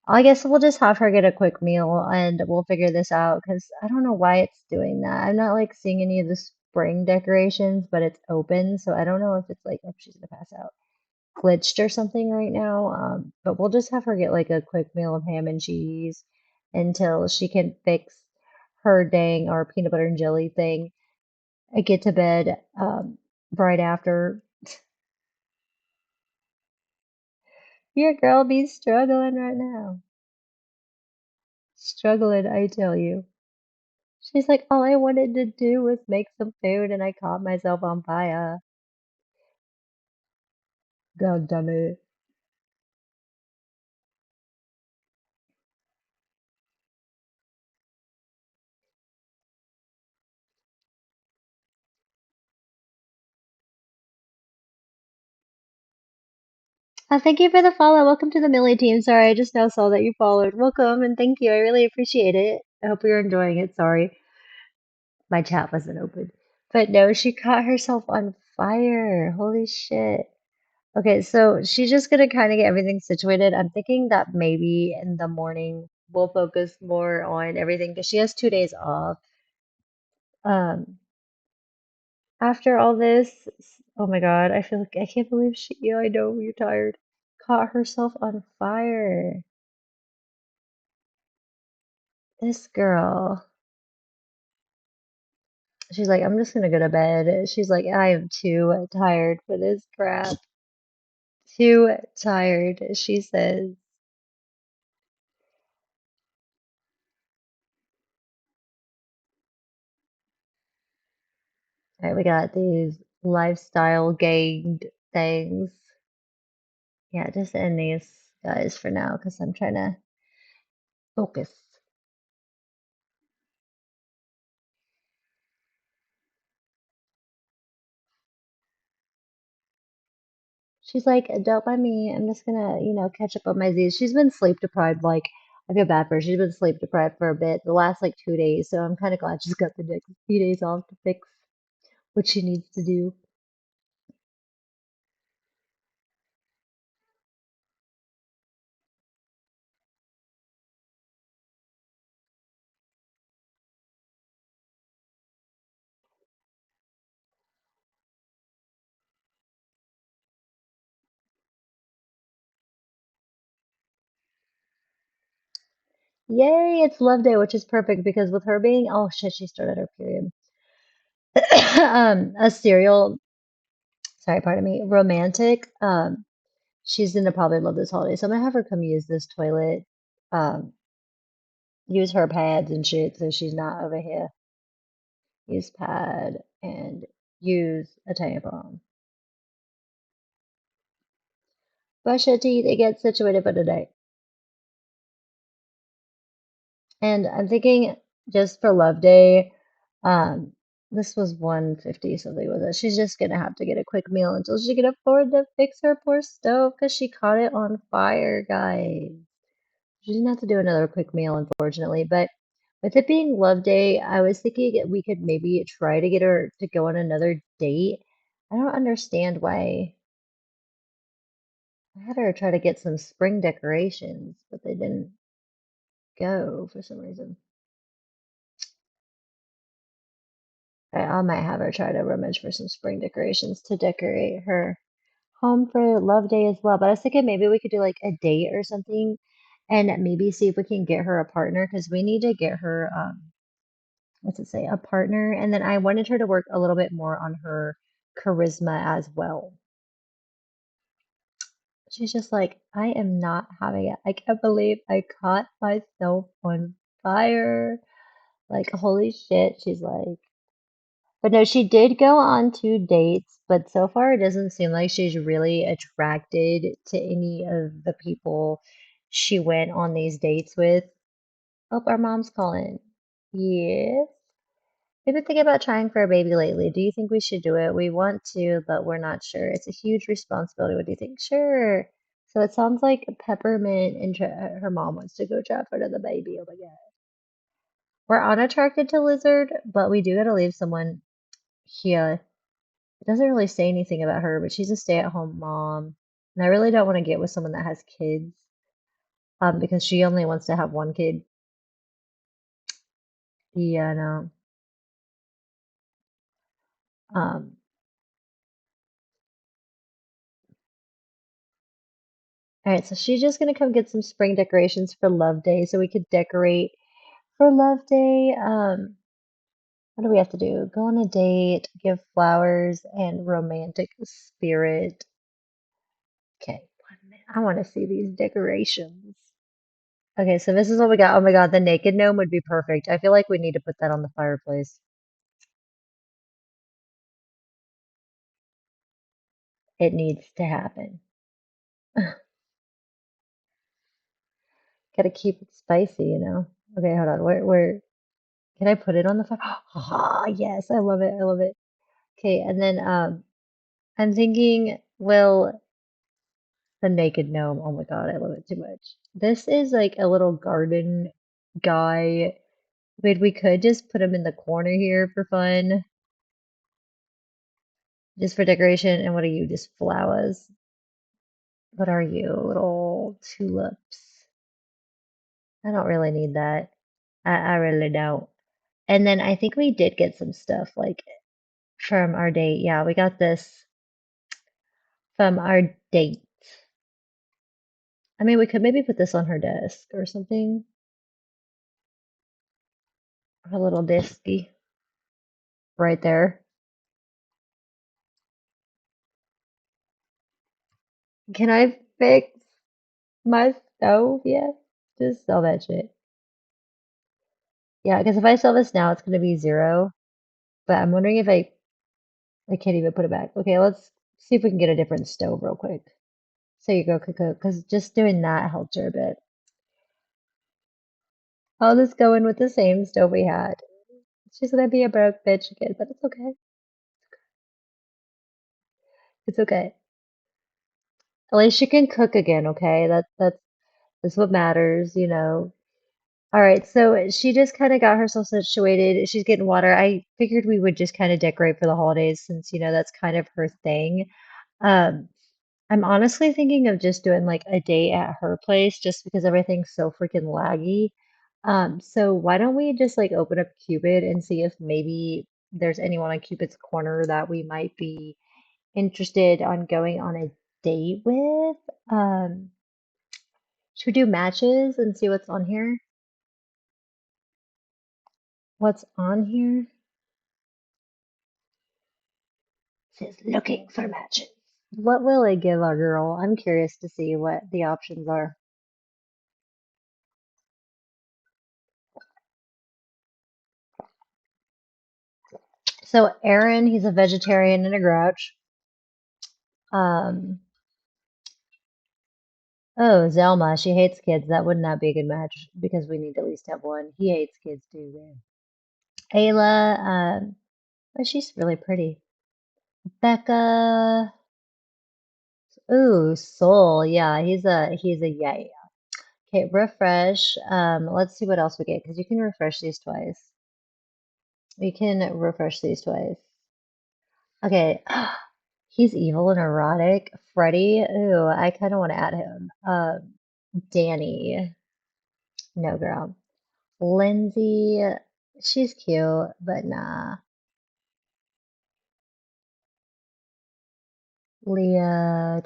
I guess we'll just have her get a quick meal and we'll figure this out because I don't know why it's doing that. I'm not like seeing any of the spring decorations, but it's open, so I don't know if it's like, oh, she's gonna pass out, glitched or something right now. But we'll just have her get like a quick meal of ham and cheese until she can fix her dang or peanut butter and jelly thing. I get to bed right after. Your girl be struggling right now. Struggling, I tell you. She's like, all I wanted to do was make some food and I caught myself on fire. God damn it. Thank you for the follow. Welcome to the Millie team. Sorry, I just now saw that you followed. Welcome and thank you. I really appreciate it. I hope you're enjoying it. Sorry, my chat wasn't open. But no, she caught herself on fire. Holy shit. Okay, so she's just gonna kind of get everything situated. I'm thinking that maybe in the morning we'll focus more on everything because she has 2 days off. Um, After all this, oh my God, I feel like I can't believe she, yeah, I know you're tired, caught herself on fire. This girl, she's like, I'm just gonna go to bed. She's like, I am too tired for this crap. Too tired, she says. All right, we got these lifestyle gained things. Yeah, just end these guys for now because I'm trying to focus. She's like, don't mind me. I'm just gonna, catch up on my Z's. She's been sleep deprived. Like, I feel bad for her. She's been sleep deprived for a bit, the last like 2 days. So I'm kind of glad she's got the next few days off to fix what she needs to do. Yay, it's Love Day, which is perfect because with her being, oh shit, she started her period. A serial, sorry, pardon me, romantic. She's gonna probably love this holiday. So I'm gonna have her come use this toilet, um, use her pads and shit so she's not over here. Use pad and use a tampon. Brush your teeth and get situated for the day. And I'm thinking just for Love Day, um, this was 150 something with it. She's just gonna have to get a quick meal until she can afford to fix her poor stove because she caught it on fire, guys. She didn't have to do another quick meal, unfortunately. But with it being Love Day, I was thinking we could maybe try to get her to go on another date. I don't understand why I had her try to get some spring decorations, but they didn't go for some reason. I might have her try to rummage for some spring decorations to decorate her home for Love Day as well. But I was thinking maybe we could do like a date or something and maybe see if we can get her a partner because we need to get her, what's it say, a partner. And then I wanted her to work a little bit more on her charisma as well. She's just like, I am not having it. I can't believe I caught myself on fire. Like, holy shit. She's like, But no, she did go on 2 dates, but so far it doesn't seem like she's really attracted to any of the people she went on these dates with. Oh, our mom's calling. Yes. We've been thinking about trying for a baby lately. Do you think we should do it? We want to, but we're not sure. It's a huge responsibility. What do you think? Sure. So it sounds like Peppermint and her mom wants to go try for the baby. Oh my God. We're unattracted to Lizard, but we do gotta leave someone here. It doesn't really say anything about her, but she's a stay-at-home mom. And I really don't want to get with someone that has kids, because she only wants to have one kid. Yeah, no. Um, all right, so she's just gonna come get some spring decorations for Love Day so we could decorate for Love Day. What do we have to do? Go on a date, give flowers, and romantic spirit. Okay, 1 minute. I want to see these decorations. Okay, so this is what we got. Oh my God, the naked gnome would be perfect. I feel like we need to put that on the fireplace. It needs to happen. Gotta keep it spicy, you know. Okay, hold on. Where can I put it on the fire? Ah, yes, I love it. I love it. Okay, and then I'm thinking, well, the naked gnome. Oh my God, I love it too much. This is like a little garden guy. Wait, we could just put him in the corner here for fun, just for decoration. And what are you? Just flowers? What are you? Little tulips. I don't really need that. I really don't. And then I think we did get some stuff like from our date. Yeah, we got this from our date. I mean, we could maybe put this on her desk or something. Her little disky right there. Can I fix my stove yet? Just sell that shit. Yeah, because if I sell this now, it's going to be 0. But I'm wondering if I can't even put it back. Okay, let's see if we can get a different stove real quick. So you go, Coco, because just doing that helped her a bit. I'll just go in with the same stove we had. She's gonna be a broke bitch again, but it's okay. It's okay. At least she can cook again, okay? That's what matters, you know. All right, so she just kind of got herself situated. She's getting water. I figured we would just kind of decorate for the holidays since, that's kind of her thing. Um, I'm honestly thinking of just doing like a day at her place just because everything's so freaking laggy. So why don't we just like open up Cupid and see if maybe there's anyone on Cupid's corner that we might be interested on going on a date with? Um, should we do matches and see what's on here? What's on here? It says looking for matches. What will it give our girl? I'm curious to see what the options are. So Aaron, he's a vegetarian and a grouch. Um, oh, Zelma, she hates kids. That would not be a good match because we need to at least have one. He hates kids too, man. Ayla, oh, she's really pretty. Becca, ooh, Soul, yeah, he's a yay. Okay, refresh. Let's see what else we get because you can refresh these twice. We can refresh these twice. Okay, he's evil and erotic. Freddie, ooh, I kind of want to add him. Danny, no girl. Lindsay, she's cute, but nah. Leah,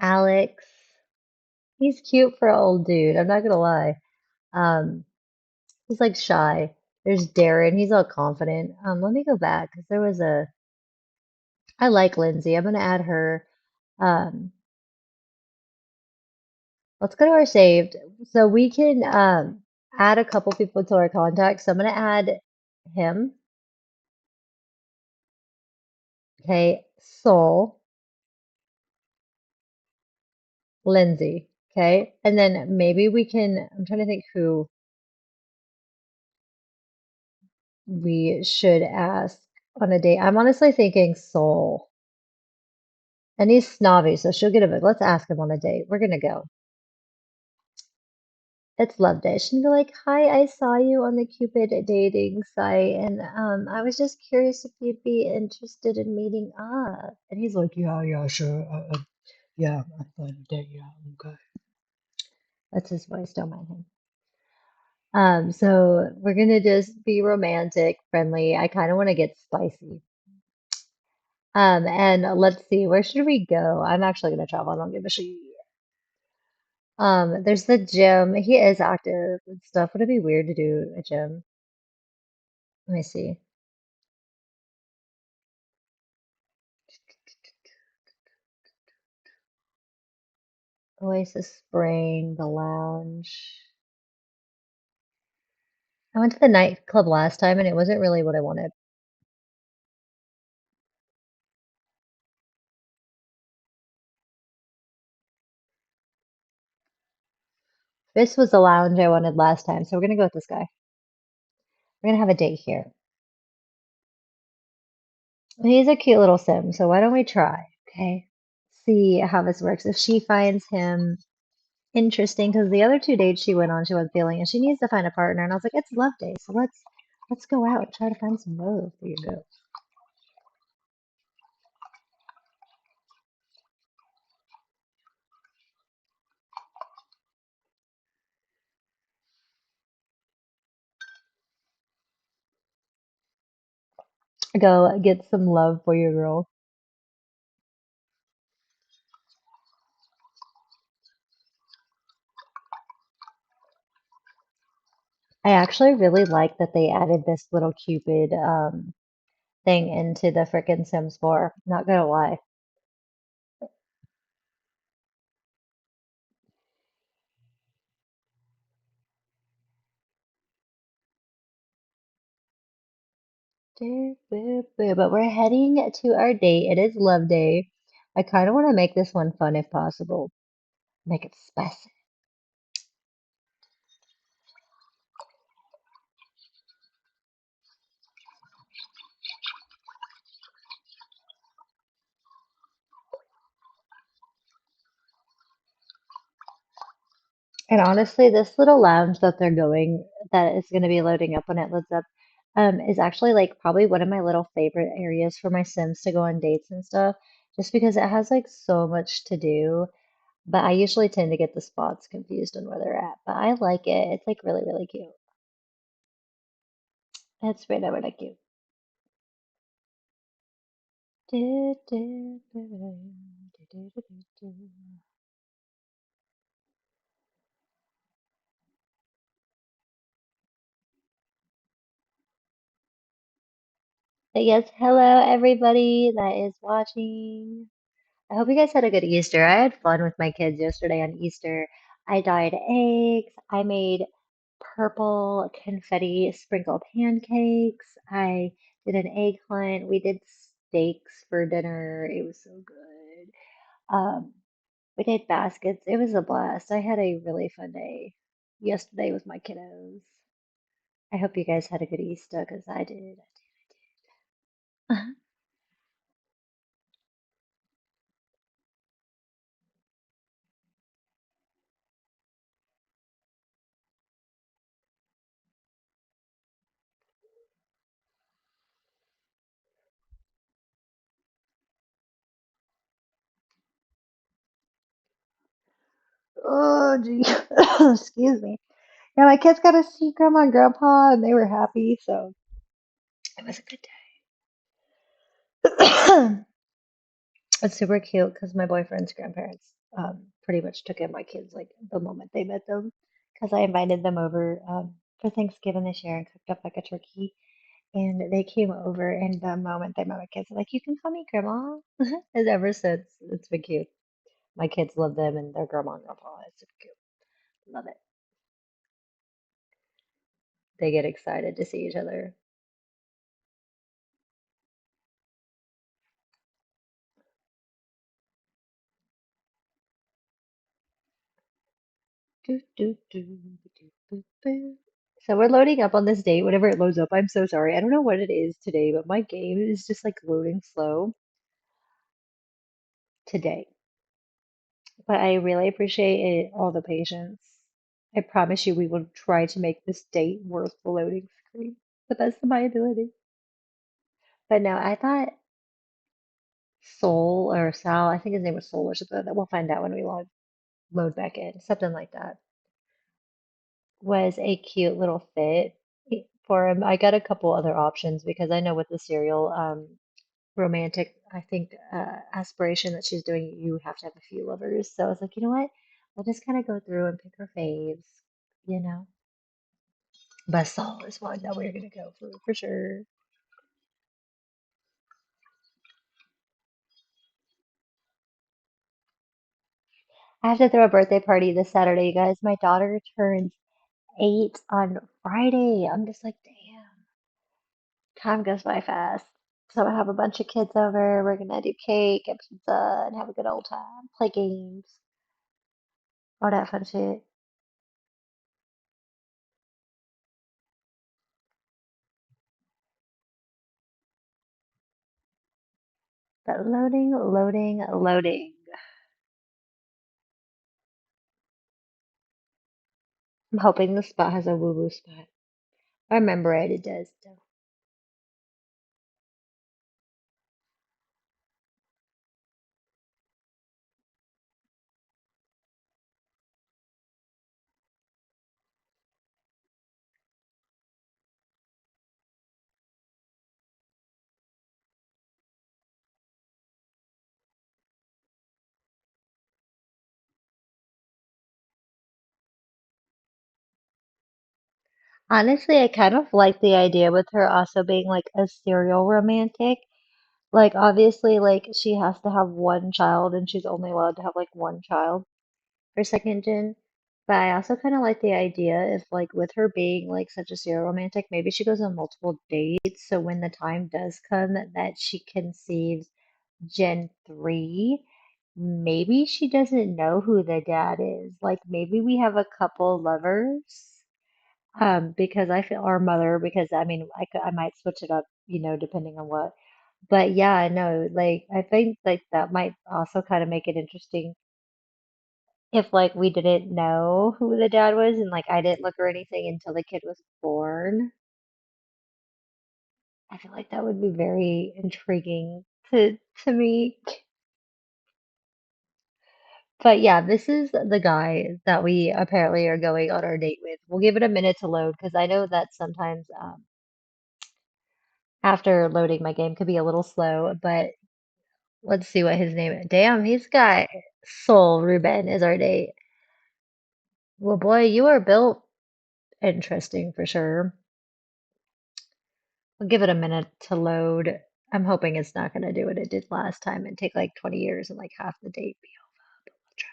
Alex, he's cute for an old dude. I'm not gonna lie. Um, he's like shy. There's Darren, he's all confident. Let me go back because there was I like Lindsay. I'm gonna add her. Um, let's go to our saved. So we can add a couple people to our contacts. So I'm gonna add him, okay, Soul, Lindsay, okay, and then maybe we can, I'm trying to think who we should ask on a date. I'm honestly thinking Soul. And he's snobby, so she'll get a bit. Let's ask him on a date. We're gonna go. It's love day. She'll be like, "Hi, I saw you on the Cupid dating site, and I was just curious if you'd be interested in meeting up." And he's like, "Yeah, yeah, sure. Yeah, I'm fine with that. Yeah, okay." That's his voice. Don't mind him. So we're gonna just be romantic, friendly. I kind of want to get spicy. And let's see, where should we go? I'm actually gonna travel. I don't give a shit. There's the gym. He is active and stuff. Would it be weird to do a gym? Let me see. Oasis Spring, the lounge. I went to the nightclub last time and it wasn't really what I wanted. This was the lounge I wanted last time, so we're gonna go with this guy. We're gonna have a date here. He's a cute little sim, so why don't we try? Okay. See how this works. If she finds him interesting, because the other two dates she went on, she wasn't feeling, and she needs to find a partner. And I was like, it's love day, so let's go out and try to find some love for you. Go get some love for your girl. I actually really like that they added this little Cupid thing into the frickin' Sims 4. Not gonna lie. But we're heading to our date. It is love day. I kind of want to make this one fun if possible. Make it spicy. And honestly, this little lounge that they're going, that is going to be loading up when it loads up, is actually like probably one of my little favorite areas for my Sims to go on dates and stuff, just because it has like so much to do. But I usually tend to get the spots confused on where they're at. But I like it. It's like really, really cute. It's really, really cute. Do, do, do, do, do, do, do, do. But yes, hello everybody that is watching. I hope you guys had a good Easter. I had fun with my kids yesterday on Easter. I dyed eggs. I made purple confetti sprinkle pancakes. I did an egg hunt. We did steaks for dinner. It was so good. We did baskets. It was a blast. I had a really fun day yesterday with my kiddos. I hope you guys had a good Easter because I did. Oh, gee. Excuse me. Yeah, my kids got to see grandma and grandpa, and they were happy, so it was a good day. It's super cute because my boyfriend's grandparents pretty much took in my kids like the moment they met them, because I invited them over for Thanksgiving this year and cooked up like a turkey, and they came over, and the moment they met my kids, they're like, "You can call me grandma," and ever since it's been cute. My kids love them and their grandma and grandpa. It's super cute. Love it. They get excited to see each other. Do, do, do, do, boo, boo. So we're loading up on this date. Whenever it loads up, I'm so sorry. I don't know what it is today, but my game is just like loading slow today. But I really appreciate it, all the patience. I promise you, we will try to make this date worth the loading screen, the best of my ability. But no, I thought Soul or Sal, I think his name was Soul or something. That we'll find out when we load back in, something like that. Was a cute little fit for him. I got a couple other options because I know with the serial romantic, I think aspiration that she's doing, you have to have a few lovers. So I was like, you know what? We'll just kind of go through and pick her faves, you know. But Saul is one that we're gonna go for sure. I have to throw a birthday party this Saturday, you guys. My daughter turns 8 on Friday. I'm just like, damn, time goes by fast. So I have a bunch of kids over. We're gonna do cake and pizza and have a good old time, play games, all that fun shit. But loading, loading, loading. I'm hoping the spot has a woo woo spot. I remember it, it does. So. Honestly, I kind of like the idea with her also being like a serial romantic. Like, obviously, like she has to have one child and she's only allowed to have like one child for second gen. But I also kind of like the idea if, like, with her being like such a serial romantic, maybe she goes on multiple dates. So when the time does come that she conceives Gen 3, maybe she doesn't know who the dad is. Like, maybe we have a couple lovers. Because I feel, our mother, because I mean, I might switch it up, depending on what. But yeah, I know, like, I think like that might also kind of make it interesting if like we didn't know who the dad was and like I didn't look or anything until the kid was born. I feel like that would be very intriguing to me. But yeah, this is the guy that we apparently are going on our date with. We'll give it a minute to load because I know that sometimes after loading my game could be a little slow, but let's see what his name is. Damn, he's got Soul Ruben is our date. Well, boy, you are built interesting for sure. We'll give it a minute to load. I'm hoping it's not going to do what it did last time and take like 20 years and like half the date be over. But we'll try.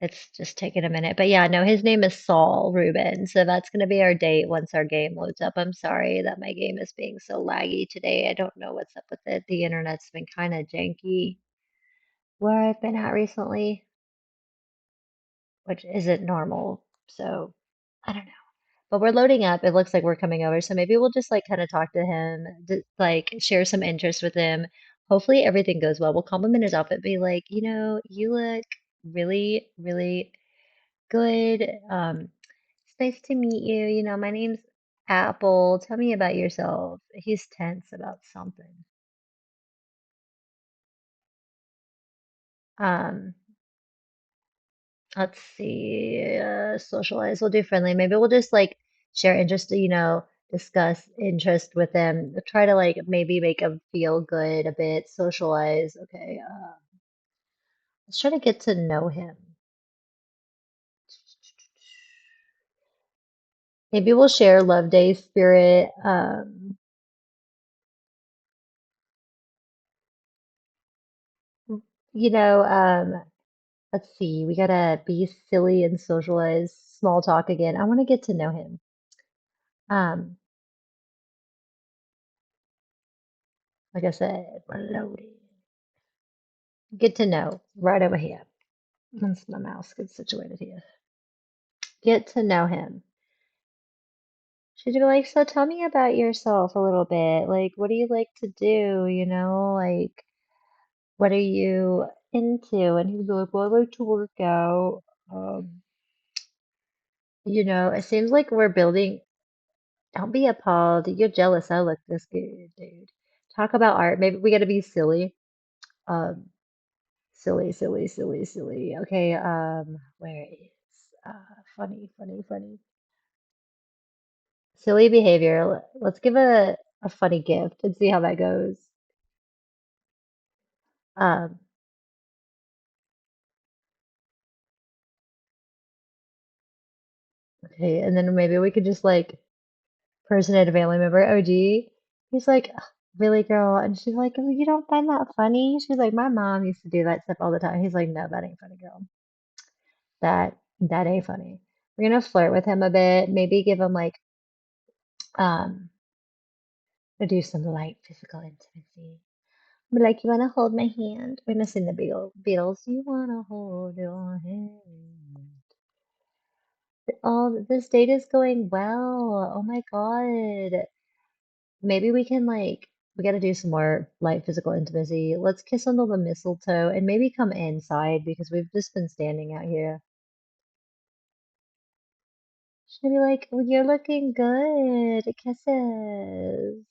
It's just taking a minute. But yeah, no, his name is Saul Ruben. So that's going to be our date once our game loads up. I'm sorry that my game is being so laggy today. I don't know what's up with it. The internet's been kind of janky where I've been at recently, which isn't normal. So I don't know. But we're loading up. It looks like we're coming over. So maybe we'll just like kind of talk to him, like share some interest with him. Hopefully everything goes well. We'll compliment his outfit, be like, you look really, really good. It's nice to meet you. My name's Apple. Tell me about yourself. He's tense about something. Um, let's see. Socialize. We'll do friendly. Maybe we'll just like share interest, discuss interest with them. Try to like maybe make them feel good a bit. Socialize. Okay. Let's try to get to know him. Maybe we'll share Love Day spirit. You know, um, let's see. We gotta be silly and socialize. Small talk again. I want to get to know him. Um, like I said, we're loading. Get to know right over here. Once my mouse gets situated here. Get to know him. She'd be like, so tell me about yourself a little bit. Like, what do you like to do? Like, what are you into? And he'd be like, well, I like to work out. Um, it seems like we're building. Don't be appalled. You're jealous. I look this good, dude. Talk about art. Maybe we gotta be silly. Um, silly, silly, silly, silly. Okay, where is funny. Silly behavior. Let's give a funny gift and see how that goes. Um, okay, and then maybe we could just like personate a family member. OG. He's like, "Ugh, really, girl?" And she's like, "Oh, you don't find that funny?" She's like, my mom used to do that stuff all the time. He's like, no, that ain't funny, girl. That ain't funny. We're gonna flirt with him a bit. Maybe give him like um do some light physical intimacy. Be like, you wanna hold my hand? We're gonna sing the Beatles. You wanna hold your hand. Oh, this date is going well. Oh my God. Maybe we can we gotta do some more light physical intimacy. Let's kiss under the mistletoe and maybe come inside because we've just been standing out here. She'll be like, well, you're looking good. Kisses.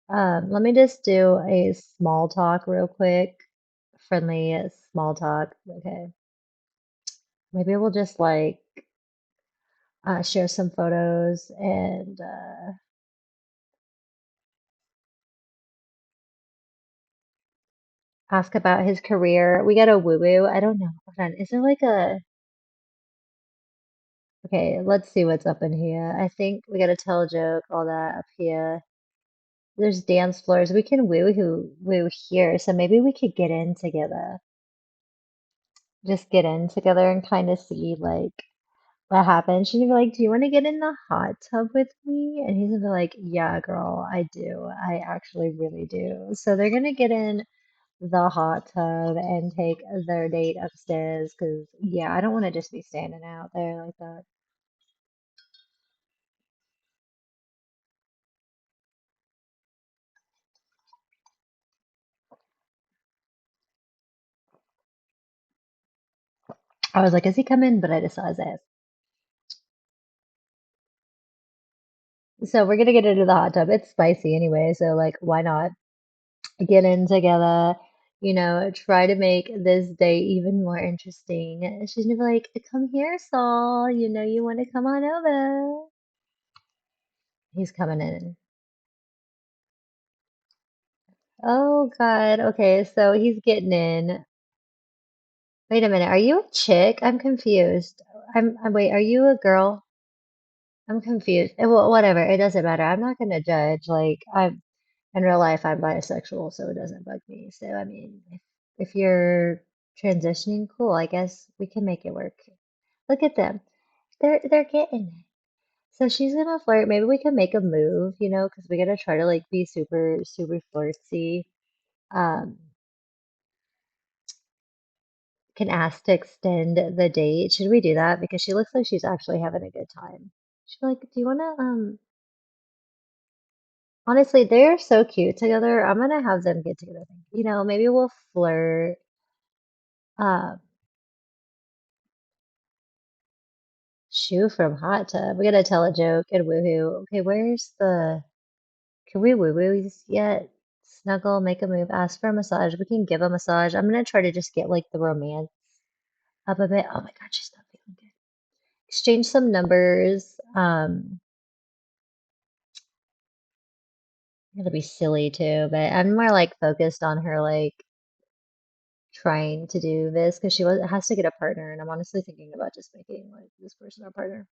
Let me just do a small talk real quick. Friendly small talk. Okay. Maybe we'll just share some photos and ask about his career. We got a woo woo. I don't know. Hold on. Is there like a okay, let's see what's up in here. I think we gotta tell a joke, all that up here. There's dance floors. We can woo here, so maybe we could get in together. Just get in together and kind of see what happens. She's gonna be like, "Do you want to get in the hot tub with me?" And he's gonna be like, "Yeah, girl, I do. I actually really do." So they're gonna get in the hot tub and take their date upstairs because, yeah, I don't want to just be standing out there like that. I was like, "Is he coming?" But I just saw his ass. So we're gonna get into the hot tub. It's spicy anyway, so like, why not get in together? Try to make this day even more interesting. And she's gonna be like, "Come here, Saul. You want to come on over." He's coming in. Oh God. Okay, so he's getting in. Wait a minute. Are you a chick? I'm confused. Wait. Are you a girl? I'm confused. Well, whatever. It doesn't matter. I'm not gonna judge. Like, in real life, I'm bisexual, so it doesn't bug me. So, I mean, if you're transitioning, cool. I guess we can make it work. Look at them. They're getting it. So she's gonna flirt. Maybe we can make a move, because we gotta try to like be super, super flirty. Um, can ask to extend the date. Should we do that? Because she looks like she's actually having a good time. She's like, do you wanna honestly, they're so cute together. I'm gonna have them get together. Maybe we'll flirt. Um, Shoe from hot tub. We gotta tell a joke and woohoo. Okay, can we woo-woo yet? Snuggle, make a move, ask for a massage. We can give a massage. I'm gonna try to just get like the romance up a bit. Oh my God, she's not feeling good. Exchange some numbers. I'm gonna be silly too, but I'm more like focused on her like trying to do this because has to get a partner, and I'm honestly thinking about just making like this person our partner.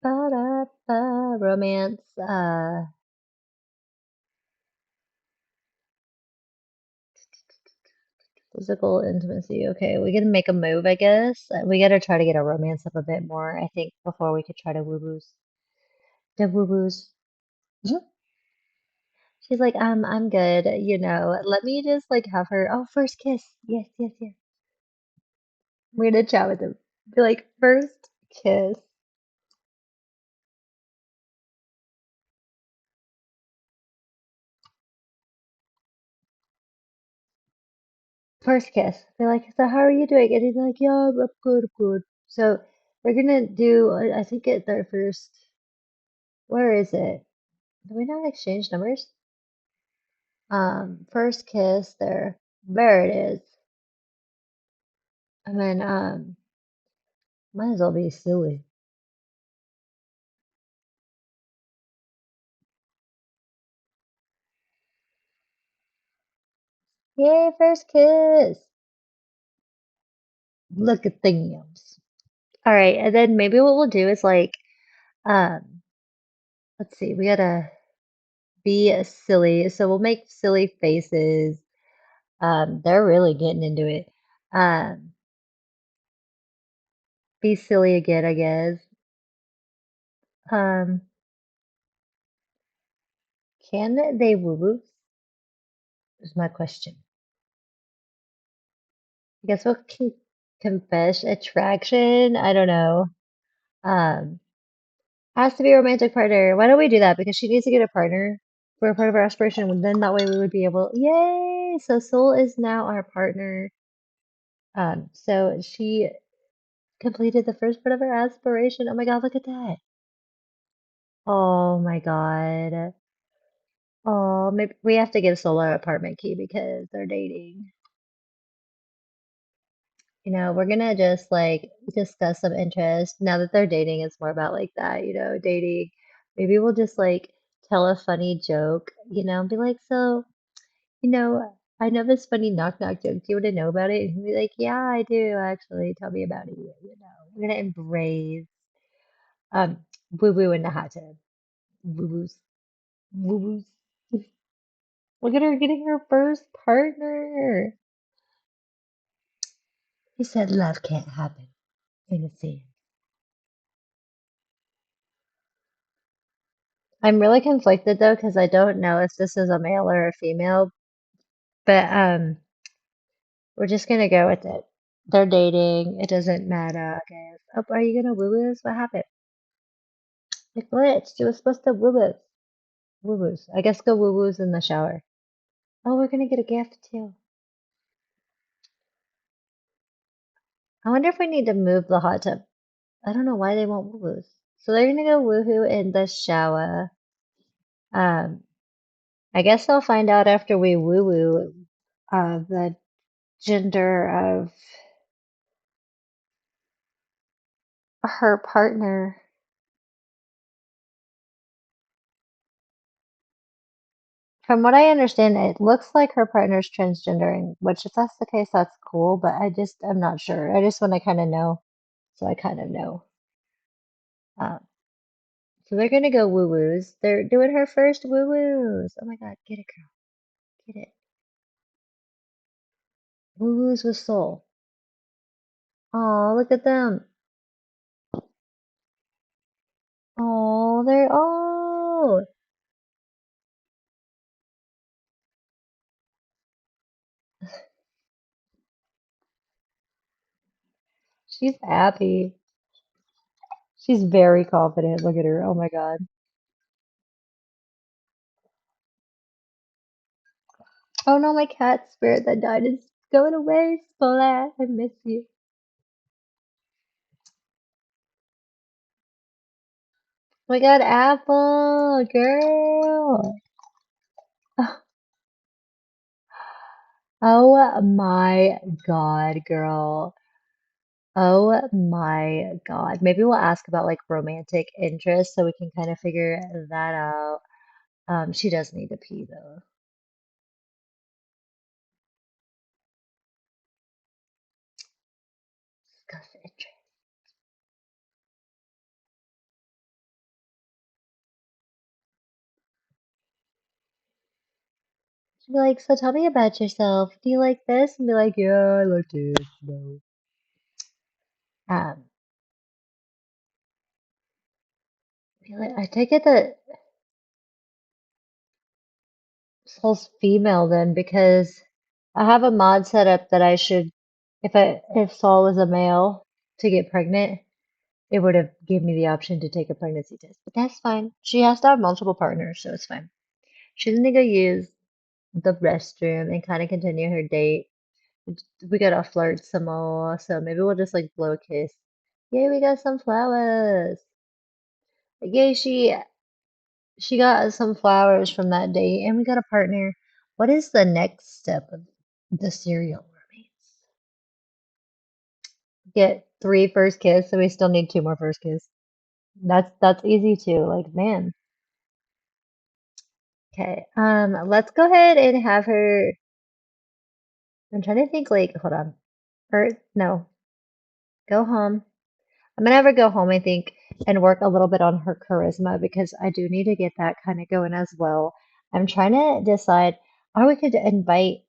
Ba-da-ba, romance. Physical intimacy. Okay, we can make a move, I guess. We gotta try to get our romance up a bit more, I think, before we could try to woo-woos. The woo-woos. Mhm. She's like, I'm good, Let me just like have her. Oh, first kiss. Yes, yes, yes. We're gonna chat with him. Be like, first kiss. First kiss. Be like, so how are you doing? And he's like, yeah, I'm good, I'm good. So they're gonna do, I think at their first, where is it? Do we not exchange numbers? First kiss there it is. And then, might as well be silly. Yay, first kiss. Look at things. All right, and then maybe what we'll do is like, um, let's see, we gotta be silly. So we'll make silly faces. They're really getting into it. Um, be silly again, I guess. Um, can they woo woo? Is my question. I guess we'll confess attraction. I don't know. Um, has to be a romantic partner. Why don't we do that? Because she needs to get a partner for a part of our aspiration. And then that way we would be able. Yay! So Soul is now our partner. So she completed the first part of her aspiration. Oh my God, look at that. Oh my God. Oh, maybe we have to give Solar apartment key because they're dating. We're gonna just like discuss some interest. Now that they're dating, it's more about like that, dating. Maybe we'll just like tell a funny joke, and be like, so, I know this funny knock knock joke. Do you want to know about it? And he'll be like, yeah, I do actually. Tell me about it. We're gonna embrace um woo woo in the hot tub. Woo woos. Woo woos. Look at her getting her first partner. He said love can't happen in the sea. I'm really conflicted though, because I don't know if this is a male or a female, but we're just gonna go with it. They're dating. It doesn't matter, I guess. Oh, are you gonna woo woos? What happened? Like what? She was supposed to woo woos. Woo woos. I guess go woo woos in the shower. Oh, we're gonna get a gift too. I wonder if we need to move the hot tub. I don't know why they want woo woos. So they're gonna go woohoo in the shower. Um, I guess I'll find out after we woo woo the gender of her partner. From what I understand, it looks like her partner's transgendering, which if that's the case, that's cool, but I'm not sure. I just want to kind of know. So I kind of know. Um, so they're gonna go woo woos. They're doing her first woo woos. Oh my God, get it, girl. Get it. Woo woos with soul. Oh, look at them. Oh. She's happy. She's very confident. Look at her. Oh my God. Oh no, my cat spirit that died is going away. Splat. I miss you. Oh my God, Apple, girl. Oh my God, girl. Oh my God. Maybe we'll ask about like romantic interests so we can kind of figure that out. She does need to pee though. Discuss interest. She'd be like, so tell me about yourself. Do you like this? And be like, yeah, I like this. No. Um, be like, I take it that Soul's female then because I have a mod set up that I should If Saul was a male to get pregnant, it would have given me the option to take a pregnancy test. But that's fine. She has to have multiple partners, so it's fine. She's gonna go use the restroom and kind of continue her date. We gotta flirt some more, so maybe we'll just like blow a kiss. Yay, we got some flowers. Yay, she got us some flowers from that date, and we got a partner. What is the next step of the serial romance? Get three first kiss, so we still need two more first kiss. That's easy too. Like, man. Okay. Let's go ahead and have her. I'm trying to think, like, hold on. Or no, go home. I'm gonna have her go home, I think, and work a little bit on her charisma because I do need to get that kind of going as well. I'm trying to decide, or we could invite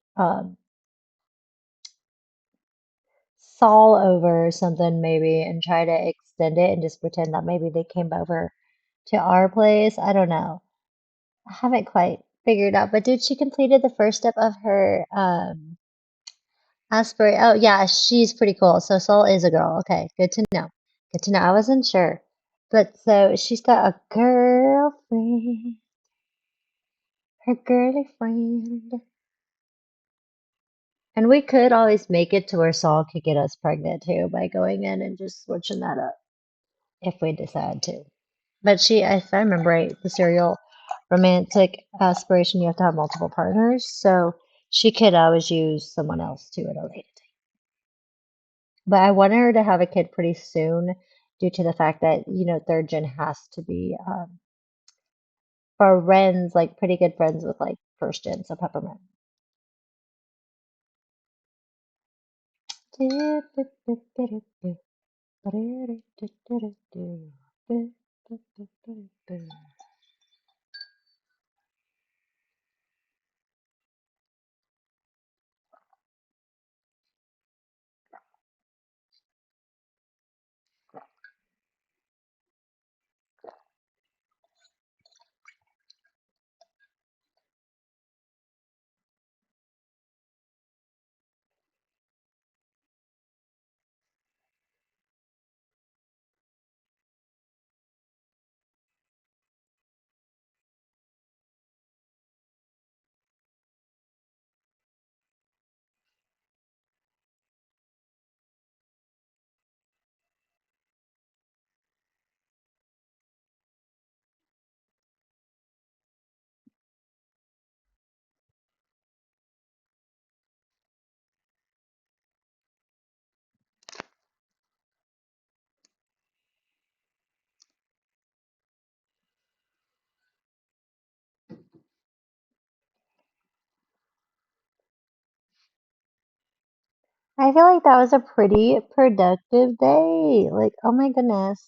Saul over or something maybe and try to extend it and just pretend that maybe they came over to our place. I don't know. I haven't quite figured out, but dude, she completed the first step of her aspirate. Oh yeah, she's pretty cool. So Saul is a girl. Okay, good to know. Good to know. I wasn't sure. But so she's got a girlfriend, her girly friend. And we could always make it to where Saul could get us pregnant too by going in and just switching that up if we decide to. But she, if I remember right, the serial romantic aspiration, you have to have multiple partners. So she could always use someone else too at a later date. But I want her to have a kid pretty soon due to the fact that, third gen has to be friends, like pretty good friends with like first gen, so Peppermint. I feel like that was a pretty productive day. Like, oh my goodness.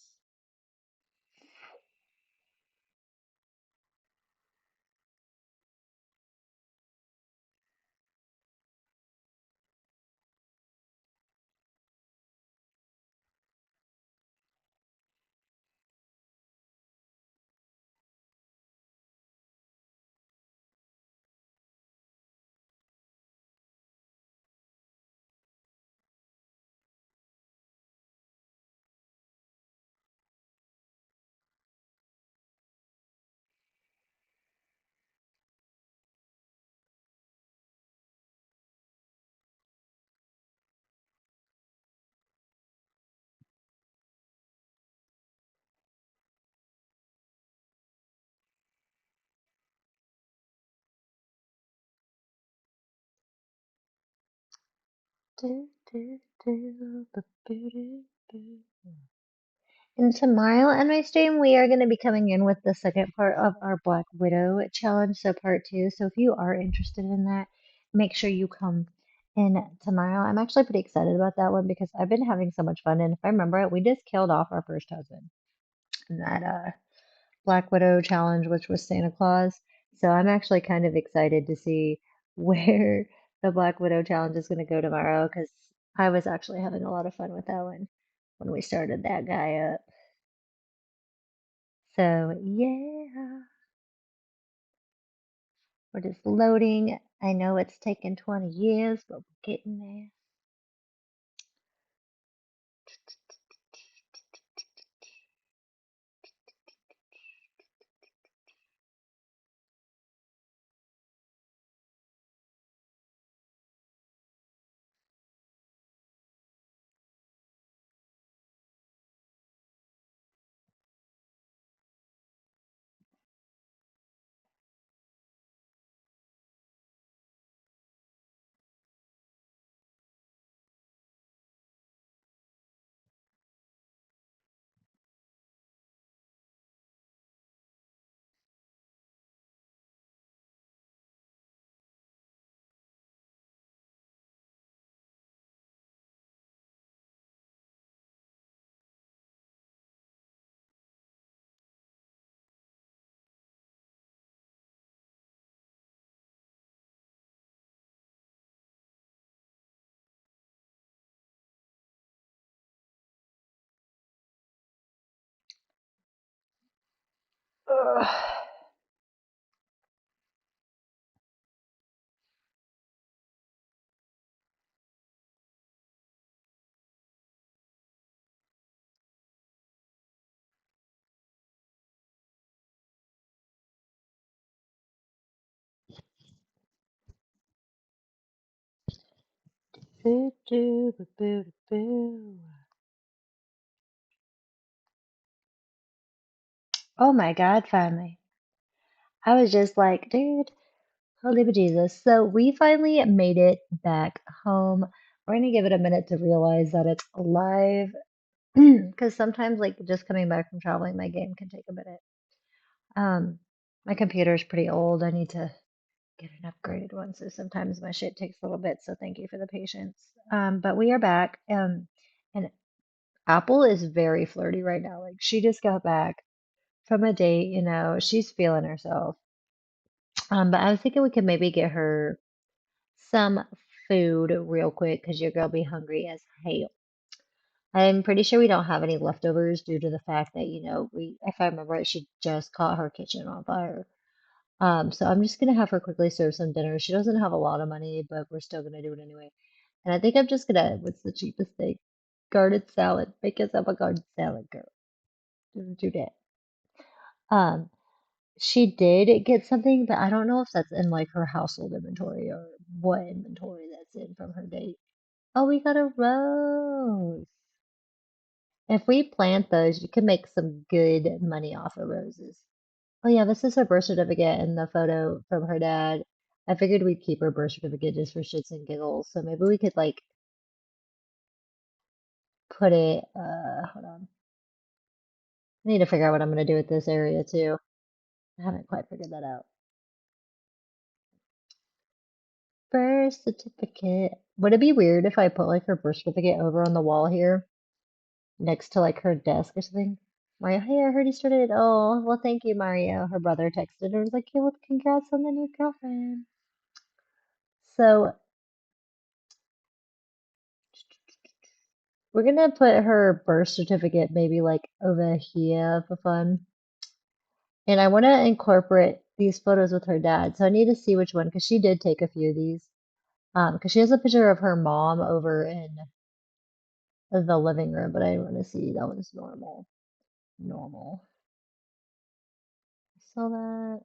Do, do, do, ba, boo, do, boo. And tomorrow on my stream, we are going to be coming in with the second part of our Black Widow challenge, so part two. So if you are interested in that, make sure you come in tomorrow. I'm actually pretty excited about that one because I've been having so much fun. And if I remember it, we just killed off our first husband in that Black Widow challenge, which was Santa Claus. So I'm actually kind of excited to see where the Black Widow challenge is going to go tomorrow because I was actually having a lot of fun with that one when we started that guy up. So yeah, we're just loading. I know it's taken 20 years, but we're getting there. Boo, doo, boo, boo, boo. Oh my God, finally. I was just like, dude, holy bejesus. So we finally made it back home. We're gonna give it a minute to realize that it's alive. Because sometimes, like, just coming back from traveling, my game can take a minute. Um, my computer's pretty old. I need to get an upgraded one, so sometimes my shit takes a little bit. So thank you for the patience. But we are back. And Apple is very flirty right now. Like, she just got back from a date, she's feeling herself. But I was thinking we could maybe get her some food real quick because your girl be hungry as hell. I'm pretty sure we don't have any leftovers due to the fact that, if I remember right, she just caught her kitchen on fire. So I'm just gonna have her quickly serve some dinner. She doesn't have a lot of money, but we're still gonna do it anyway. And I think I'm just gonna, what's the cheapest thing? Garden salad. Make us up a garden salad, girl. Just do that. Um, she did get something, but I don't know if that's in like her household inventory or what inventory that's in from her date. Oh, we got a rose. If we plant those, you can make some good money off of roses. Oh yeah, this is her birth certificate and the photo from her dad. I figured we'd keep her birth certificate just for shits and giggles. So maybe we could like put it, hold on. I need to figure out what I'm gonna do with this area too. I haven't quite figured that out. Birth certificate. Would it be weird if I put like her birth certificate over on the wall here next to like her desk or something? Mario, hey, I heard you started. Oh, well, thank you, Mario. Her brother texted her, was like, hey, well, congrats on the new girlfriend. So we're gonna put her birth certificate maybe like over here for fun. And I want to incorporate these photos with her dad. So I need to see which one because she did take a few of these. Because she has a picture of her mom over in the living room, but I want to see that one's normal. Normal. So that,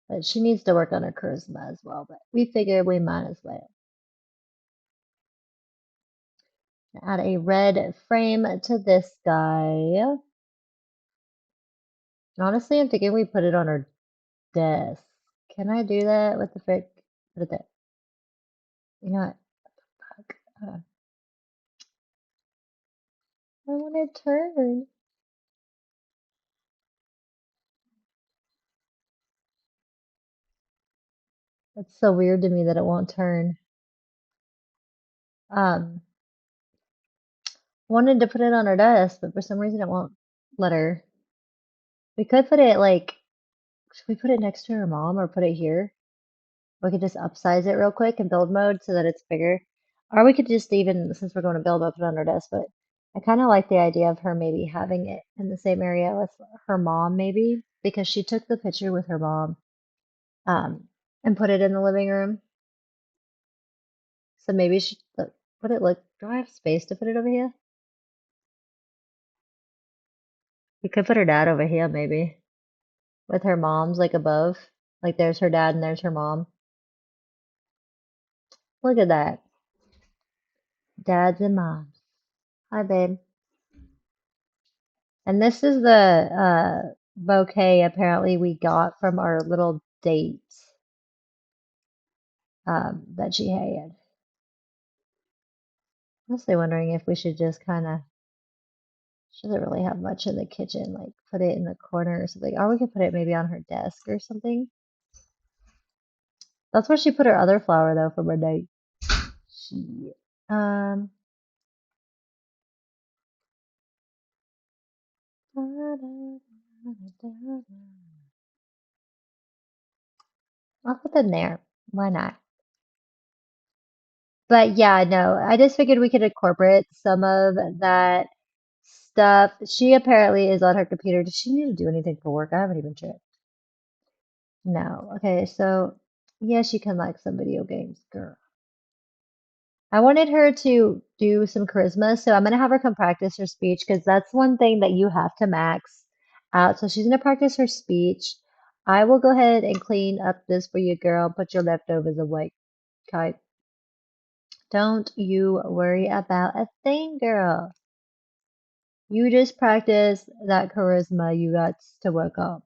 but she needs to work on her charisma as well. But we figured we might as well add a red frame to this guy. Honestly, I'm thinking we put it on her desk. Can I do that? What the frick? Put it there. You know what? Fuck. I want to turn. It's so weird to me that it won't turn. Um, Wanted to put it on her desk, but for some reason it won't let her. We could put it like, should we put it next to her mom or put it here? We could just upsize it real quick in build mode so that it's bigger. Or we could just even, since we're going to build up it on her desk, but I kind of like the idea of her maybe having it in the same area with her mom, maybe, because she took the picture with her mom, um, and put it in the living room. So maybe she, would it look, do I have space to put it over here? We could put her dad over here, maybe, with her mom's like above. Like there's her dad and there's her mom. Look at that. Dads and moms. Hi, babe. And this is the bouquet apparently we got from our little date that she had. Honestly wondering if we should just kind of, she doesn't really have much in the kitchen, like put it in the corner or something. Or we could put it maybe on her desk or something. That's where she put her other flower though from her date. She, um, I'll put them there. Why not? But yeah, no, I just figured we could incorporate some of that stuff. She apparently is on her computer. Does she need to do anything for work? I haven't even checked. No. Okay, so yeah, she can like some video games, girl. I wanted her to do some charisma, so I'm gonna have her come practice her speech because that's one thing that you have to max out. So she's gonna practice her speech. I will go ahead and clean up this for you, girl. Put your leftovers away. Okay. Don't you worry about a thing, girl. You just practice that charisma you got to work on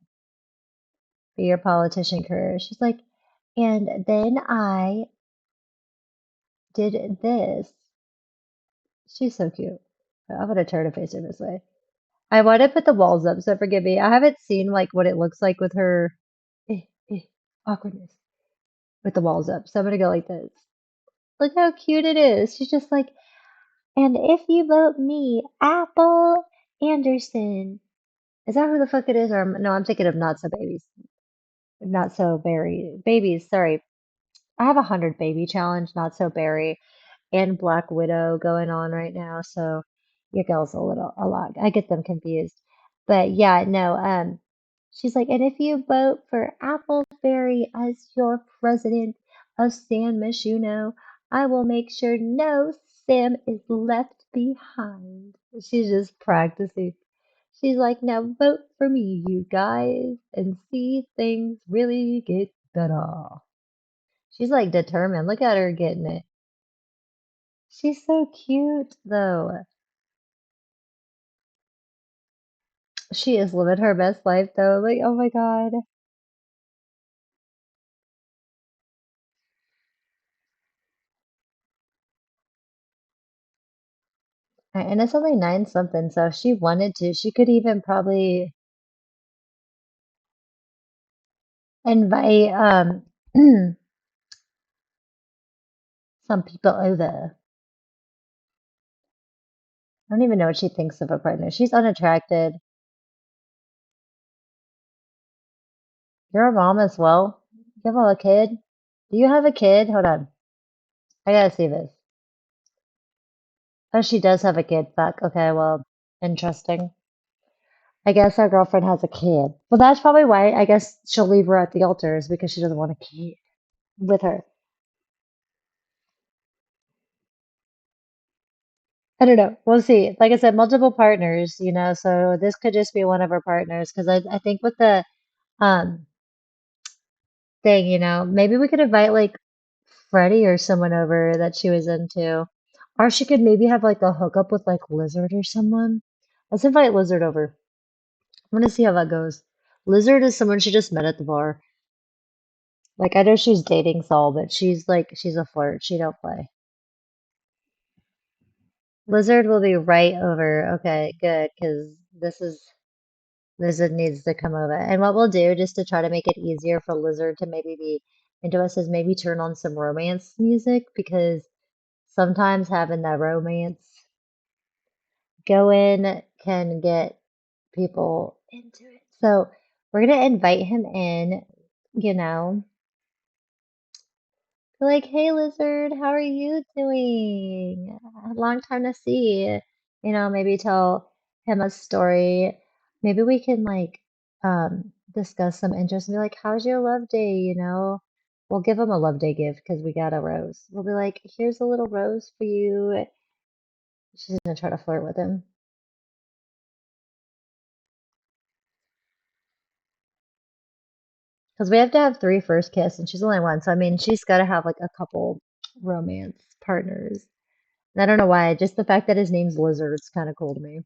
for your politician career. She's like, and then I did this. She's so cute. I'm gonna turn to face her this way. I want to put the walls up, so forgive me. I haven't seen like what it looks like with her eh, eh, awkwardness with the walls up. So I'm gonna go like this. Look how cute it is. She's just like, and if you vote me, Apple Anderson. Is that who the fuck it is? Or no, I'm thinking of Not So Babies. Not So Berry. Babies, sorry. I have 100 baby challenge, Not So Berry, and Black Widow going on right now. So your girl's a lot. I get them confused. But yeah, no, she's like, and if you vote for Appleberry as your president of San Myshuno, I will make sure no Sam is left behind. She's just practicing. She's like, now vote for me, you guys, and see things really get better. She's like determined. Look at her getting it. She's so cute, though. She is living her best life, though. Like, oh my God. And it's only nine something, so if she wanted to, she could even probably invite some people over. I don't even know what she thinks of a partner. She's unattracted. You're a mom as well. You have a kid? Do you have a kid? Hold on. I gotta see this. Oh, she does have a kid. Fuck. Okay, well, interesting. I guess our girlfriend has a kid. Well, that's probably why I guess she'll leave her at the altar is because she doesn't want a kid with her. I don't know. We'll see. Like I said, multiple partners, so this could just be one of her partners because I think with the um thing, maybe we could invite like Freddie or someone over that she was into. Or she could maybe have like a hookup with like Lizard or someone. Let's invite Lizard over. I want to see how that goes. Lizard is someone she just met at the bar. Like I know she's dating Saul, but she's a flirt. She don't play. Lizard will be right over. Okay, good, because Lizard needs to come over. And what we'll do, just to try to make it easier for Lizard to maybe be into us, is maybe turn on some romance music because sometimes having that romance go in can get people into it. So we're gonna invite him in, you know. Be like, hey Lizard, how are you doing? Long time to see. Maybe tell him a story. Maybe we can like discuss some interests and be like, how's your love day? We'll give him a love day gift because we got a rose. We'll be like, here's a little rose for you. She's gonna try to flirt with him. Because we have to have three first kiss and she's only one. So I mean she's gotta have like a couple romance partners. And I don't know why, just the fact that his name's Lizard's kind of cool to me.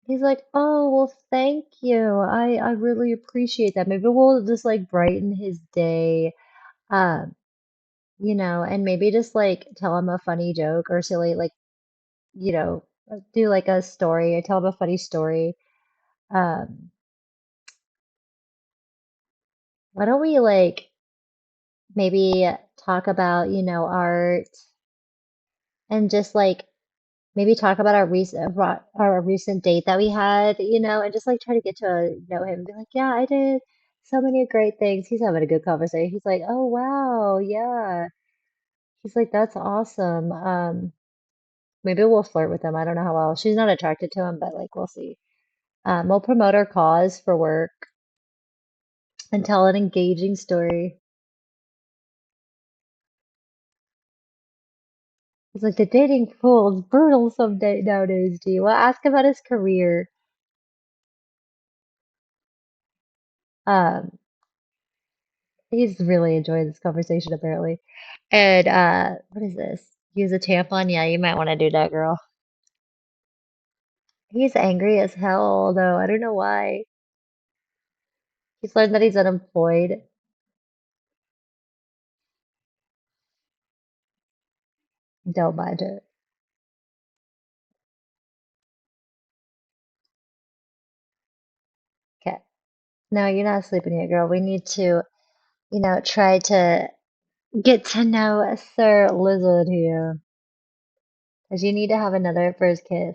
He's like, "Oh, well, thank you. I really appreciate that. Maybe we'll just like brighten his day, um, and maybe just like tell him a funny joke or silly, like, do like a story or tell him a funny story. Um, why don't we like maybe talk about, art and just like maybe talk about our recent date that we had, and just like try to get to know him. Be like, yeah, I did so many great things. He's having a good conversation. He's like, oh wow, yeah. He's like, that's awesome. Maybe we'll flirt with him. I don't know how well. She's not attracted to him, but like we'll see. We'll promote our cause for work and tell an engaging story. It's like the dating pool is brutal some day nowadays, G. Well, ask about his career. Um, he's really enjoyed this conversation apparently. And what is this? Use a tampon? Yeah, you might want to do that, girl. He's angry as hell, though. I don't know why. He's learned that he's unemployed. Don't mind it. Okay. No, you're not sleeping yet, girl. We need to, try to get to know Sir Lizard here. Because you need to have another first kiss.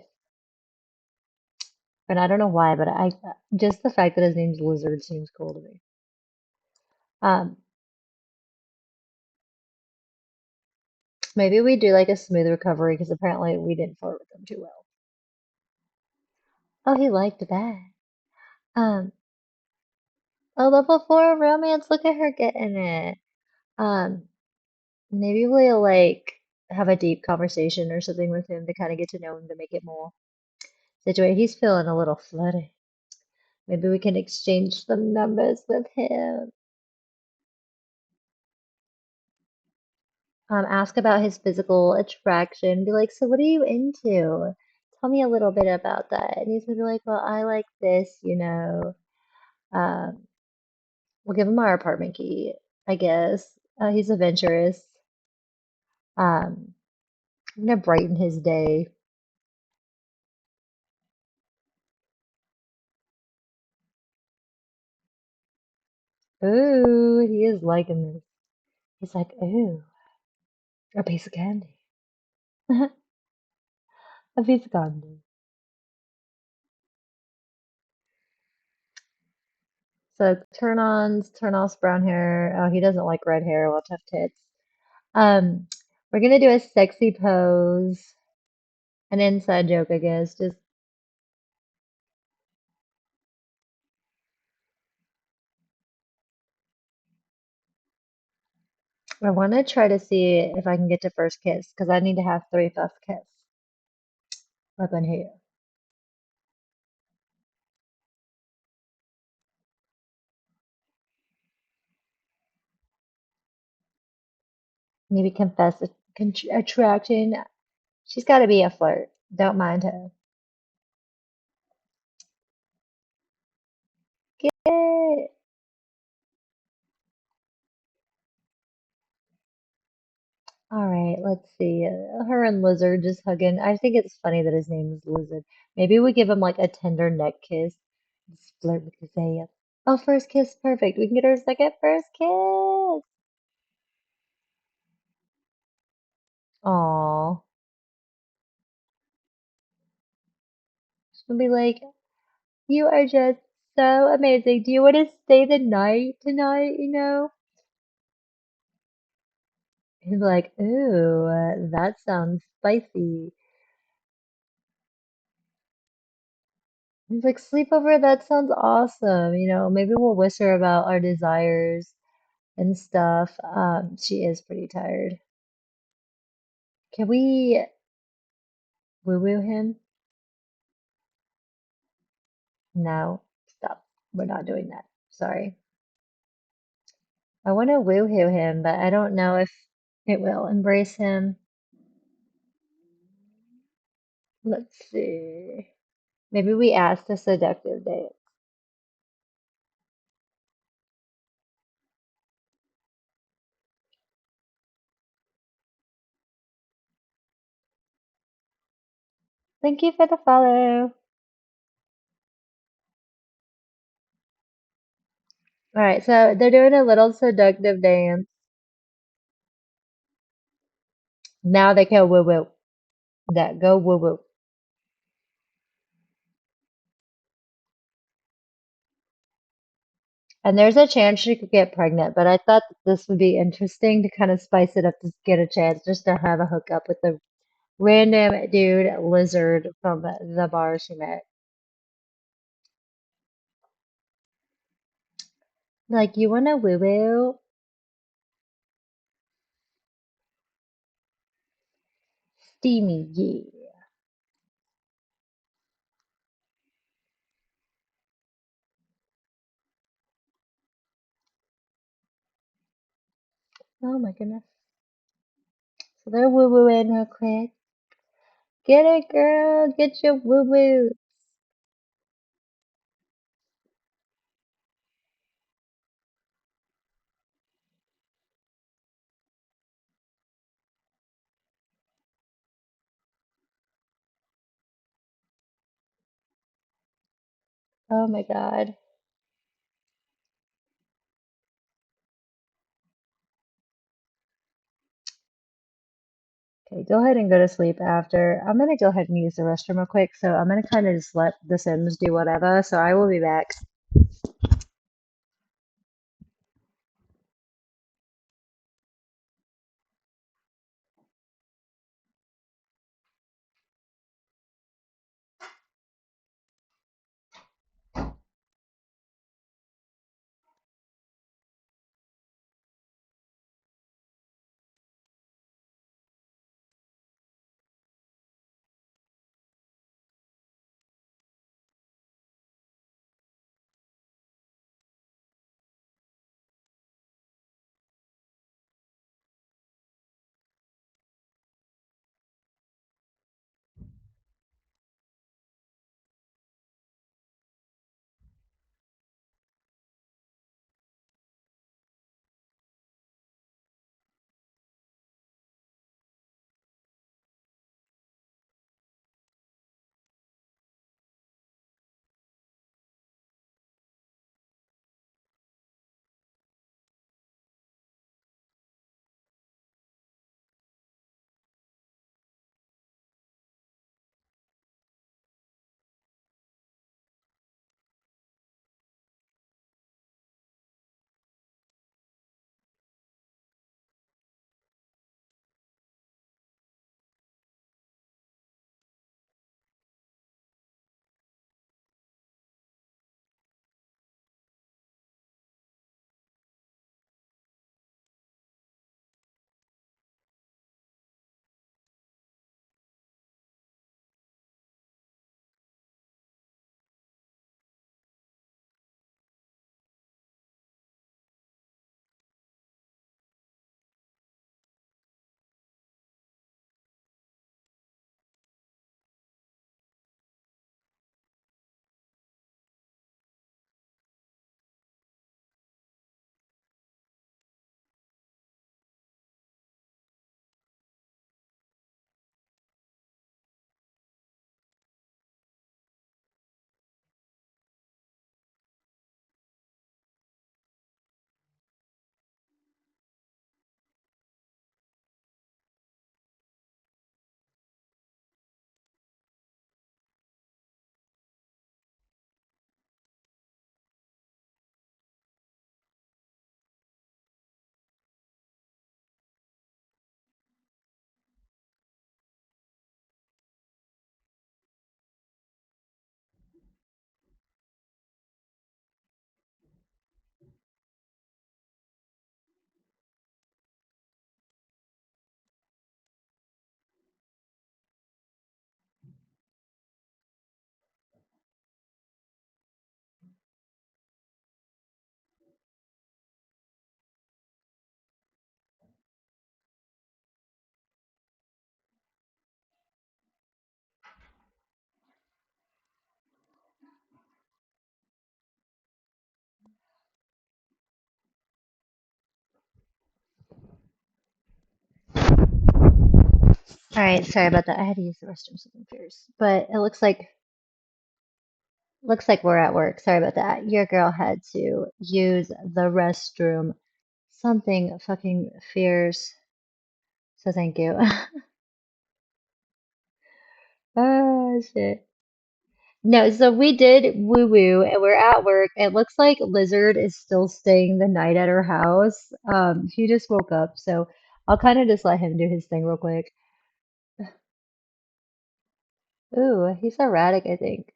And I don't know why, but just the fact that his name's Lizard seems cool to me. Um, Maybe we do like a smooth recovery because apparently we didn't flirt with him too well. Oh, he liked that. Um, a level 4 romance. Look at her getting it. Um, Maybe we'll like have a deep conversation or something with him to kind of get to know him to make it more situated. He's feeling a little flirty. Maybe we can exchange some numbers with him. Ask about his physical attraction. Be like, so what are you into? Tell me a little bit about that. And he's gonna be like, well, I like this. Um, we'll give him our apartment key, I guess. He's adventurous. I'm gonna brighten his day. Ooh, he is liking this. He's like, ooh, a piece of candy. A piece of candy. So turn ons, turn offs, brown hair. Oh, he doesn't like red hair. Well, tough tits. Um, we're gonna do a sexy pose, an inside joke, I guess. Just I want to try to see if I can get to first kiss because I need to have three first kiss up in here. Maybe confess attraction. She's got to be a flirt. Don't mind her. Get All right, let's see. Her and Lizard just hugging. I think it's funny that his name is Lizard. Maybe we give him like a tender neck kiss. Just flirt with his ass. Oh, first kiss, perfect. We can get her a second first kiss. Aw. She's gonna be like, you are just so amazing. Do you want to stay the night tonight? He'd be like, ooh, that sounds spicy. He's like, sleepover, that sounds awesome. Maybe we'll whisper about our desires and stuff. She is pretty tired. Can we woo-woo him? No, stop. We're not doing that. Sorry. I want to woo-hoo him, but I don't know if it will embrace him. Let's see. Maybe we asked a seductive date. Thank you for the follow. All right, so they're doing a little seductive dance. Now they can woo-woo. That go woo-woo. And there's a chance she could get pregnant, but I thought that this would be interesting to kind of spice it up to get a chance just to have a hookup with the Random dude lizard from the bar she met. Like, you wanna woo woo? Steamy, yeah. Oh my goodness. So they're woo wooing real quick. Get it, girl. Get your woo woo. Oh my God. Okay, go ahead and go to sleep after. I'm gonna go ahead and use the restroom real quick. So I'm gonna kind of just let The Sims do whatever. So I will be back. All right, sorry about that. I had to use the restroom something fierce, but it looks like we're at work. Sorry about that. Your girl had to use the restroom something fucking fierce. So thank you. Oh shit. No, so we did woo woo and we're at work. It looks like Lizard is still staying the night at her house. He just woke up, so I'll kind of just let him do his thing real quick. Ooh, he's erratic, I think.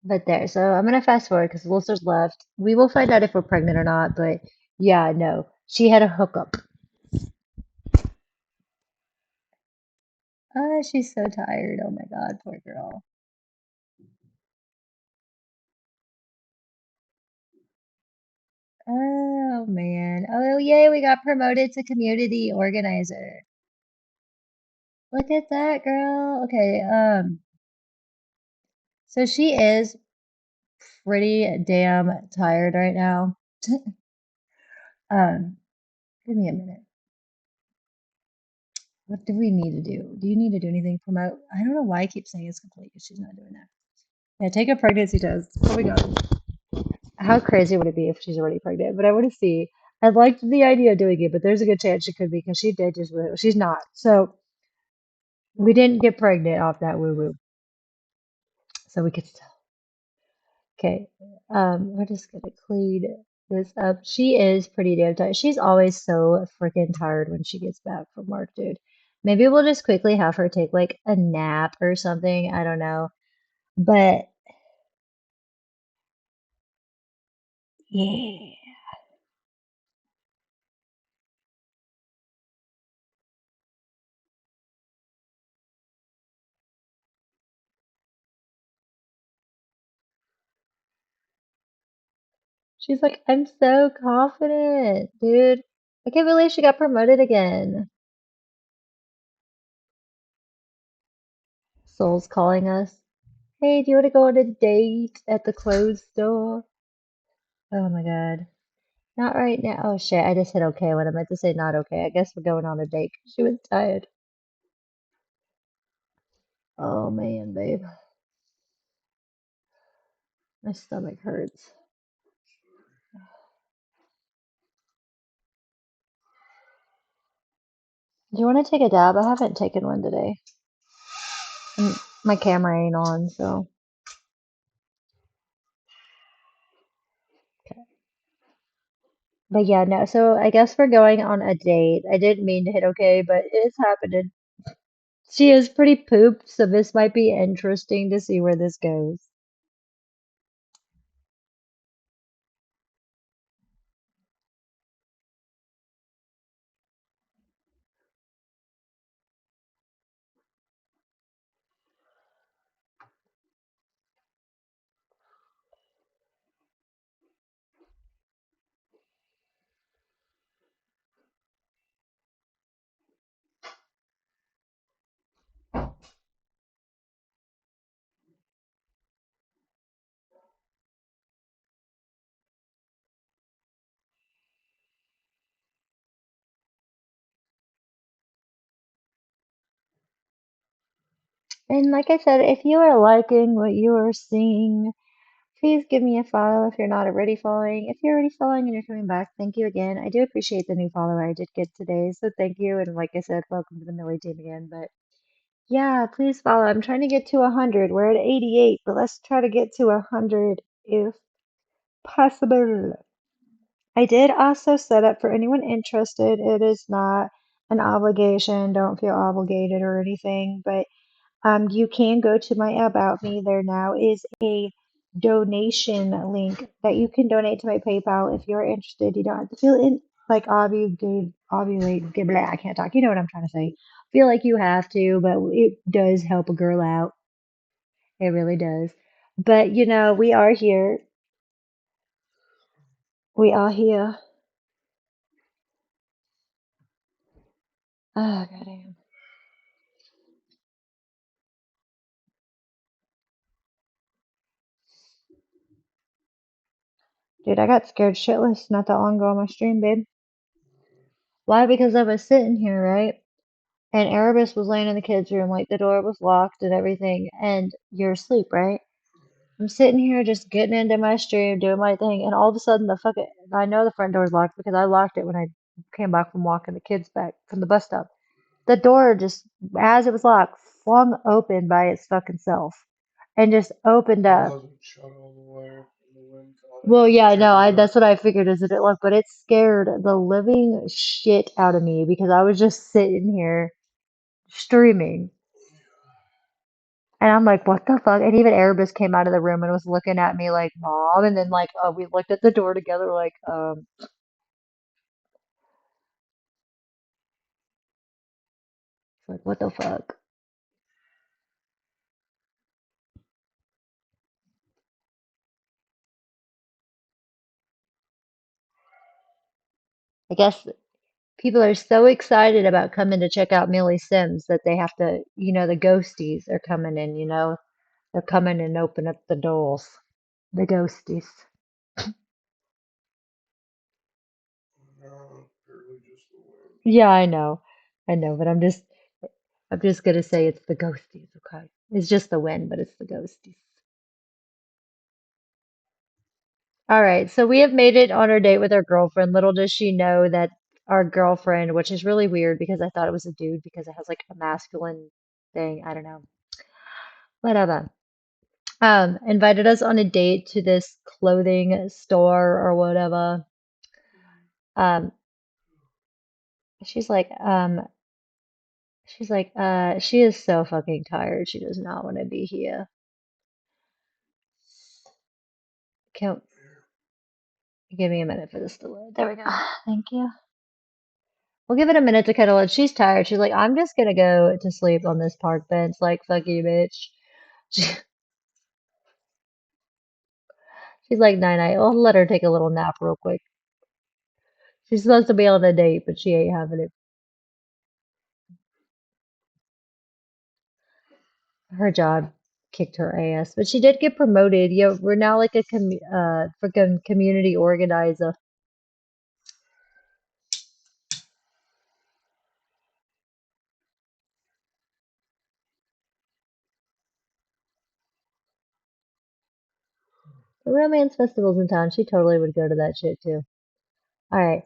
But there, so I'm gonna fast forward because Lucer's left. We will find out if we're pregnant or not, but yeah, no. She had a hookup. Ah, she's so tired. Oh my God, poor girl. Oh man. Oh yay, we got promoted to community organizer. Look at that girl. Okay, so she is pretty damn tired right now. Um, give me a minute. What do we need to do? Do you need to do anything? Promote? I don't know why I keep saying it's complete because she's not doing that. Yeah, take a pregnancy test. Oh my God. How crazy would it be if she's already pregnant? But I want to see. I liked the idea of doing it, but there's a good chance she could be because she did just, she's not. So we didn't get pregnant off that woo woo. So we could still. Okay. We're just gonna clean this up. She is pretty damn tired. She's always so freaking tired when she gets back from work, dude. Maybe we'll just quickly have her take like a nap or something. I don't know. But yeah. She's like, I'm so confident, dude. I can't believe she got promoted again. Soul's calling us. Hey, do you want to go on a date at the clothes store? Oh my God. Not right now. Oh shit, I just hit okay when I meant to say not okay. I guess we're going on a date. She was tired. Oh man, babe. My stomach hurts. Do you want to take a dab? I haven't taken one today. My camera ain't on, so. But yeah, no. So I guess we're going on a date. I didn't mean to hit okay, but it's happening. She is pretty pooped, so this might be interesting to see where this goes. And like I said, if you are liking what you are seeing, please give me a follow if you're not already following. If you're already following and you're coming back, thank you again. I do appreciate the new follower I did get today, so thank you. And like I said, welcome to the Millie team again. But yeah, please follow. I'm trying to get to 100. We're at 88, but let's try to get to 100 if possible. I did also set up for anyone interested. It is not an obligation. Don't feel obligated or anything, but you can go to my About Me. There now is a donation link that you can donate to my PayPal if you're interested. You don't have to feel in like ovulate, blah, I can't talk. You know what I'm trying to say. Feel like you have to, but it does help a girl out. It really does. But we are here. We are here. Oh, goddamn. Dude, I got scared shitless not that long ago on my stream, babe. Why? Because I was sitting here, right? And Erebus was laying in the kids' room, like the door was locked and everything, and you're asleep, right? I'm sitting here just getting into my stream, doing my thing, and all of a sudden I know the front door's locked because I locked it when I came back from walking the kids back from the bus stop. The door just, as it was locked, flung open by its fucking self and just opened It up. wasn't shut all the way, and the wind caught it Well, and yeah, no, jammed that's up. what I figured is that it looked, but it scared the living shit out of me because I was just sitting here streaming. And I'm like, what the fuck? And even Erebus came out of the room and was looking at me like, Mom. And then, like, we looked at the door together, like, like, what the fuck? I guess people are so excited about coming to check out Millie Sims that they have to, the ghosties are coming in, they're coming and open up the doors. The ghosties. No, apparently just the wind. Yeah, I know, but I'm just gonna say it's the ghosties, okay? It's just the wind, but it's the ghosties. All right, so we have made it on our date with our girlfriend. Little does she know that our girlfriend, which is really weird because I thought it was a dude because it has like a masculine thing. I don't know. Whatever. Invited us on a date to this clothing store or whatever. Um, she's like, she is so fucking tired. She does not want to be here. Can give me a minute for this to load. There we go. Thank you. We'll give it a minute to kind of let. She's tired. She's like, I'm just gonna go to sleep on this park bench. Like, fuck you, bitch. She- She's like, night night. I'll let her take a little nap real quick. She's supposed to be on a date, but she ain't having it. Her job kicked her ass, but she did get promoted. Yeah, we're now like a freaking community organizer. The romance festivals in town. She totally would go to that shit too. All right.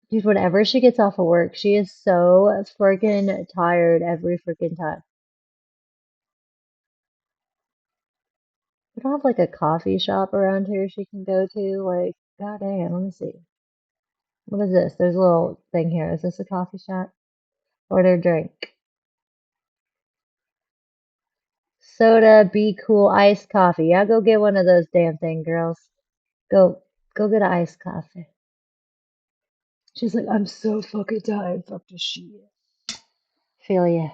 Dude, whenever she gets off of work, she is so freaking tired every freaking time. We don't have like a coffee shop around here she can go to. Like, god damn, let me see. What is this? There's a little thing here. Is this a coffee shop? Order drink. Soda, be cool, iced coffee. Yeah, go get one of those damn thing, girls. Go, go get an iced coffee. She's like, I'm so fucking tired. Fuck this shit. Feel ya.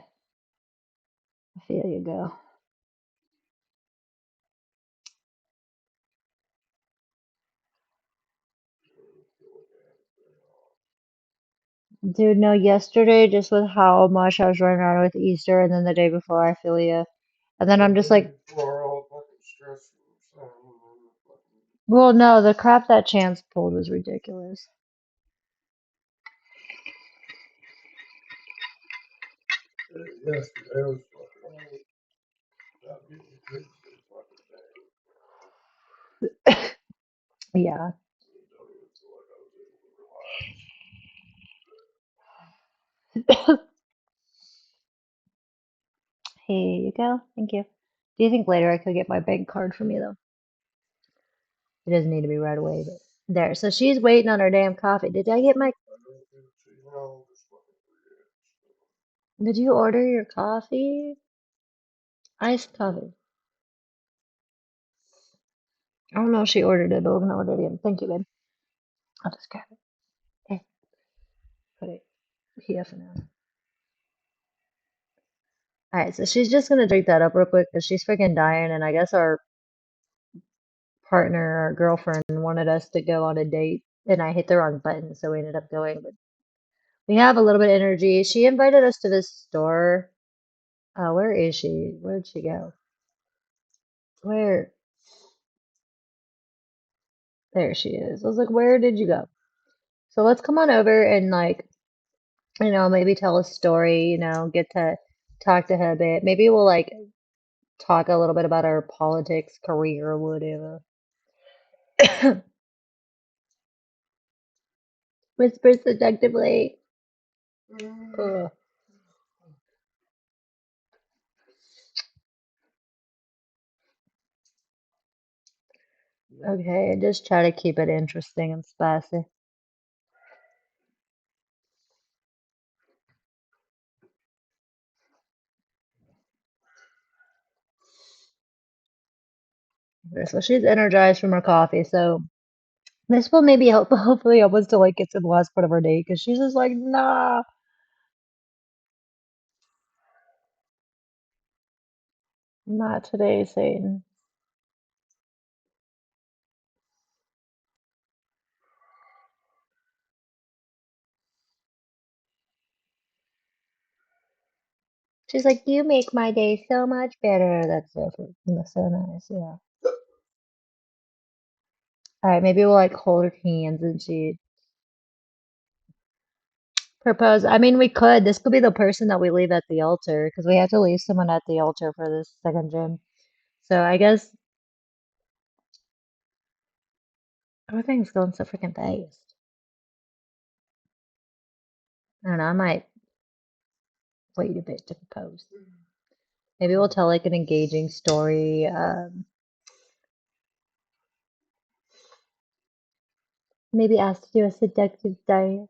I feel you, go. Dude, no, yesterday, just with how much I was running around with Easter, and then the day before, I feel ya. And then I'm The just day like, before, all fucking stressed and sad, and then the fucking well, no, the crap that Chance pulled was ridiculous. yesterday was fucking all about getting the kids to the fucking day. Yeah. And don't even feel like I was able to relax. Here you go. Thank you. Do you think later I could get my bank card from you, though? It doesn't need to be right away, but there. So she's waiting on her damn coffee. Did I get my, I don't give it to you now, just fucking forget. did you order your coffee? Iced coffee. I don't know if she ordered it, but we're gonna order it again. Thank you, babe. I'll just grab it. Okay, put it here for now. Alright, so she's just gonna drink that up real quick because she's freaking dying, and I guess our partner, our girlfriend, wanted us to go on a date, and I hit the wrong button, so we ended up going. But we have a little bit of energy. She invited us to this store. Where is she? Where'd she go? Where? There she is. I was like, where did you go? So let's come on over and like, maybe tell a story, get to talk to her a bit. Maybe we'll like talk a little bit about our politics, career, whatever. Whisper seductively. Ugh. Okay, just try to keep it interesting and spicy. Okay, so she's energized from her coffee, so this will maybe help, hopefully help us to like get to the last part of our date, because she's just like, nah, not today, Satan. She's like, you make my day so much better. That's so nice, yeah. All right, maybe we'll like hold her hands and she propose. I mean, we could. This could be the person that we leave at the altar because we have to leave someone at the altar for this second gym. So I guess everything's going so freaking fast. I don't know. I might wait a bit to propose. Maybe we'll tell like an engaging story. Maybe ask to do a seductive diet.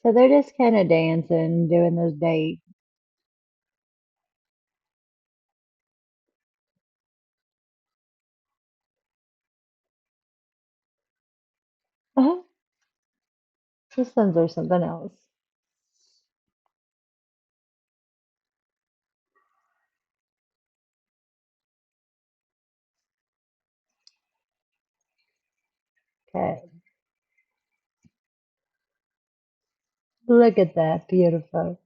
So they're just kind of dancing, doing this date. Uh-huh. Systems or something else. Okay. Look at that. Beautiful.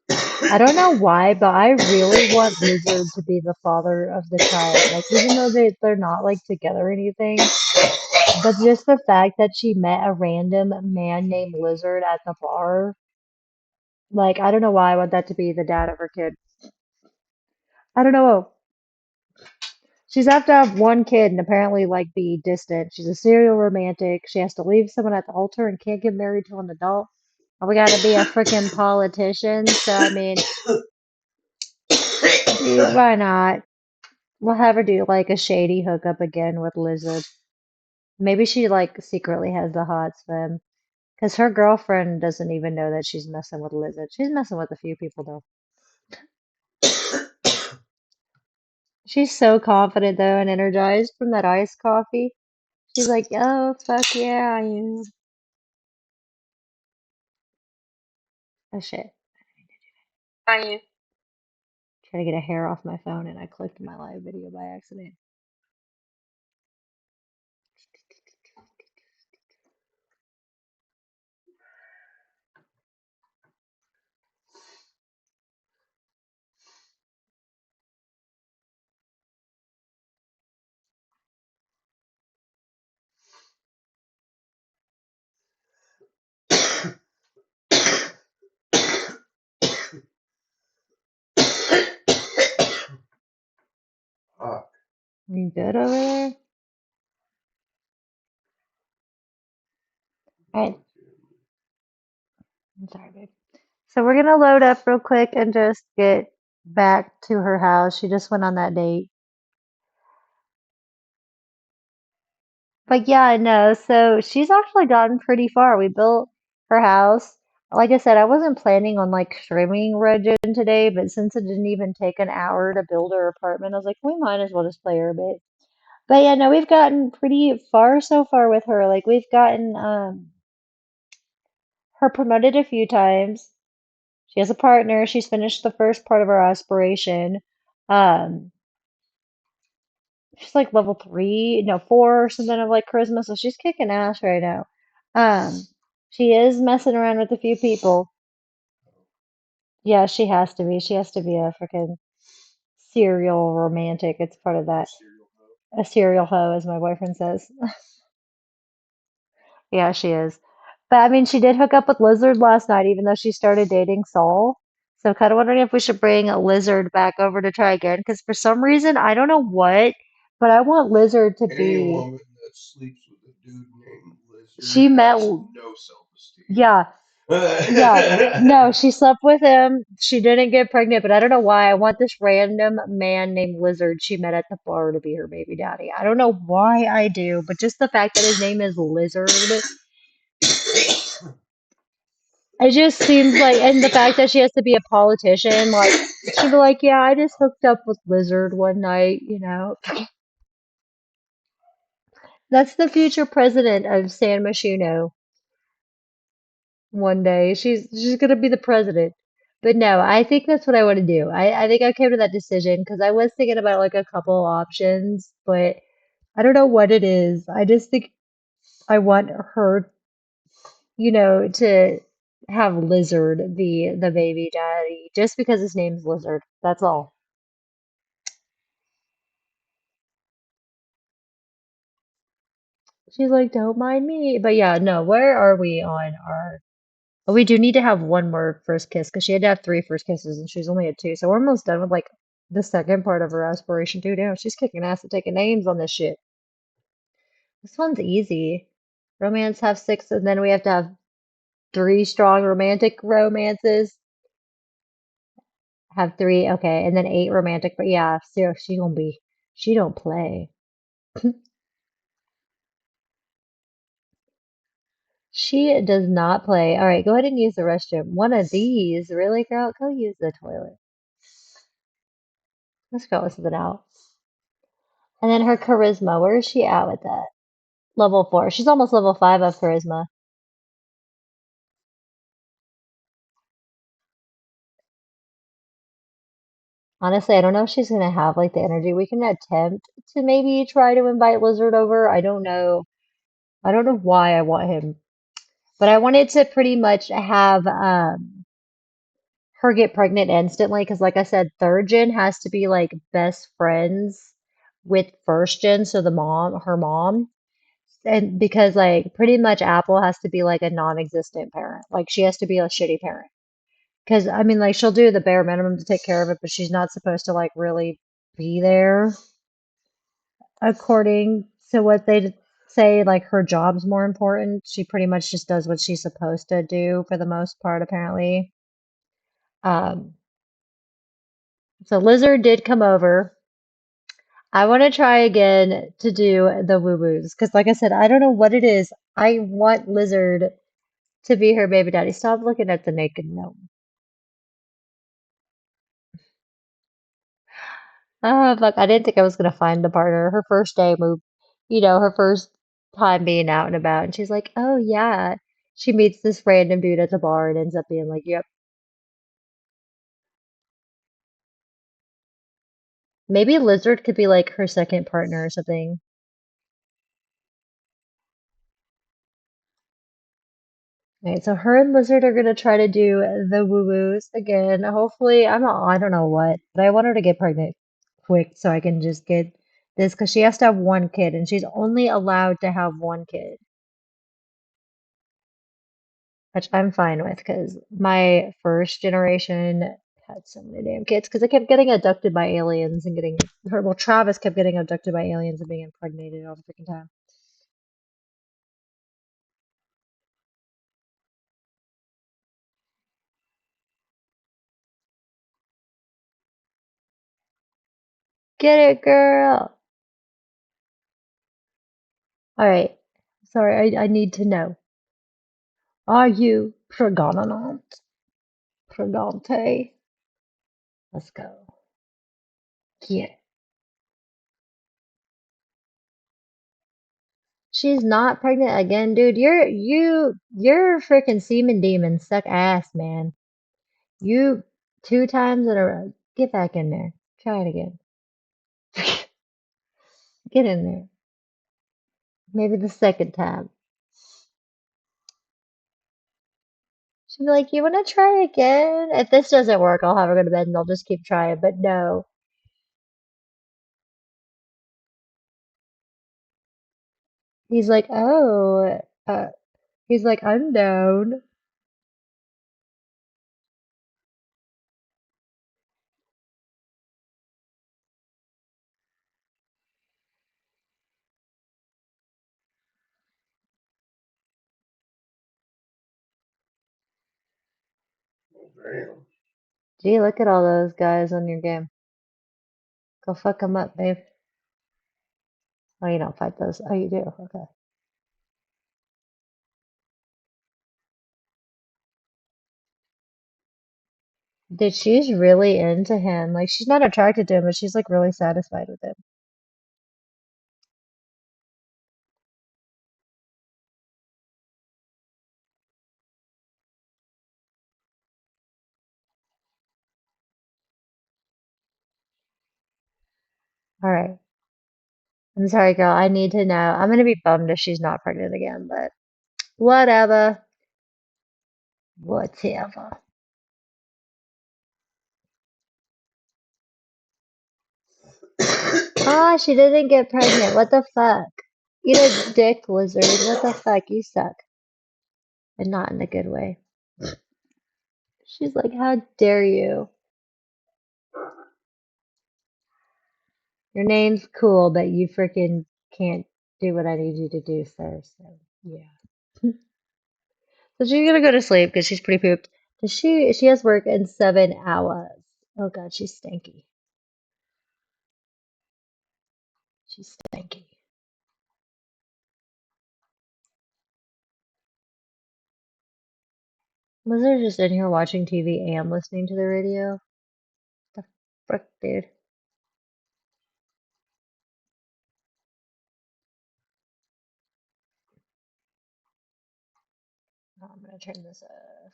I don't know why, but I really want Lizard to be the father of the child. Like, even though they're not like together or anything, but just the fact that she met a random man named Lizard at the bar, like, I don't know why I want that to be the dad of her kid. I don't know. She's have to have one kid and apparently like be distant. She's a serial romantic. She has to leave someone at the altar and can't get married to an adult. Oh, we gotta be a freaking politician. So I mean, dude, why not? We'll have her do like a shady hookup again with Lizard. Maybe she like secretly has the hots for him. Because her girlfriend doesn't even know that she's messing with Lizard. She's messing with a few people though. She's so confident though and energized from that iced coffee. She's like, oh fuck yeah, I am. Oh shit. Trying to get a hair off my phone and I clicked my live video by accident. Ah, You good over there? Alright, I'm sorry, babe. So we're gonna load up real quick and just get back to her house. She just went on that date. But yeah, I know. So she's actually gotten pretty far. We built her house. Like I said, I wasn't planning on like streaming Regin today, but since it didn't even take an hour to build her apartment, I was like, we might as well just play her a bit. But yeah, no, we've gotten pretty far so far with her. Like we've gotten her promoted a few times. She has a partner. She's finished the first part of her aspiration. Um, she's like level 3, no, 4 or something of like charisma, so she's kicking ass right now. Um, she is messing around with a few people. Yeah, she has to be. She has to be a freaking serial romantic. It's part of that. Serial hoe. A serial hoe, as my boyfriend says. Yeah, she is. But I mean, she did hook up with Lizard last night, even though she started dating Saul. So kind of wondering if we should bring Lizard back over to try again, because for some reason, I don't know what, but I want Lizard to Any be. woman that sleeps with a dude named Lizard She met, has no self-esteem. yeah, yeah. No, she slept with him. She didn't get pregnant, but I don't know why. I want this random man named Lizard she met at the bar to be her baby daddy. I don't know why I do, but just the fact that his name is Lizard. It just seems like, and the fact that she has to be a politician, like, she'd be like, yeah, I just hooked up with Lizard one night, you know. That's the future president of San Myshuno one day. She's gonna be the president. But no, I think that's what I want to do. I think I came to that decision because I was thinking about like a couple options, but I don't know what it is. I just think I want her, to have Lizard be the baby daddy just because his name's Lizard. That's all. She's like, don't mind me. But yeah, no, where are we on our. Oh, we do need to have one more first kiss because she had to have three first kisses and she's only at two. So we're almost done with like the second part of her aspiration too. Now she's kicking ass at taking names on this shit. This one's easy. Romance have six, and then we have to have three strong romantic romances. Have three, okay, and then eight romantic. But yeah, Sarah, she don't play. She does not play. All right, go ahead and use the restroom. One of these, really, girl? Go use the toilet. Let's go with something out. And then her charisma, where is she at with that? Level 4. She's almost level 5 of charisma. Honestly, I don't know if she's gonna have like the energy. We can attempt to maybe try to invite Lizard over. I don't know. I don't know why I want him, but I wanted to pretty much have her get pregnant instantly because, like I said, third gen has to be like best friends with first gen, so her mom, and because like pretty much Apple has to be like a non-existent parent. Like she has to be a shitty parent. Because I mean, like she'll do the bare minimum to take care of it, but she's not supposed to like really be there according to what they say. Like her job's more important. She pretty much just does what she's supposed to do for the most part, apparently. Um, so Lizard did come over. I want to try again to do the woo woos because, like I said, I don't know what it is. I want Lizard to be her baby daddy. Stop looking at the naked gnome. Oh, fuck. I didn't think I was going to find the partner. Her first day move, her first time being out and about. And she's like, oh, yeah. She meets this random dude at the bar and ends up being like, yep. Maybe Lizard could be like her second partner or something. Right, so her and Lizard are gonna try to do the woo-woos again. Hopefully, I don't know what, but I want her to get pregnant quick so I can just get this because she has to have one kid and she's only allowed to have one kid, which I'm fine with because my first generation had so many damn kids because they kept getting abducted by aliens and getting her. Well, Travis kept getting abducted by aliens and being impregnated all the freaking time. Get it, girl. All right. Sorry, I need to know. Are you pregnant? Pregante? Let's go. Yeah. She's not pregnant again, dude. Your freaking semen demons suck ass, man. You 2 times in a row. Get back in there. Try it again. Get in there. Maybe the second time. She'll be like, "You want to try again? If this doesn't work, I'll have her go to bed and I'll just keep trying." But no. He's like, "Oh, he's like, I'm down." Oh, damn. Gee, look at all those guys on your game. Go fuck them up, babe. Oh, you don't fight those. Oh, you do. Okay. Dude, she's really into him. Like, she's not attracted to him, but she's like really satisfied with him. All right. I'm sorry, girl. I need to know. I'm gonna be bummed if she's not pregnant again, but whatever. Whatever. Ah, she didn't get pregnant. What the fuck? Eat a dick, lizard. What the fuck? You suck. And not in a good way. She's like, how dare you? Your name's cool, but you freaking can't do what I need you to do, sir. So, yeah. So she's gonna go to sleep because she's pretty pooped. Does she has work in 7 hours. Oh God, she's stanky. She's stanky. Lizard just in here watching TV and listening to the radio. The frick, dude. Oh, I'm gonna turn this off.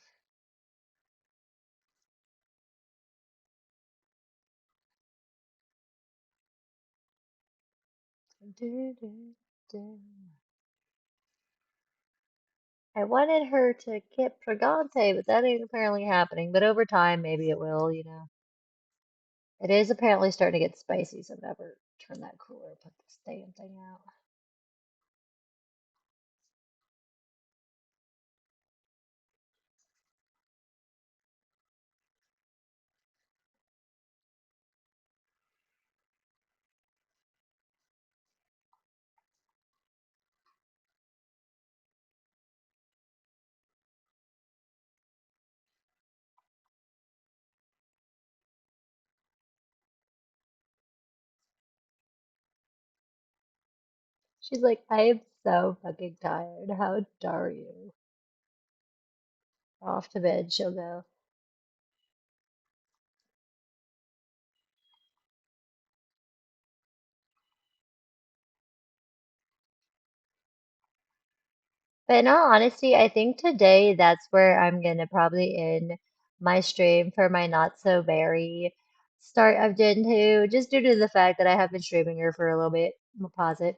Do, do, do. I wanted her to get Pregante, but that ain't apparently happening. But over time, maybe it will, you know. It is apparently starting to get spicy, so never turn that cooler, put this damn thing out. She's like, I am so fucking tired. How dare you? Off to bed, she'll go. But in all honesty, I think today that's where I'm gonna probably end my stream for my not so very start of Gen 2, just due to the fact that I have been streaming her for a little bit. We'll pause it.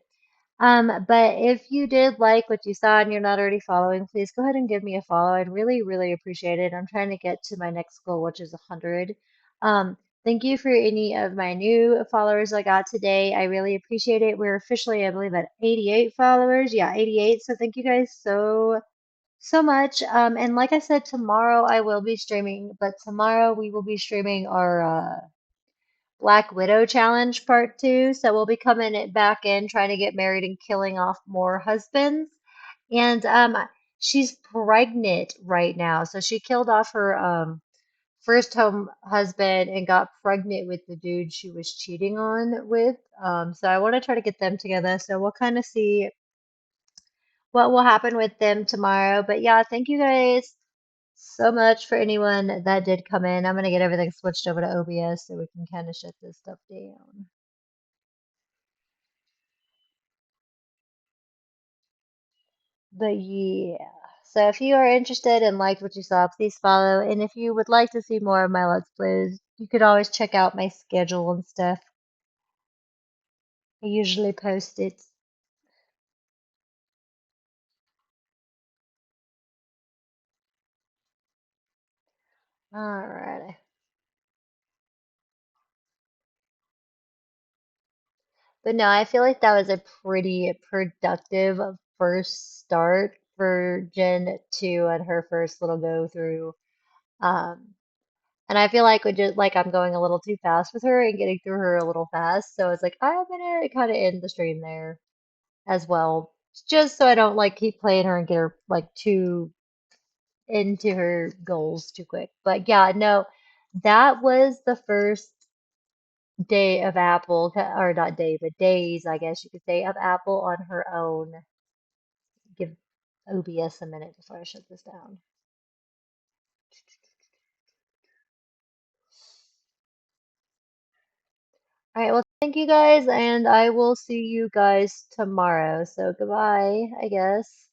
But if you did like what you saw and you're not already following, please go ahead and give me a follow. I'd really, really appreciate it. I'm trying to get to my next goal, which is 100. Thank you for any of my new followers I got today. I really appreciate it. We're officially, I believe, at 88 followers. Yeah, 88. So thank you guys so much. And like I said, tomorrow I will be streaming, but tomorrow we will be streaming our Black Widow Challenge Part 2. So we'll be coming it back in, trying to get married and killing off more husbands. And she's pregnant right now. So she killed off her first home husband and got pregnant with the dude she was cheating on with. So I want to try to get them together. So we'll kind of see what will happen with them tomorrow. But yeah, thank you guys so much for anyone that did come in. I'm gonna get everything switched over to OBS so we can kind of shut this stuff down. But yeah. So if you are interested and liked what you saw, please follow. And if you would like to see more of my Let's Plays, you could always check out my schedule and stuff. I usually post it. Alrighty. But no, I feel like that was a pretty productive first start for Gen 2 and her first little go through. Um, and I feel like we just like I'm going a little too fast with her and getting through her a little fast. So it's like I'm gonna kind of end the stream there as well, just so I don't like keep playing her and get her like too into her goals too quick. But yeah, no, that was the first day of Apple, or not day, but days, I guess you could say, of Apple on her own. Give OBS a minute before I shut this down. All right, well, thank you guys, and I will see you guys tomorrow. So goodbye, I guess.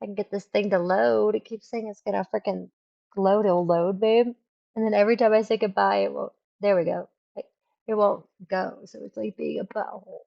I can get this thing to load. It keeps saying it's gonna freaking load. It'll load, babe. And then every time I say goodbye, it won't. There we go. Like, it won't go. So it's like being a butthole.